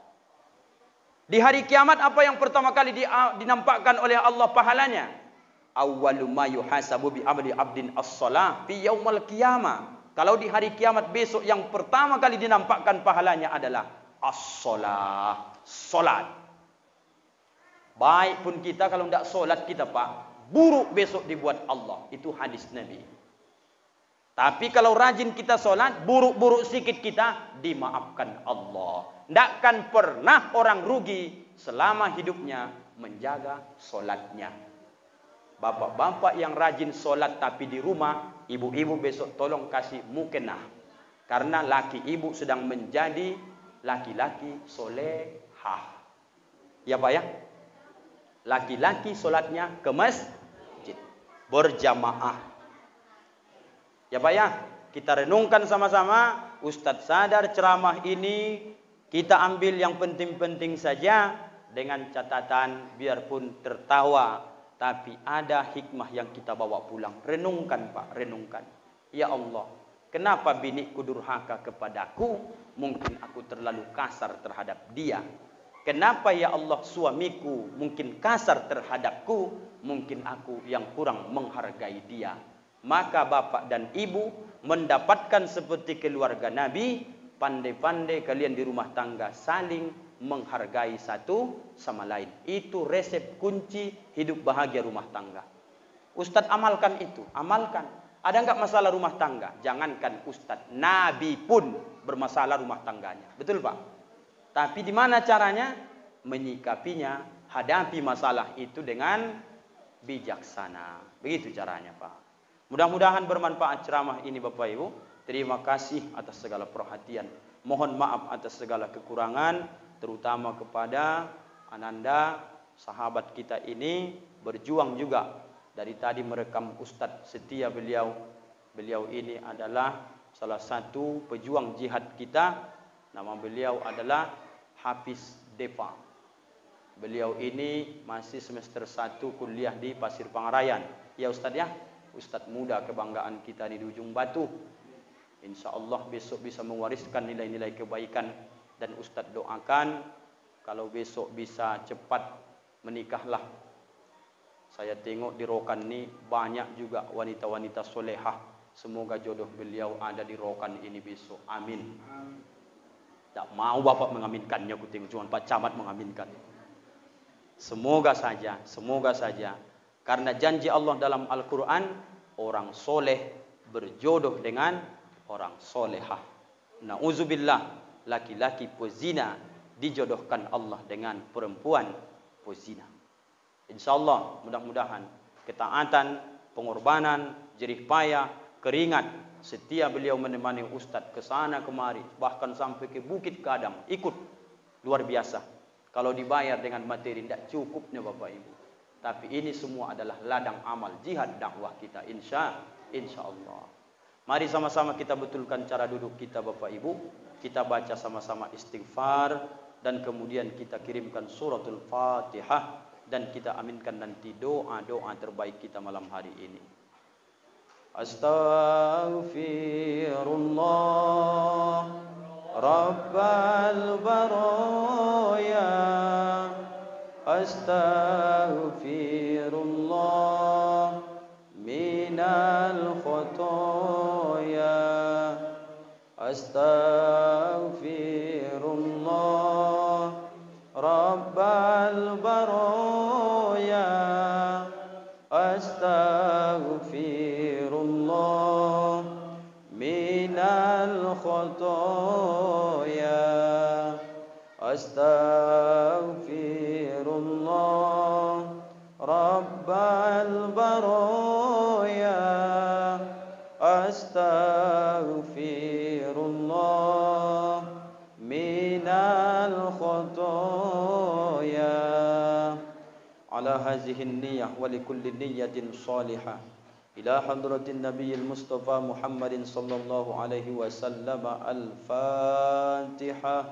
Di hari kiamat apa yang pertama kali dinampakkan oleh Allah pahalanya? Awwalu ma yuhasabu bi amali abdin as-shalah fi yaumal qiyamah. Kalau di hari kiamat besok yang pertama kali dinampakkan pahalanya adalah as-shalah, salat. Baik pun kita kalau tidak solat kita Pak, buruk besok dibuat Allah. Itu hadis Nabi. Tapi kalau rajin kita solat, buruk-buruk sikit kita dimaafkan Allah. Takkan pernah orang rugi selama hidupnya menjaga solatnya. Bapak-bapak yang rajin solat tapi di rumah, ibu-ibu besok tolong kasih mukenah. Karena laki ibu sedang menjadi laki-laki solehah. Ya Pak ya? Laki-laki solatnya ke masjid. Berjamaah. Ya Pak ya? Kita renungkan sama-sama. Ustadz sadar ceramah ini kita ambil yang penting-penting saja. Dengan catatan biarpun tertawa. Tapi ada hikmah yang kita bawa pulang. Renungkan Pak, renungkan. Ya Allah, Kenapa biniku durhaka kepadaku? Mungkin aku terlalu kasar terhadap dia. Kenapa ya Allah suamiku mungkin kasar terhadapku? Mungkin aku yang kurang menghargai dia. Maka bapak dan ibu mendapatkan seperti keluarga Nabi, pandai-pandai kalian di rumah tangga saling menghargai satu sama lain. Itu resep kunci hidup bahagia rumah tangga. Ustadz amalkan itu, amalkan. Ada enggak masalah rumah tangga? Jangankan Ustadz, Nabi pun bermasalah rumah tangganya. Betul Pak? Tapi di mana caranya? Menyikapinya, hadapi masalah itu dengan bijaksana. Begitu caranya Pak. Mudah-mudahan bermanfaat ceramah ini Bapak Ibu. Terima kasih atas segala perhatian. Mohon maaf atas segala kekurangan, terutama kepada Ananda, sahabat kita ini berjuang juga. Dari tadi merekam Ustadz setia beliau. Beliau ini adalah salah satu pejuang jihad kita. Nama beliau adalah Hafiz Depa. Beliau ini masih semester 1 kuliah di Pasir Pangarayan. Ya Ustadz ya, Ustadz muda kebanggaan kita di Ujung Batu. Insya Allah besok bisa mewariskan nilai-nilai kebaikan. Dan Ustadz doakan kalau besok bisa cepat menikahlah. Saya tengok di Rokan ini banyak juga wanita-wanita solehah. Semoga jodoh beliau ada di Rokan ini besok. Amin. Tak mau Bapak mengaminkannya, aku tengok cuma Pak Camat mengaminkan. Semoga saja, semoga saja. Karena janji Allah dalam Al-Quran, orang soleh berjodoh dengan orang solehah. Na'udzubillah, laki-laki pezina dijodohkan Allah dengan perempuan pezina. InsyaAllah mudah-mudahan ketaatan, pengorbanan, jerih payah, keringat, setia beliau menemani Ustadz ke sana kemari, bahkan sampai ke Bukit Kadam, ikut. Luar biasa. Kalau dibayar dengan materi tidak cukupnya Bapak Ibu. Tapi ini semua adalah ladang amal jihad dakwah kita insya Allah. Mari sama-sama kita betulkan cara duduk kita Bapak Ibu. Kita baca sama-sama istighfar dan kemudian kita kirimkan suratul Fatihah. Dan kita aminkan nanti doa-doa terbaik kita malam hari ini. Astaghfirullah Rabbal baraya. Astaghfirullah minal khotoya. Astaghfirullah Rabbal baraya. Astaghfirullah minal khotoya. Astaghfirullah Rabbal baraya. Astaghfirullah minal khotoya. Ala hazihin niyah wa likulli niyatin salihah. Ila hadratin nabiyil mustafa Muhammadin sallallahu alaihi wasallam. Al-Fatihah.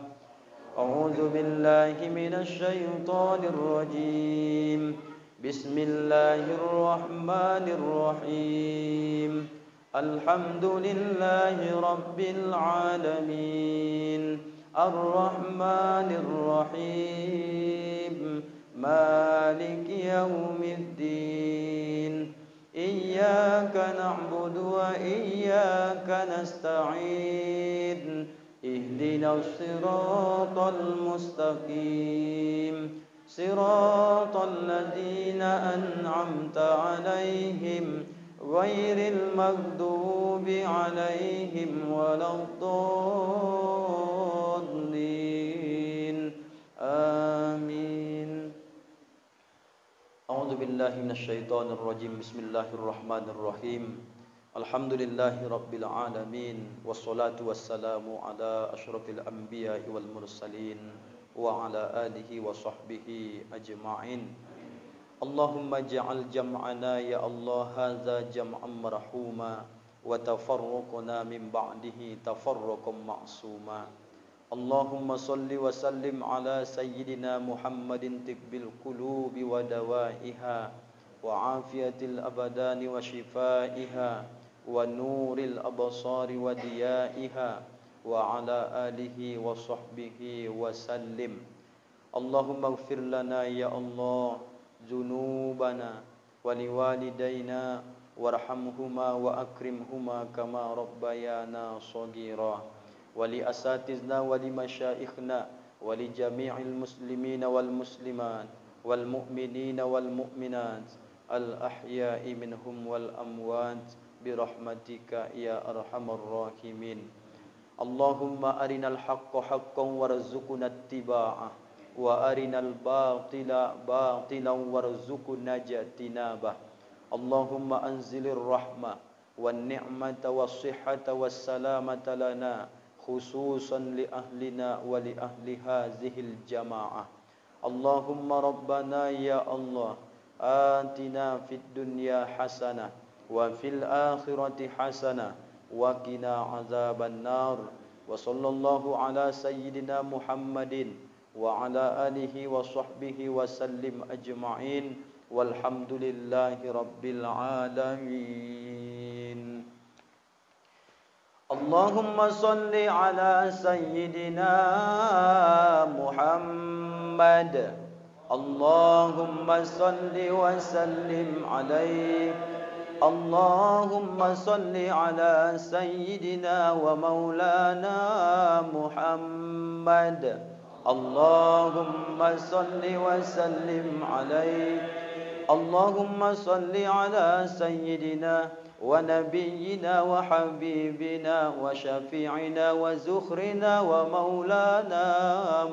A'udzu billahi minasy syaithanir rajim. Bismillahirrahmanirrahim. Alhamdulillahi rabbil alamin. Ar-Rahmanir Rahim. Maliki yaumiddin. Iyyaka na'budu wa iyyaka nasta'in. Ihdinas siratal mustaqim. Siratal ladzina an'amta 'alaihim ghairil maghdubi 'alaihim waladdallin. Amin. A'udzu billahi minasyaitonir rajim. Bismillahirrahmanirrahim. Alhamdulillahi rabbil alamin. Wassalatu wassalamu ala asyrafil anbiya'i wal mursalin wa ala alihi wa sahbihi ajma'in. Allahumma ja'al jam'ana ya Allah hadza jam'an marhuma wa tafarruquna min ba'dihi tafarruqan ma'suma. Allahumma salli wa sallim ala sayyidina Muhammadin tibbil qulubi wa dawaiha wa afiyatil abadani wa shifaiha ونور الأبصار وديائها وعلى آله وصحبه وسلم. اللهم اغفر لنا يا الله ذنوبنا ولوالدينا وارحمهما وأكرمهما كما ربيانا صغيرا ولأساتذتنا ولمشايخنا ولجميع المسلمين والمسلمات والمؤمنين والمؤمنات الأحياء منهم والأموات برحمتك يا أرحم الراحمين. اللهم أرنا الحق حقا وارزقنا اتباعه وأرنا الباطل باطلا وارزقنا اجتنابه. اللهم أنزل الرحمة والنعمة والصحة والسلامة لنا خصوصا لأهلنا ولأهل هذه الجماعة. اللهم ربنا يا الله آتنا في الدنيا حسنة وفي الآخرة حسنة وقنا عذاب النار. وصلى الله على سيدنا محمد وعلى آله وصحبه وسلم أجمعين والحمد لله رب العالمين. اللهم صل على سيدنا محمد. اللهم صل وسلم عليه. اللهم صل على سيدنا ومولانا محمد. اللهم صل وسلم عليه. اللهم صل على سيدنا ونبينا وحبيبنا وشفيعنا وزخرنا ومولانا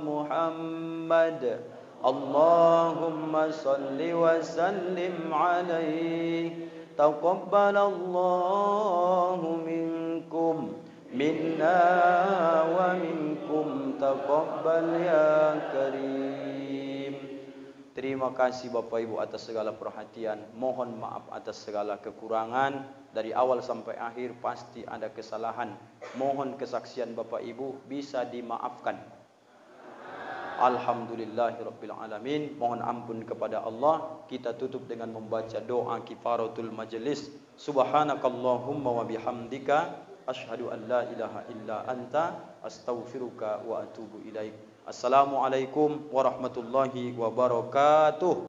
محمد. اللهم صل وسلم عليه. تقبل الله منكم منا ومنكم تقبل يا كريم. Terima kasih Bapak Ibu atas segala perhatian. Mohon maaf atas segala kekurangan. Dari awal sampai akhir pasti ada kesalahan. Mohon kesaksian Bapak Ibu bisa dimaafkan. Alhamdulillahirabbil alamin. Mohon ampun kepada Allah. Kita tutup dengan membaca doa kifaratul majelis. Subhanakallahumma wa bihamdika asyhadu an la ilaha illa anta astaghfiruka wa atubu ilaik. Assalamualaikum warahmatullahi wabarakatuh.